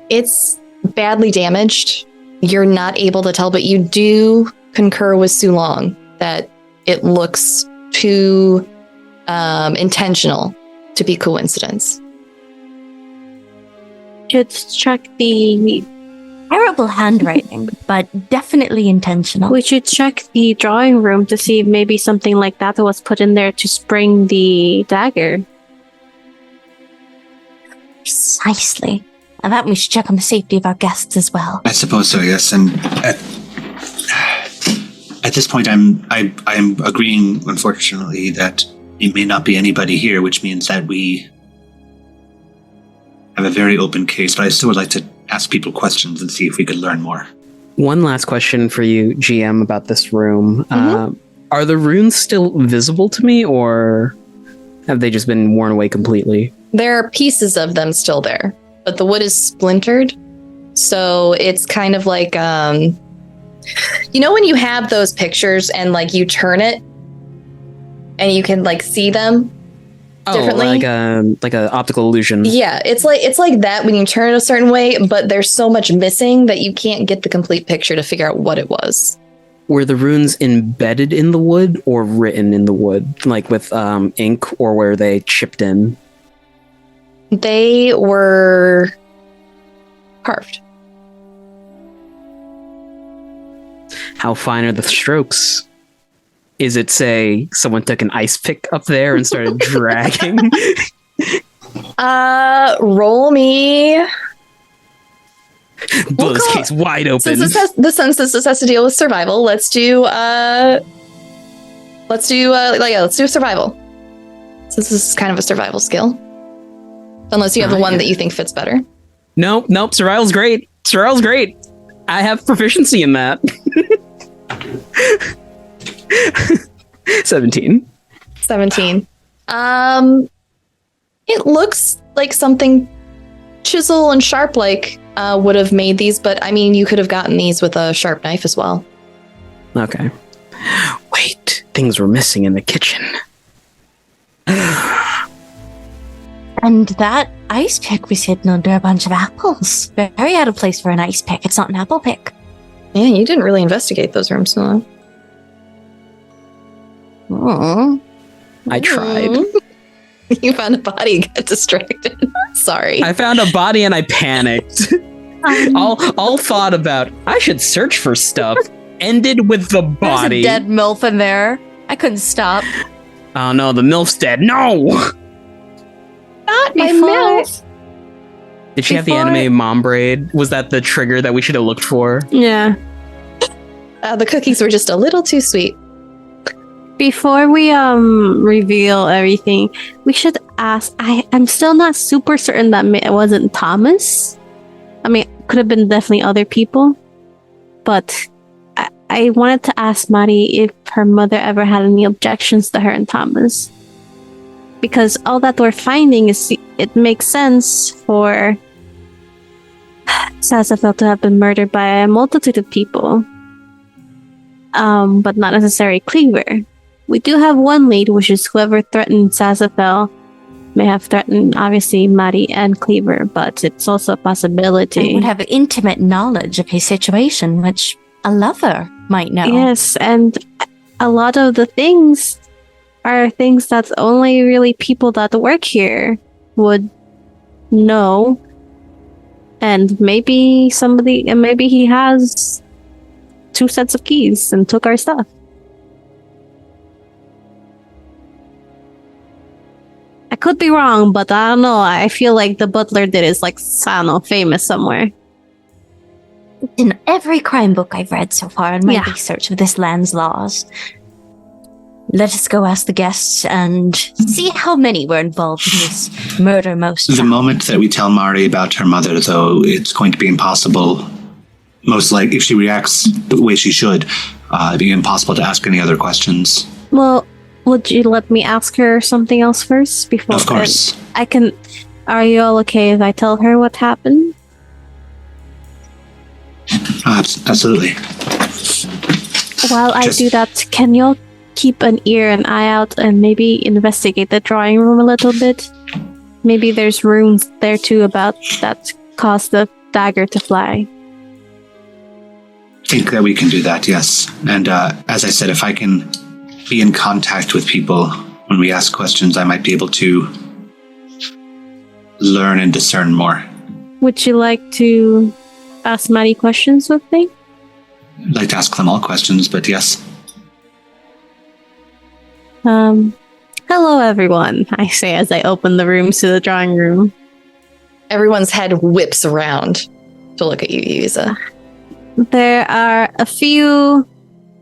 [SPEAKER 1] It's badly damaged. You're not able to tell, but you do concur with Sulong that it looks too intentional to be coincidence.
[SPEAKER 2] Should check the...
[SPEAKER 7] Terrible handwriting, but definitely intentional.
[SPEAKER 2] We should check the drawing room to see if maybe something like that was put in there to spring the dagger.
[SPEAKER 7] Precisely. And that we should check on the safety of our guests as well.
[SPEAKER 3] I suppose so, yes. And at this point, I'm agreeing, unfortunately, that it may not be anybody here, which means that we have a very open case. But I still would like to ask people questions and see if we could learn more.
[SPEAKER 5] One last question for you, GM, about this room. Are the runes still visible to me, or have they just been worn away completely?
[SPEAKER 1] There are pieces of them still there, but the wood is splintered. So it's kind of like, you know when you have those pictures and like you turn it and you can like see them differently?
[SPEAKER 5] like a optical illusion.
[SPEAKER 1] Yeah, it's like that when you turn it a certain way, but there's so much missing that you can't get the complete picture to figure out what it was.
[SPEAKER 5] Were the runes embedded in the wood or written in the wood, like with ink, or were they chipped in?
[SPEAKER 1] They were carved.
[SPEAKER 5] How fine are the strokes? Is it, say, someone took an ice pick up there and started dragging?
[SPEAKER 1] Roll me.
[SPEAKER 5] Blow this case wide open.
[SPEAKER 1] Since this has to deal with survival, let's do survival. Since this is kind of a survival skill. Unless you have the one that you think fits better.
[SPEAKER 5] Nope. Survival's great. I have proficiency in that. 17.
[SPEAKER 1] It looks like something chisel and sharp would have made these, but I mean, you could have gotten these with a sharp knife as well.
[SPEAKER 5] Okay. Wait, things were missing in the kitchen.
[SPEAKER 7] And that ice pick was hidden under a bunch of apples. Very out of place for an ice pick. It's not an apple pick.
[SPEAKER 1] Yeah, you didn't really investigate those rooms so long.
[SPEAKER 7] Oh.
[SPEAKER 5] I tried.
[SPEAKER 1] You found a body and got distracted. Sorry.
[SPEAKER 5] I found a body and I panicked. all thought about, I should search for stuff, ended with the
[SPEAKER 4] There's
[SPEAKER 5] body.
[SPEAKER 4] a dead MILF in there. I couldn't stop.
[SPEAKER 5] Oh no, the MILF's dead. No!
[SPEAKER 1] Not my
[SPEAKER 2] Before-
[SPEAKER 1] mouth.
[SPEAKER 5] Did she have the
[SPEAKER 2] Before-
[SPEAKER 5] anime mom braid? Was that the trigger that we should have looked for?
[SPEAKER 2] Yeah.
[SPEAKER 1] The cookies were just a little too sweet.
[SPEAKER 2] Before we reveal everything, we should ask. I'm still not super certain that it wasn't Thomas. I mean, could have been definitely other people, but I wanted to ask Maddie if her mother ever had any objections to her and Thomas, because all that we're finding is it makes sense for Sazafel to have been murdered by a multitude of people, but not necessarily Cleaver. We do have one lead, which is whoever threatened Sazafel may have threatened, obviously, Maddie and Cleaver, but it's also a
[SPEAKER 7] They
[SPEAKER 2] possibility.
[SPEAKER 7] would have intimate knowledge of his situation, which a lover might know.
[SPEAKER 2] Yes, and a lot of the things are things that only really people that work here would know. And maybe he has 2 sets of keys and took our stuff. I could be wrong, but I don't know. I feel like the butler did is like, I don't know, famous somewhere.
[SPEAKER 7] In every crime book I've read so far in my
[SPEAKER 2] Yeah.
[SPEAKER 7] research of this land's laws. Let us go ask the guests and see how many were involved in this murder most.
[SPEAKER 3] The moment that we tell Mari about her mother, though, it's going to be impossible. Most likely, if she reacts the way she should, it'd be impossible to ask any other questions.
[SPEAKER 2] Well, would you let me ask her something else first before?
[SPEAKER 3] Of course.
[SPEAKER 2] I can. Are you all okay if I tell her what happened?
[SPEAKER 3] Absolutely.
[SPEAKER 2] While I
[SPEAKER 3] Just-
[SPEAKER 2] do that, can you all keep an ear and eye out and maybe investigate the drawing room a little bit? Maybe there's runes there too about that caused the dagger to fly.
[SPEAKER 3] Think that we can do that, yes. And as I said, if I can be in contact with people when we ask questions, I might be able to learn and discern more.
[SPEAKER 2] Would you like to ask Maddie questions with me?
[SPEAKER 3] I'd like to ask them all questions, but yes.
[SPEAKER 2] Hello everyone, I say as I open the rooms to the drawing room.
[SPEAKER 1] Everyone's head whips around to look at you, Yuiza.
[SPEAKER 2] There are a few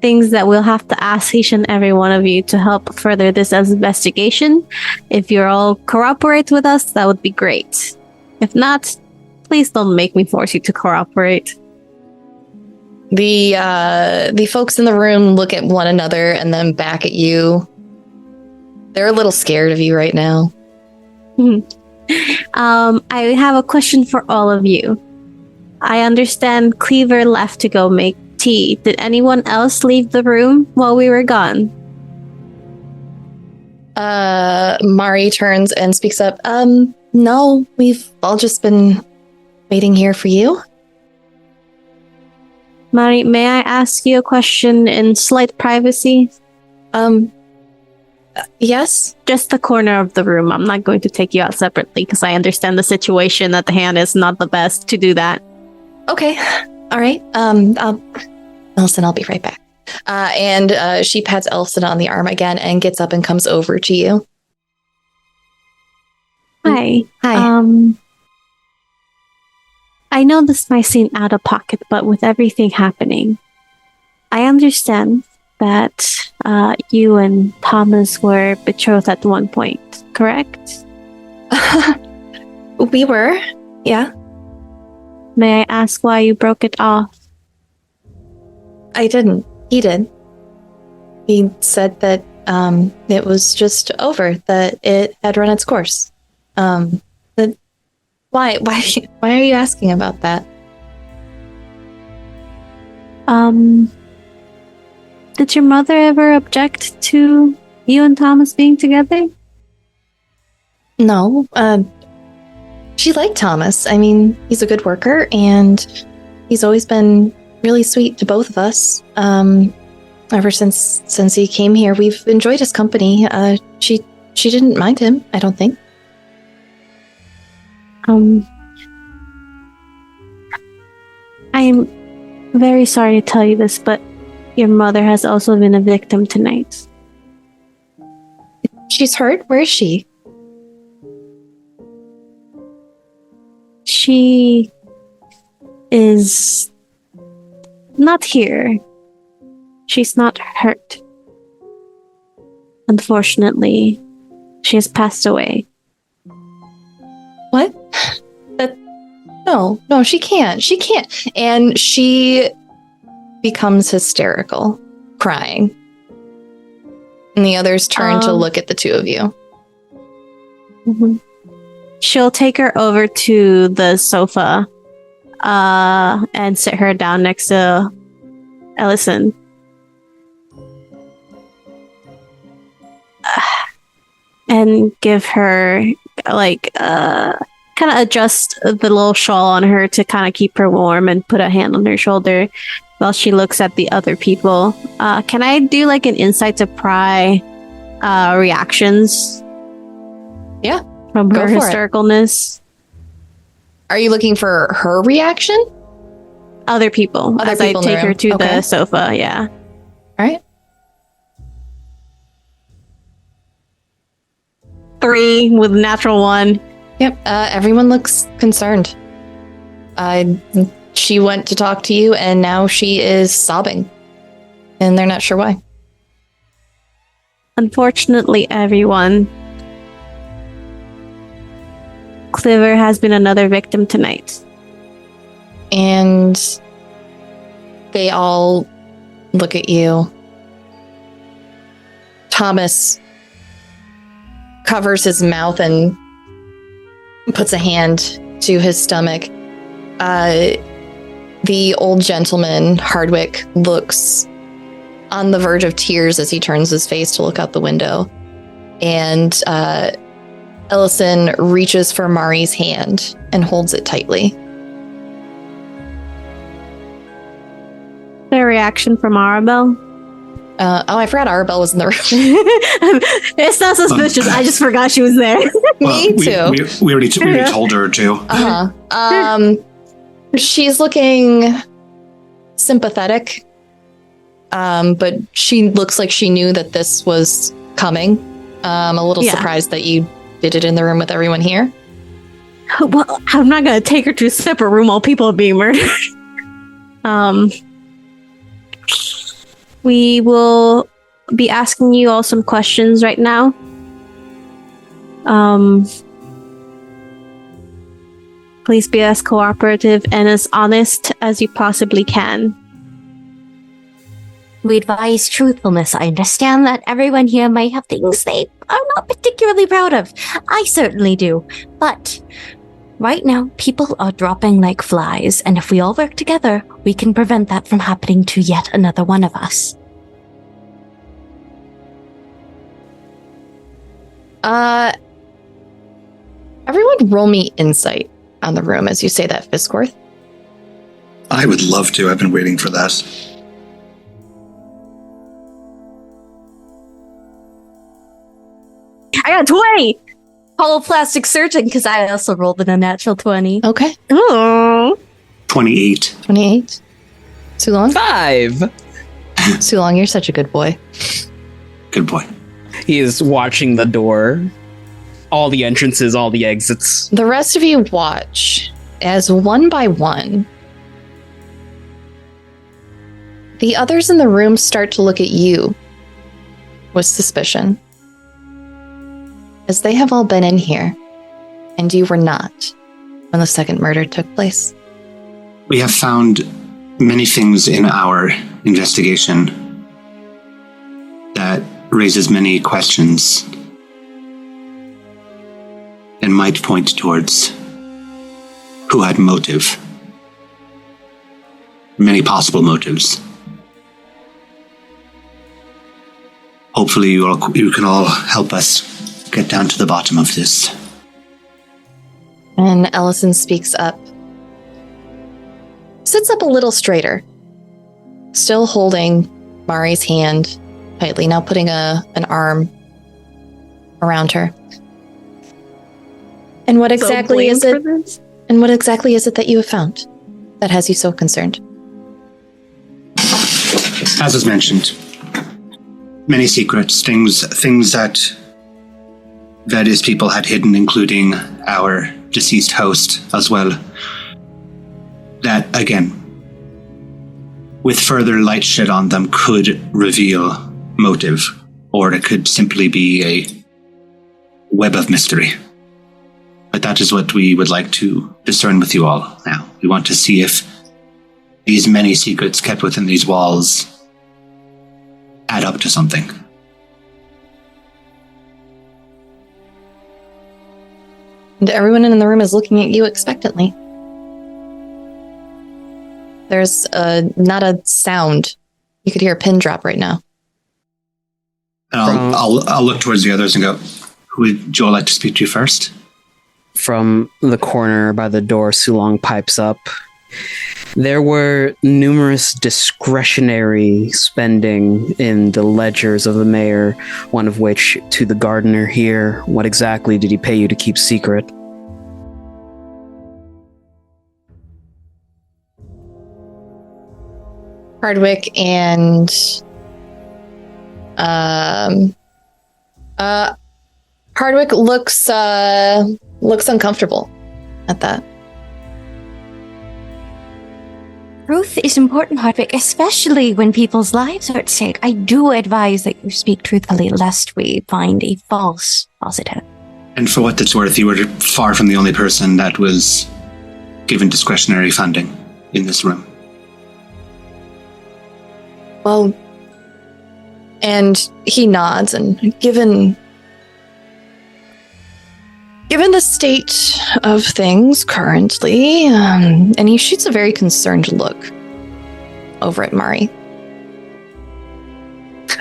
[SPEAKER 2] things that we'll have to ask each and every one of you to help further this investigation. If you're all cooperate with us, that would be great. If not, please don't make me force you to cooperate.
[SPEAKER 1] The folks in the room look at one another and then back at you. They're a little scared of you right now.
[SPEAKER 2] I have a question for all of you. I understand Cleaver left to go make tea. Did anyone else leave the room while we were gone?
[SPEAKER 1] Mari turns and speaks up. No, we've all just been waiting here for you.
[SPEAKER 2] Mari, may I ask you a question in slight privacy?
[SPEAKER 1] Yes?
[SPEAKER 2] Just the corner of the room. I'm not going to take you out separately because I understand the situation at the hand is not the best to do that.
[SPEAKER 1] Okay. All right. Elson, I'll be right back. And she pats Elson on the arm again and gets up and comes over to you.
[SPEAKER 2] Hi.
[SPEAKER 1] Hi.
[SPEAKER 2] I know this might seem out of pocket, but with everything happening, I understand that you and Thomas were betrothed at one point, correct?
[SPEAKER 1] We were. Yeah.
[SPEAKER 2] May I ask why you broke it off?
[SPEAKER 1] I didn't. He did. He said that it was just over, that it had run its course. Why are you asking about that?
[SPEAKER 2] Did your mother ever object to you and Thomas being together?
[SPEAKER 1] No. She liked Thomas. I mean, he's a good worker and he's always been really sweet to both of us. Ever since he came here, we've enjoyed his company. She didn't mind him, I don't think.
[SPEAKER 2] I'm very sorry to tell you this, but your mother has also been a victim tonight.
[SPEAKER 1] She's hurt? Where is she?
[SPEAKER 2] She is not here. She's not hurt. Unfortunately, she has passed away.
[SPEAKER 1] What? No, she can't. She can't. And she becomes hysterical, crying. And the others turn to look at the two of you.
[SPEAKER 2] Mhm. She'll take her over to the sofa and sit her down next to Ellison. And give her, kind of adjust the little shawl on her to kind of keep her warm and put a hand on her shoulder while she looks at the other people. Can I do like an insight to pry reactions?
[SPEAKER 1] Yeah.
[SPEAKER 2] From
[SPEAKER 1] Go
[SPEAKER 2] her
[SPEAKER 1] for it.
[SPEAKER 2] historicalness?
[SPEAKER 1] Are you looking for her reaction?
[SPEAKER 2] Other people.
[SPEAKER 1] Other
[SPEAKER 2] as
[SPEAKER 1] people
[SPEAKER 2] I
[SPEAKER 1] in the
[SPEAKER 2] take her
[SPEAKER 1] room.
[SPEAKER 2] to
[SPEAKER 1] Okay.
[SPEAKER 2] the sofa, yeah.
[SPEAKER 1] All right.
[SPEAKER 2] 3 with natural 1.
[SPEAKER 1] Yep. Everyone looks concerned. She went to talk to you, and now she is sobbing, and they're not sure why.
[SPEAKER 2] Unfortunately, everyone, Cliver has been another victim tonight.
[SPEAKER 1] And they all look at you. Thomas covers his mouth and puts a hand to his stomach. The old gentleman, Hardwick, looks on the verge of tears as he turns his face to look out the window. And Ellison reaches for Mari's hand and holds it tightly.
[SPEAKER 2] The reaction from Arabelle?
[SPEAKER 1] I forgot Arabelle was in the room.
[SPEAKER 2] It's not suspicious. I just forgot she was there.
[SPEAKER 1] Me too.
[SPEAKER 3] We already told her to.
[SPEAKER 1] She's looking sympathetic, but she looks like she knew that this was coming. I'm a little surprised that you did it in the room with everyone here.
[SPEAKER 2] Well, I'm not going to take her to a separate room while people are being murdered. We will be asking you all some questions right now. Please be as cooperative and as honest as you possibly can.
[SPEAKER 7] We advise truthfulness. I understand that everyone here might have things they are not particularly proud of. I certainly do. But right now, people are dropping like flies, and if we all work together, we can prevent that from happening to yet another one of us.
[SPEAKER 1] Everyone roll me insight on the room as you say that, Fisscourth.
[SPEAKER 3] I would love to. I've been waiting for that.
[SPEAKER 2] I got 20!
[SPEAKER 7] Holoplastic surgeon, because I also rolled in a natural 20.
[SPEAKER 1] Okay.
[SPEAKER 2] Oh.
[SPEAKER 3] 28.
[SPEAKER 1] 28. Sulong?
[SPEAKER 5] 5.
[SPEAKER 1] Sulong, you're such a good boy.
[SPEAKER 3] Good boy.
[SPEAKER 5] He is watching the door, all the entrances, all the exits.
[SPEAKER 1] The rest of you watch as one by one, the others in the room start to look at you with suspicion, as they have all been in here, and you were not when the second murder took place.
[SPEAKER 3] We have found many things in our investigation that raises many questions and might point towards who had motive. Many possible motives. Hopefully you can all help us get down to the bottom of this.
[SPEAKER 1] And Ellison speaks up. Sits up a little straighter, still holding Mari's hand tightly, now putting an arm around her. And what exactly is it? And what exactly is it that you have found? that has you so concerned?
[SPEAKER 3] As was mentioned, many secrets, things that various people had hidden, including our deceased host as well. That, again, with further light shed on them, could reveal motive, or it could simply be a web of mystery. But that is what we would like to discern with you all now. We want to see if these many secrets kept within these walls add up to something.
[SPEAKER 1] And everyone in the room is looking at you expectantly. There's not a sound. You could hear a pin drop right now.
[SPEAKER 3] And I'll look towards the others and go, who would you all like to speak to first?
[SPEAKER 5] From the corner by the door, Sulong pipes up. There were numerous discretionary spending in the ledgers of the mayor, one of which to the gardener here. What exactly did he pay you to keep secret?
[SPEAKER 1] Hardwick and Hardwick looks uncomfortable at that.
[SPEAKER 7] Truth is important, Hardwick, especially when people's lives are at stake. I do advise that you speak truthfully, lest we find a false positive.
[SPEAKER 3] And for what it's worth, you were far from the only person that was given discretionary funding in this room.
[SPEAKER 1] Well, and he nods, and given the state of things currently, and he shoots a very concerned look over at Mari.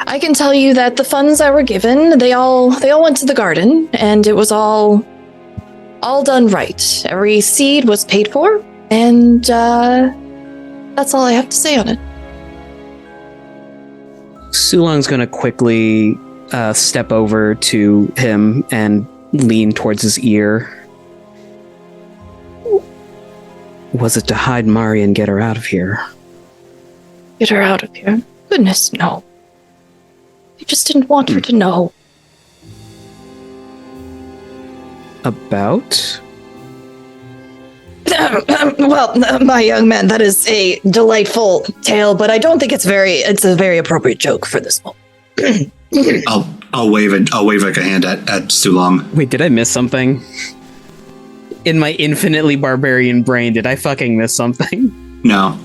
[SPEAKER 1] I can tell you that the funds that were given, they all went to the garden, and it was all done right. Every seed was paid for, and that's all I have to say on it.
[SPEAKER 5] Sulong's going to quickly step over to him and lean towards his ear. Was it to hide Mari and get her out of here?
[SPEAKER 1] Get her out of here? Goodness, no. You just didn't want her to know.
[SPEAKER 5] About?
[SPEAKER 1] Well, my young man, that is a delightful tale, but I don't think it's a very appropriate joke for this moment.
[SPEAKER 3] I'll wave like a hand at Sulong.
[SPEAKER 5] Wait, did I miss something? In my infinitely barbarian brain, did I fucking miss something?
[SPEAKER 3] No.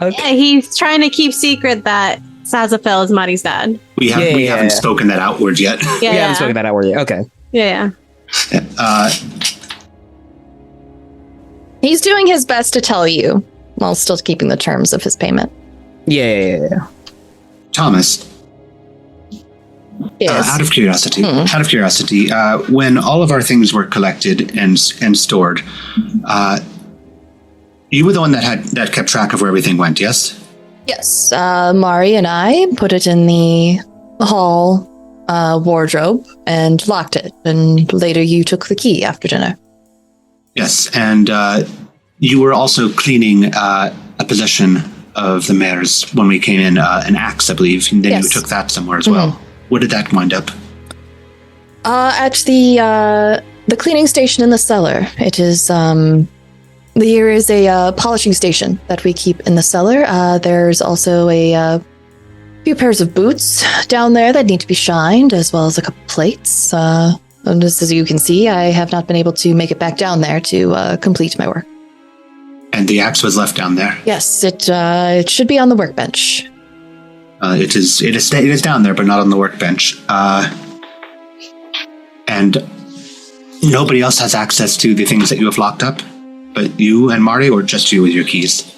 [SPEAKER 2] Yeah, he's trying to keep secret that Sazafel is Mari's dad.
[SPEAKER 3] We haven't spoken that outward yet.
[SPEAKER 2] Yeah,
[SPEAKER 5] We haven't spoken that outward yet. Okay.
[SPEAKER 2] Yeah.
[SPEAKER 1] He's doing his best to tell you, while still keeping the terms of his payment.
[SPEAKER 5] Yeah.
[SPEAKER 3] Thomas,
[SPEAKER 1] Yes.
[SPEAKER 3] out of curiosity, when all of our things were collected and stored, you were the one that kept track of where everything went, yes?
[SPEAKER 1] Yes. Mari and I put it in the hall wardrobe and locked it, and later you took the key after dinner.
[SPEAKER 3] Yes, and you were also cleaning a possession of the mayor's when we came in, an axe, I believe, and then
[SPEAKER 1] Yes.
[SPEAKER 3] you took that somewhere as well. Where did that wind up?
[SPEAKER 1] At the cleaning station in the cellar. It is there is a polishing station that we keep in the cellar. There's also a few pairs of boots down there that need to be shined, as well as a couple plates. And just as you can see, I have not been able to make it back down there to complete my work.
[SPEAKER 3] And the axe was left down there.
[SPEAKER 1] Yes, it should be on the workbench.
[SPEAKER 3] It is down there, but not on the workbench. And nobody else has access to the things that you have locked up, but you and Mari, or just you with your keys?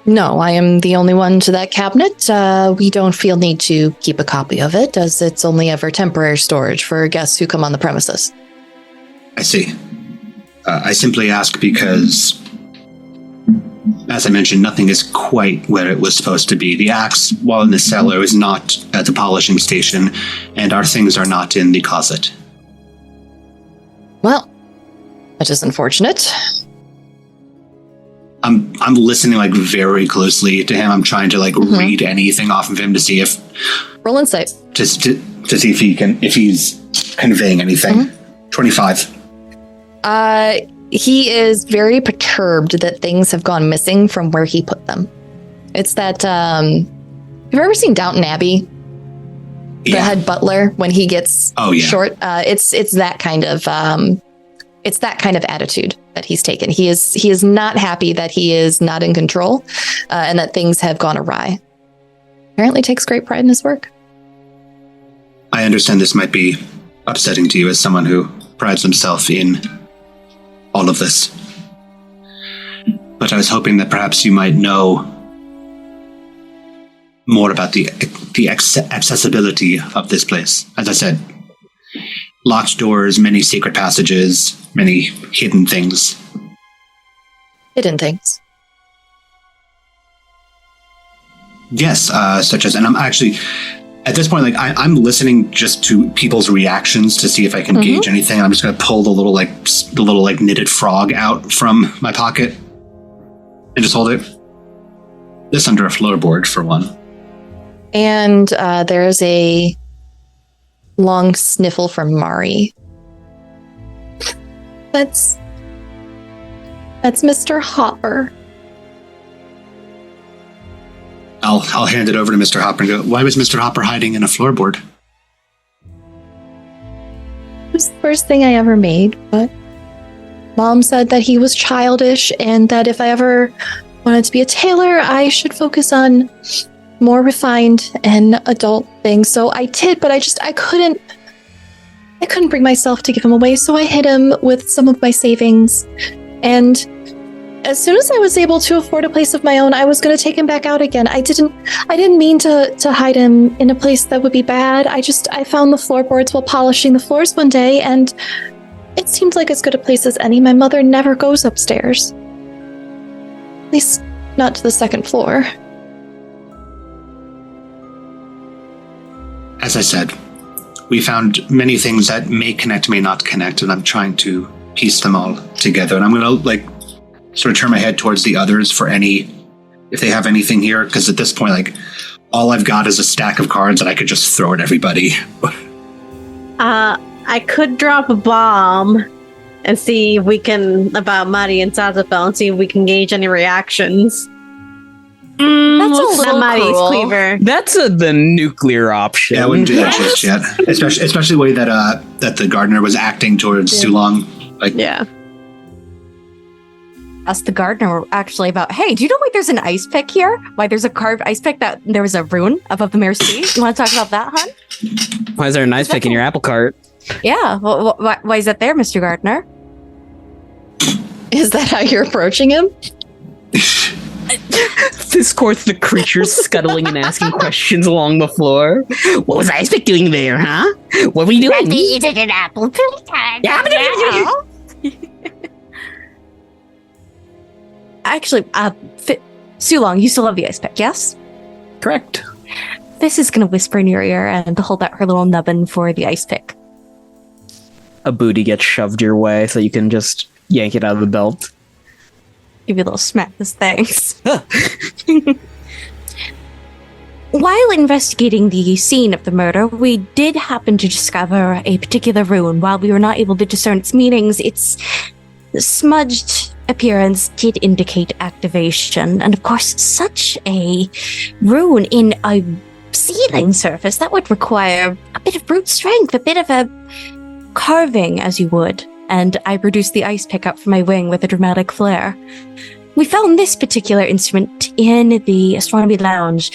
[SPEAKER 1] No, I am the only one to that cabinet. We don't feel need to keep a copy of it, as it's only ever temporary storage for guests who come on the premises.
[SPEAKER 3] I see. I simply ask because, as I mentioned, nothing is quite where it was supposed to be. The axe, while in the cellar, is not at the polishing station, and our things are not in the closet.
[SPEAKER 1] Well, that is unfortunate.
[SPEAKER 3] I'm listening like very closely to him. I'm trying to like read anything off of him to see if
[SPEAKER 1] Roll insight.
[SPEAKER 3] to see if he's conveying anything. 25.
[SPEAKER 1] He is very perturbed that things have gone missing from where he put them. It's that have you ever seen Downton Abbey? The head butler when he gets short. It's that kind of attitude that he's taken. He is not happy that he is not in control, and that things have gone awry. Apparently takes great pride in his work.
[SPEAKER 3] I understand this might be upsetting to you as someone who prides himself in all of this. But I was hoping that perhaps you might know more about the accessibility of this place. As I said, locked doors, many secret passages, many hidden things.
[SPEAKER 1] Hidden things.
[SPEAKER 3] Yes, such as, and I'm actually, at this point, like I'm listening just to people's reactions to see if I can gauge anything. I'm just going to pull the little knitted frog out from my pocket and just hold it. This under a floorboard for one.
[SPEAKER 1] And there's a long sniffle from Mari. That's Mr. Hopper.
[SPEAKER 3] I'll hand it over to Mr. Hopper and go, why was Mr. Hopper hiding in a floorboard?
[SPEAKER 1] It was the first thing I ever made, but Mom said that he was childish and that if I ever wanted to be a tailor, I should focus on more refined and adult things. So I did, but I couldn't bring myself to give him away, so I hid him with some of my savings. And as soon as I was able to afford a place of my own, I was going to take him back out again. I didn't mean to hide him in a place that would be bad. I found the floorboards while polishing the floors one day, and it seemed like as good a place as any. My mother never goes upstairs. At least not to the second floor.
[SPEAKER 3] As I said, we found many things that may connect, may not connect, and I'm trying to piece them all together. And I'm going to like sort of turn my head towards the others for if they have anything here, because at this point, like, all I've got is a stack of cards that I could just throw at everybody.
[SPEAKER 2] I could drop a bomb and see if we can, about Mari and Sazabel, and see if we can gauge any reactions.
[SPEAKER 7] That's a little cruel.
[SPEAKER 2] Cleaver.
[SPEAKER 5] That's the nuclear option.
[SPEAKER 3] Yeah, I wouldn't do that just yet. Especially the way that the gardener was acting towards Sulong. Like,
[SPEAKER 2] yeah.
[SPEAKER 4] Asked the gardener actually about, hey, do you know why there's an ice pick here? Why there's a carved ice pick that there was a rune above the mayor's seat? You want to talk about that, hon?
[SPEAKER 5] Why is there an ice pick in your apple cart?
[SPEAKER 4] Yeah. Well, why is that there, Mr. Gardener?
[SPEAKER 1] Is that how you're approaching him?
[SPEAKER 5] Fisscourth, the creature scuttling and asking questions along the floor. What was ice pick doing there, huh? What were you doing?
[SPEAKER 7] Eating an apple.
[SPEAKER 4] Actually, Sulong, you still love the ice pick, yes?
[SPEAKER 5] Correct.
[SPEAKER 4] This is going to whisper in your ear and hold out her little nubbin for the ice pick.
[SPEAKER 5] A booty gets shoved your way so you can just yank it out of the belt.
[SPEAKER 4] Give you a little smack as thanks. While investigating the scene of the murder, we did happen to discover a particular rune. While we were not able to discern its meanings, its smudged appearance did indicate activation. And of course, such a rune in a ceiling surface, that would require a bit of brute strength, a bit of a carving, as you would. And I produced the ice pick up from my wing with a dramatic flair. We found this particular instrument in the astronomy lounge,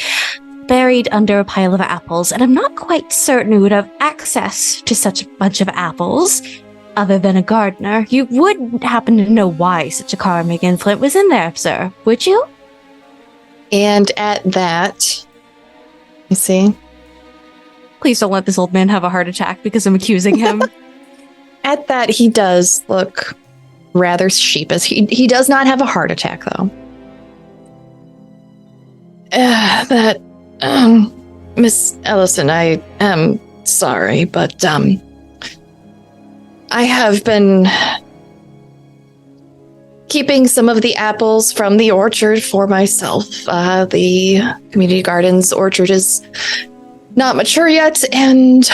[SPEAKER 4] buried under a pile of apples, and I'm not quite certain who would have access to such a bunch of apples other than a gardener. You would happen to know why such a karmic influence was in there, sir, would you?
[SPEAKER 1] And at that, you see,
[SPEAKER 4] Please don't let this old man have a heart attack because I'm accusing him.
[SPEAKER 1] at that he does look rather sheepish. He does not have a heart attack, though. Miss Ellison, I am sorry, but I have been keeping some of the apples from the orchard for myself. The community garden's orchard is not mature yet, and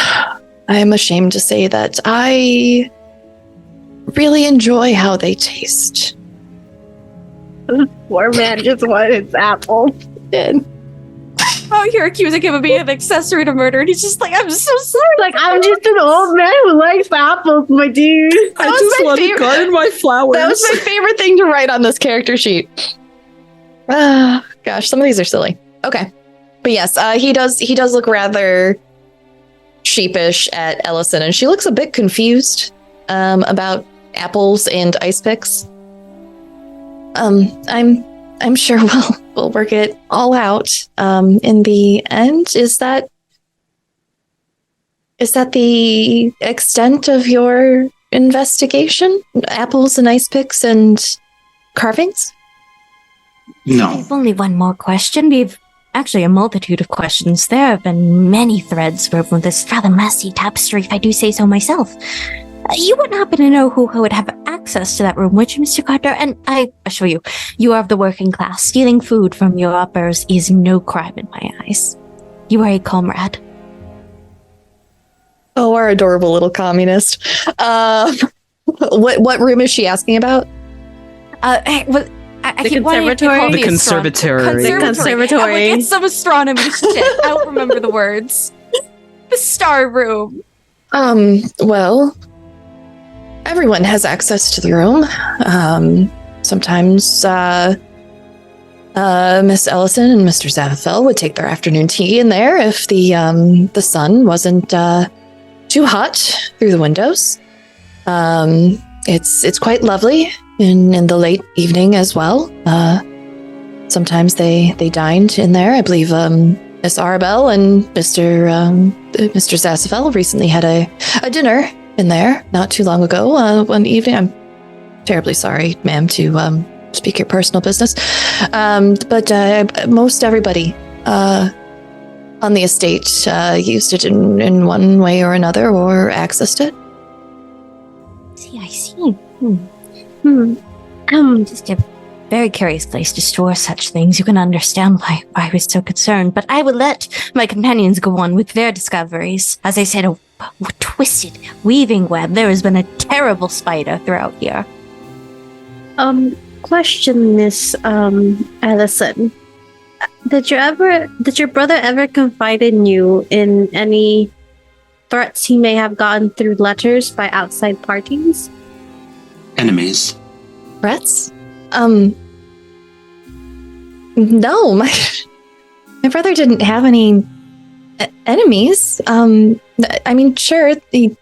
[SPEAKER 1] I'm ashamed to say that I really enjoy how they taste.
[SPEAKER 2] Poor man just wanted his apple.
[SPEAKER 1] Did.
[SPEAKER 4] Oh, you're accusing him of being an accessory to murder, and he's just like, I'm so sorry.
[SPEAKER 2] Like, I'm just an old man who likes apples, my dude.
[SPEAKER 5] I just want to garden my flowers.
[SPEAKER 1] That was my favorite thing to write on this character sheet. Gosh, some of these are silly. Okay. But yes, he does look rather sheepish at Ellison, and she looks a bit confused about apples and ice picks. I'm sure we'll work it all out. In the end, is that the extent of your investigation? Apples and ice picks and carvings?
[SPEAKER 3] No.
[SPEAKER 7] I have only one more question. We've actually a multitude of questions. There have been many threads woven with this rather messy tapestry, if I do say so myself. You wouldn't happen to know who would have access to that room, would you, Mr. Carter? And I assure you, you are of the working class. Stealing food from your uppers is no crime in my eyes. You are a comrade.
[SPEAKER 1] Oh, our adorable little communist. What room is she asking about?
[SPEAKER 4] I
[SPEAKER 2] The
[SPEAKER 4] keep wanting to
[SPEAKER 2] conservatory?
[SPEAKER 4] call
[SPEAKER 5] The
[SPEAKER 4] me
[SPEAKER 5] conservatory.
[SPEAKER 2] The conservatory.
[SPEAKER 4] I'm like, it's some astronomy shit. I don't remember the words. The star room.
[SPEAKER 1] Well, everyone has access to the room. Sometimes, Miss Ellison and Mr. Zavafel would take their afternoon tea in there if the sun wasn't, too hot through the windows. It's quite lovely in the late evening as well. Sometimes they dined in there. I believe, Miss Arabelle and Mr. Zavafel recently had a dinner in there not too long ago, one evening. I'm terribly sorry, ma'am, to speak your personal business. But most everybody on the estate used it in one way or another, or accessed it.
[SPEAKER 7] I see. Just a very curious place to store such things. You can understand why I was so concerned, but I will let my companions go on with their discoveries. As I said, a twisted weaving web. There has been a terrible spider throughout here.
[SPEAKER 2] Question, Miss Allison. Did your brother ever confide in you in any threats he may have gotten through letters by outside parties?
[SPEAKER 3] Enemies.
[SPEAKER 1] Threats? No, my brother didn't have any enemies. I mean, sure, he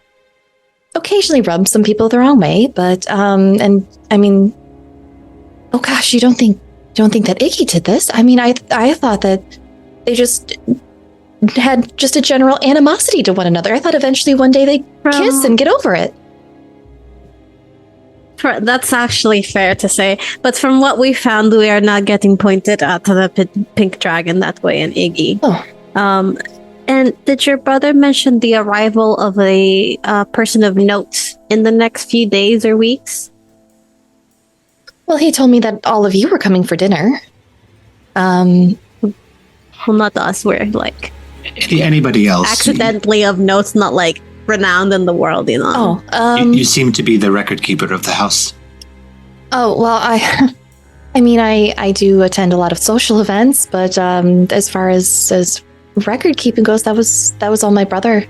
[SPEAKER 1] occasionally rubbed some people the wrong way, but and I mean, oh gosh, you don't think that Iggy did this? I mean, I thought that they just had just a general animosity to one another. I thought eventually one day they'd kiss and get over it.
[SPEAKER 2] That's actually fair to say, but from what we found, we are not getting pointed at the pink dragon that way in Iggy.
[SPEAKER 1] Oh.
[SPEAKER 2] And did your brother mention the arrival of a person of note in the next few days or weeks?
[SPEAKER 1] Well, he told me that all of you were coming for dinner.
[SPEAKER 2] Well, not us. We're like
[SPEAKER 3] Anybody else?
[SPEAKER 2] accidentally of note, not like renowned in the world, you know.
[SPEAKER 3] You seem to be the record keeper of the house.
[SPEAKER 1] Oh, well, I mean, I do attend a lot of social events, but as far as record keeping goes, that was all my brother.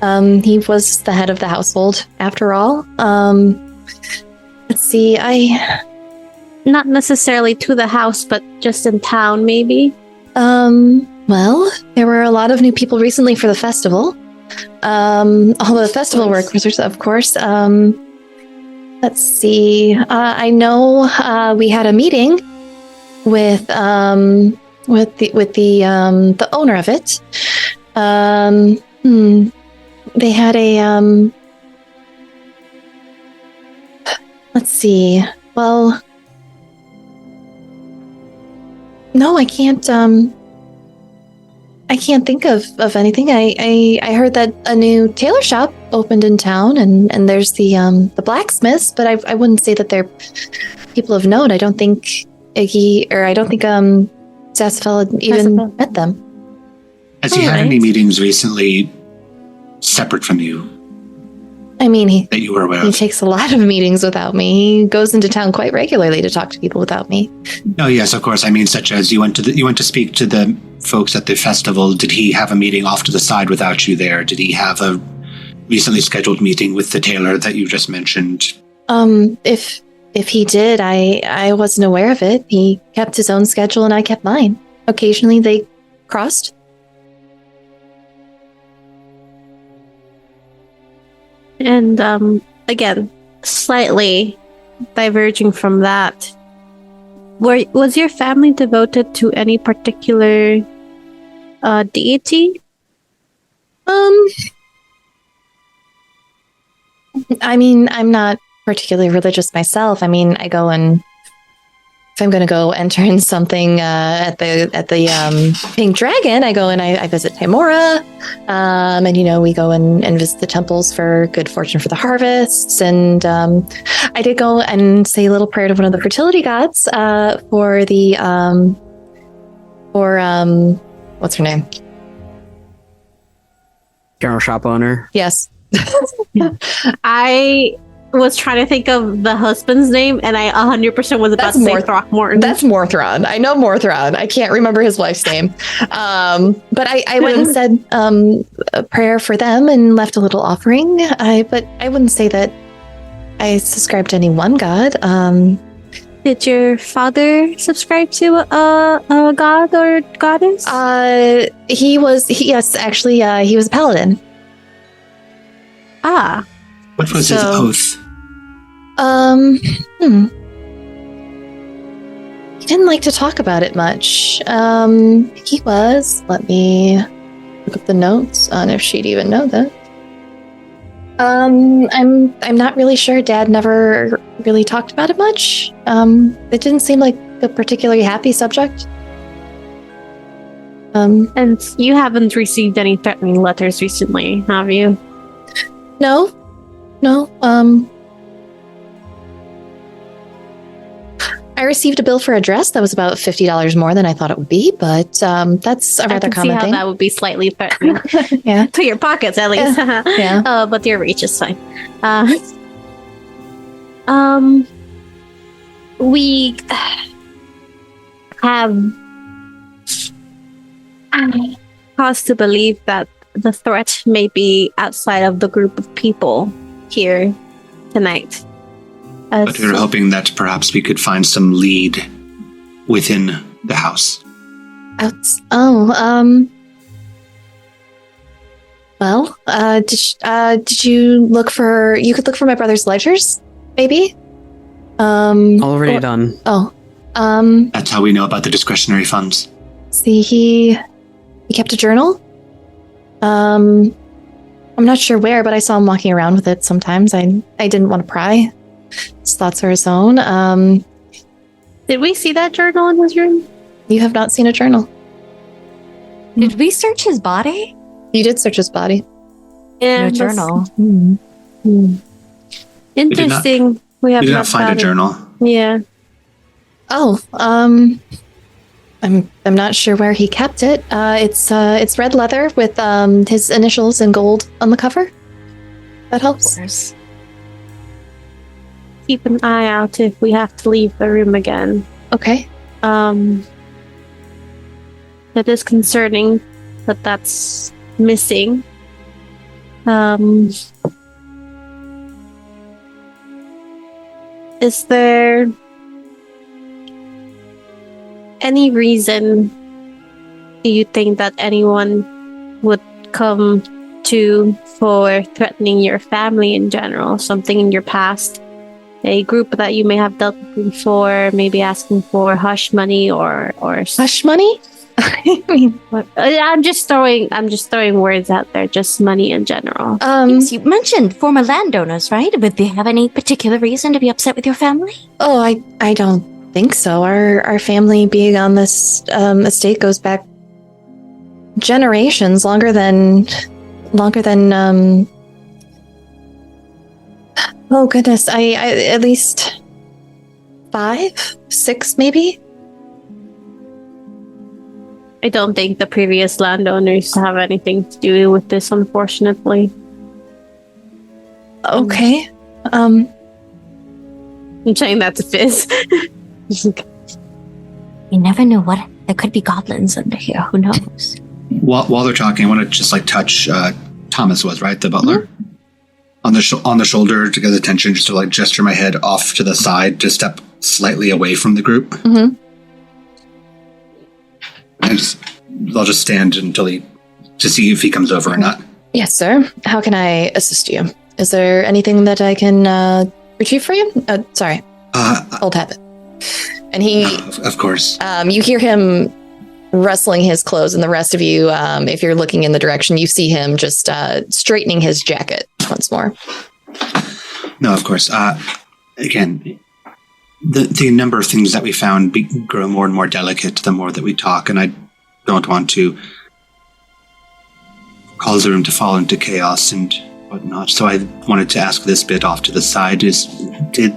[SPEAKER 1] He was the head of the household, after all. Let's see,
[SPEAKER 2] Not necessarily to the house, but just in town, maybe.
[SPEAKER 1] Well, there were a lot of new people recently for the festival. All the festival workers, of course. Let's see. I know we had a meeting with the owner of it. They had a let's see. Well, no, I can't think of anything. I heard that a new tailor shop opened in town, and there's the blacksmiths, but I wouldn't say that they're people of note. I don't think Zaspel had even met them.
[SPEAKER 3] Has he had any meetings recently separate from you?
[SPEAKER 1] I mean,
[SPEAKER 3] that you were aware
[SPEAKER 1] he
[SPEAKER 3] of?
[SPEAKER 1] takes a lot of meetings without me. He goes into town quite regularly to talk to people without me.
[SPEAKER 3] Oh yes, of course. I mean, such as you went to speak to the folks at the festival. Did he have a meeting off to the side without you there? Did he have a recently scheduled meeting with the tailor that you just mentioned?
[SPEAKER 1] If he did, I wasn't aware of it. He kept his own schedule and I kept mine. Occasionally they crossed.
[SPEAKER 2] And again, slightly diverging from that, was your family devoted to any particular deity?
[SPEAKER 1] I mean, I'm not particularly religious myself. I mean, I go and if I'm going to go enter in something at the Pink Dragon, I go and I visit Timora, and we go and visit the temples for good fortune for the harvests. And I did go and say a little prayer to one of the fertility gods for the what's her name?
[SPEAKER 5] General shop owner.
[SPEAKER 1] Yes.
[SPEAKER 2] I was trying to think of the husband's name, and I 100% was about to say Throckmorton.
[SPEAKER 1] That's Morthron. I know Morthron. I can't remember his wife's name. But I went and said a prayer for them and left a little offering. But I wouldn't say that I subscribe to any one god.
[SPEAKER 2] Did your father subscribe to a god or goddess?
[SPEAKER 1] He was a paladin.
[SPEAKER 2] Ah.
[SPEAKER 3] What was his oath?
[SPEAKER 1] He didn't like to talk about it much. He was. Let me look up the notes on if she'd even know that. I'm not really sure. Dad never really talked about it much. It didn't seem like a particularly happy subject.
[SPEAKER 2] And you haven't received any threatening letters recently, have you?
[SPEAKER 1] No. I received a bill for a dress that was about $50 more than I thought it would be, but that's a rather common thing.
[SPEAKER 2] See how that would be slightly threatening.
[SPEAKER 1] Yeah,
[SPEAKER 2] to your pockets at least.
[SPEAKER 1] Yeah.
[SPEAKER 2] But your reach is fine. We have cause to believe that the threat may be outside of the group of people here tonight.
[SPEAKER 3] But we were hoping that perhaps we could find some lead within the house.
[SPEAKER 1] Well, did you look for? You could look for my brother's ledgers, maybe.
[SPEAKER 5] Already done.
[SPEAKER 3] That's how we know about the discretionary funds.
[SPEAKER 1] See, he kept a journal. I'm not sure where, but I saw him walking around with it sometimes. I didn't want to pry. His thoughts are his own.
[SPEAKER 2] Did we see that journal in his room?
[SPEAKER 1] You have not seen a journal.
[SPEAKER 7] Did we search his body?
[SPEAKER 1] You did search his body.
[SPEAKER 2] Yeah,
[SPEAKER 7] No journal.
[SPEAKER 2] Interesting. We
[SPEAKER 3] did not find a journal.
[SPEAKER 2] Yeah.
[SPEAKER 1] Oh, I'm not sure where he kept it. It's red leather with his initials in gold on the cover. That helps.
[SPEAKER 2] Keep an eye out if we have to leave the room again.
[SPEAKER 1] Okay.
[SPEAKER 2] That is concerning that that's missing. Is there any reason do you think that anyone would come to for threatening your family in general? Something in your past? A group that you may have dealt with before, maybe asking for hush money or
[SPEAKER 1] Hush money? I mean,
[SPEAKER 2] I'm just throwing words out there, just money in general.
[SPEAKER 7] Yes, you mentioned former landowners, right? Would they have any particular reason to be upset with your family?
[SPEAKER 1] Oh, I don't think so. Our family being on this estate goes back generations, longer than Oh goodness, I at least 5, 6 maybe.
[SPEAKER 2] I don't think the previous landowners have anything to do with this, unfortunately.
[SPEAKER 1] Okay.
[SPEAKER 2] I'm saying that to Fizz.
[SPEAKER 7] You never know what. There could be goblins under here. Who knows?
[SPEAKER 3] While they're talking, I want to just like touch Thomas was right, the butler, on the shoulder to get attention, just to like gesture my head off to the side to step slightly away from the group.
[SPEAKER 1] Mm-hmm.
[SPEAKER 3] And I'll just stand until to see if he comes over or not.
[SPEAKER 1] Yes, sir. How can I assist you? Is there anything that I can retrieve for you? Sorry. Old habit. And he...
[SPEAKER 3] Of course.
[SPEAKER 1] You hear him rustling his clothes, and the rest of you, if you're looking in the direction, you see him just straightening his jacket once more.
[SPEAKER 3] No, of course. Again, the number of things that we found grow more and more delicate the more that we talk, and I don't want to cause the room to fall into chaos and whatnot. So I wanted to ask this bit off to the side: did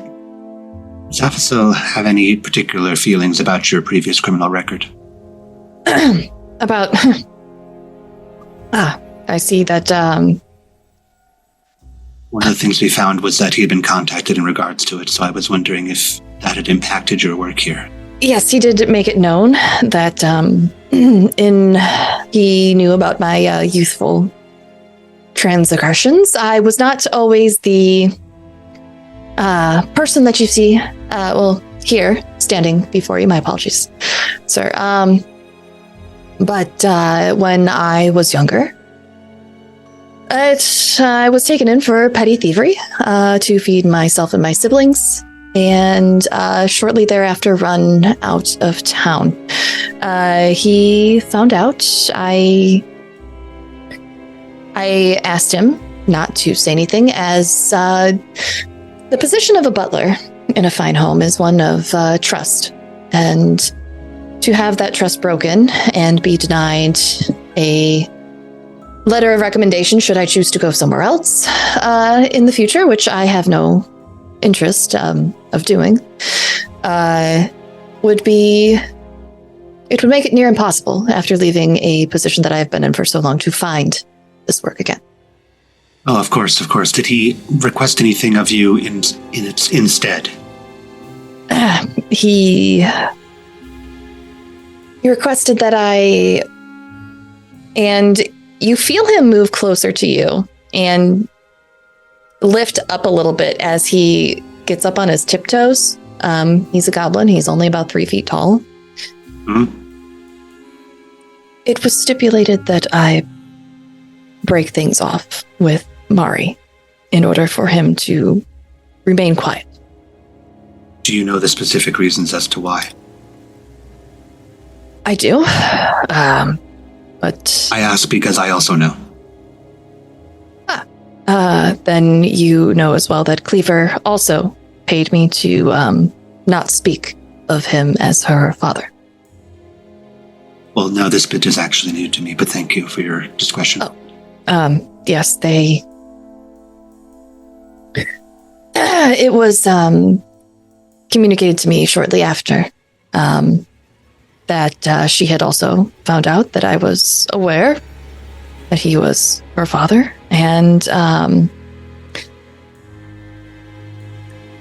[SPEAKER 3] Zafasel have any particular feelings about your previous criminal record?
[SPEAKER 1] About... I see that...
[SPEAKER 3] One of the things we found was that he had been contacted in regards to it, so I was wondering if that had impacted your work here.
[SPEAKER 1] Yes, he did make it known that he knew about my youthful transgressions. I was not always the person that you see, here, standing before you. My apologies, sir. But when I was younger, I was taken in for petty thievery to feed myself and my siblings, and shortly thereafter run out of town. He found out. I asked him not to say anything, as the position of a butler in a fine home is one of trust, and to have that trust broken and be denied a letter of recommendation should I choose to go somewhere else in the future, which I have no interest of doing, would make it near impossible after leaving a position that I've been in for so long to find this work again.
[SPEAKER 3] Oh, of course. Did he request anything of you instead?
[SPEAKER 1] He requested that and you feel him move closer to you and lift up a little bit as he gets up on his tiptoes. He's a goblin. He's only about 3 feet tall.
[SPEAKER 3] Mm-hmm.
[SPEAKER 1] It was stipulated that I break things off with Mari in order for him to remain quiet.
[SPEAKER 3] Do you know the specific reasons as to why?
[SPEAKER 1] I do. But
[SPEAKER 3] I ask because I also know.
[SPEAKER 1] Then you know as well that Cleaver also paid me to not speak of him as her father.
[SPEAKER 3] Well, no, this bit is actually new to me, but thank you for your discretion.
[SPEAKER 1] Yes, they... it was communicated to me shortly after that she had also found out that I was aware that he was her father, and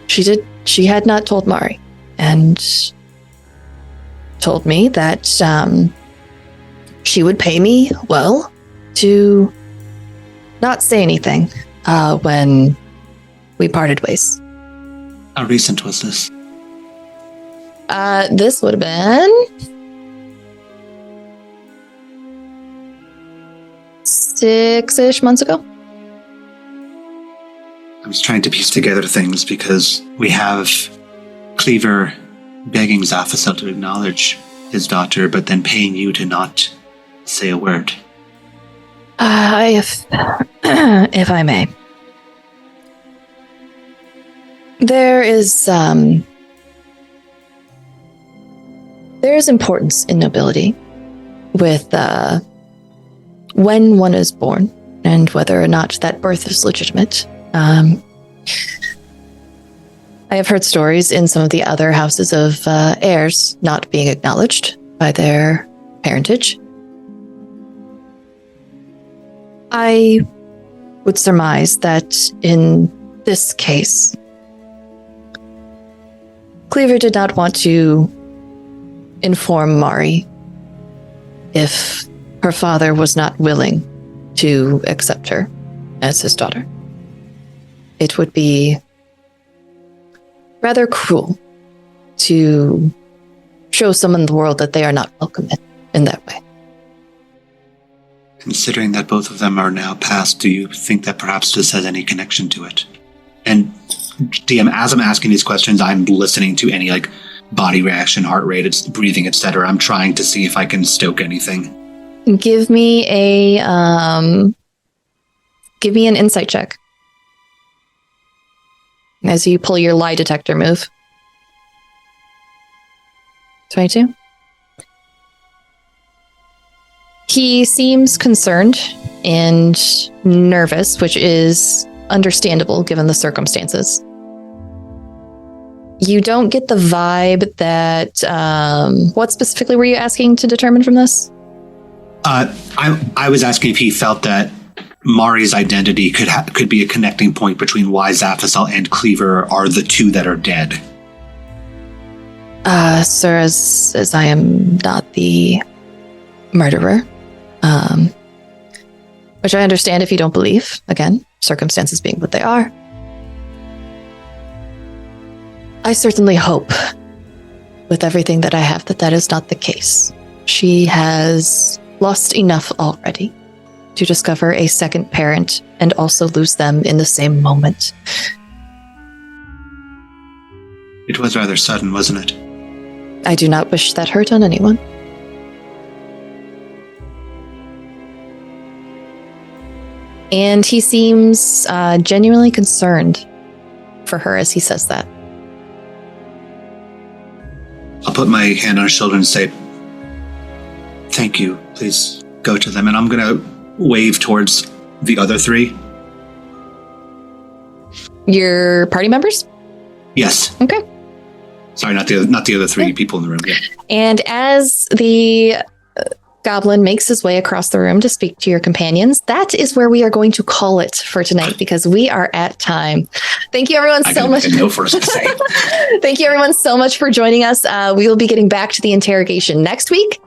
[SPEAKER 1] she had not told Mari, and told me that she would pay me well to not say anything when we parted ways.
[SPEAKER 3] How recent was this?
[SPEAKER 1] This would have been 6-ish months ago.
[SPEAKER 3] I was trying to piece together things because we have Cleaver begging Zafasel to acknowledge his daughter, but then paying you to not say a word.
[SPEAKER 1] If I may. There is importance in nobility with when one is born and whether or not that birth is legitimate. I have heard stories in some of the other houses of heirs not being acknowledged by their parentage. I would surmise that in this case, Cleaver did not want to inform Mari if her father was not willing to accept her as his daughter. It would be rather cruel to show someone in the world that they are not welcome in that way.
[SPEAKER 3] Considering that both of them are now passed, do you think that perhaps this has any connection to it? And DM, as I'm asking these questions, I'm listening to any like body reaction, heart rate, it's breathing, etc. I'm trying to see if I can stoke anything.
[SPEAKER 1] Give me an insight check as you pull your lie detector move. 22. He seems concerned and nervous, which is understandable given the circumstances. You don't get the vibe that... what specifically were you asking to determine from this?
[SPEAKER 3] I was asking if he felt that Mari's identity could be a connecting point between why Zaphasel and Cleaver are the two that are dead.
[SPEAKER 1] Sir, as I am not the murderer, which I understand if you don't believe, again, circumstances being what they are, I certainly hope with everything that I have that is not the case. She has lost enough already to discover a second parent and also lose them in the same moment.
[SPEAKER 3] It was rather sudden, wasn't it?
[SPEAKER 1] I do not wish that hurt on anyone. And he seems genuinely concerned for her as he says that.
[SPEAKER 3] I'll put my hand on his shoulder and say, "Thank you. Please go to them." And I'm going to wave towards the other three.
[SPEAKER 1] Your party members?
[SPEAKER 3] Yes.
[SPEAKER 1] Okay.
[SPEAKER 3] Sorry, not the other three people in the room. Yeah.
[SPEAKER 1] And as the goblin makes his way across the room to speak to your companions, that is where we are going to call it for tonight because we are at time. Thank you everyone so much.
[SPEAKER 3] No first to say.
[SPEAKER 1] Thank you everyone so much for joining us. We will be getting back to the interrogation next week.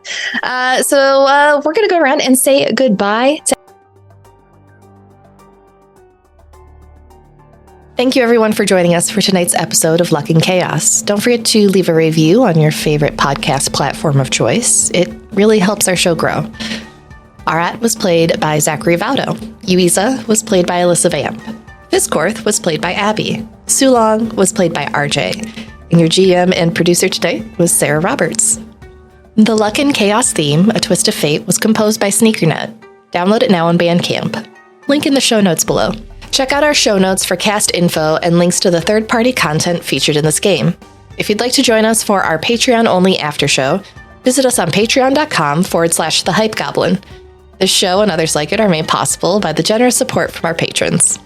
[SPEAKER 1] So we're going to go around and say goodbye to Thank you everyone for joining us for tonight's episode of Luck and Chaos. Don't forget to leave a review on your favorite podcast platform of choice. It really helps our show grow. Arat was played by Zachary Vaudo. Yuiza was played by Alessa Vamp. Fisscourth was played by Abby. Sulong was played by RJ. And your GM and producer today was Sara Roberts. The Luck and Chaos theme, A Twist of Fate, was composed by Sneakernet. Download it now on Bandcamp. Link in the show notes below. Check out our show notes for cast info and links to the third-party content featured in this game. If you'd like to join us for our Patreon-only after show, visit us on patreon.com/thehypegoblin. This show and others like it are made possible by the generous support from our patrons.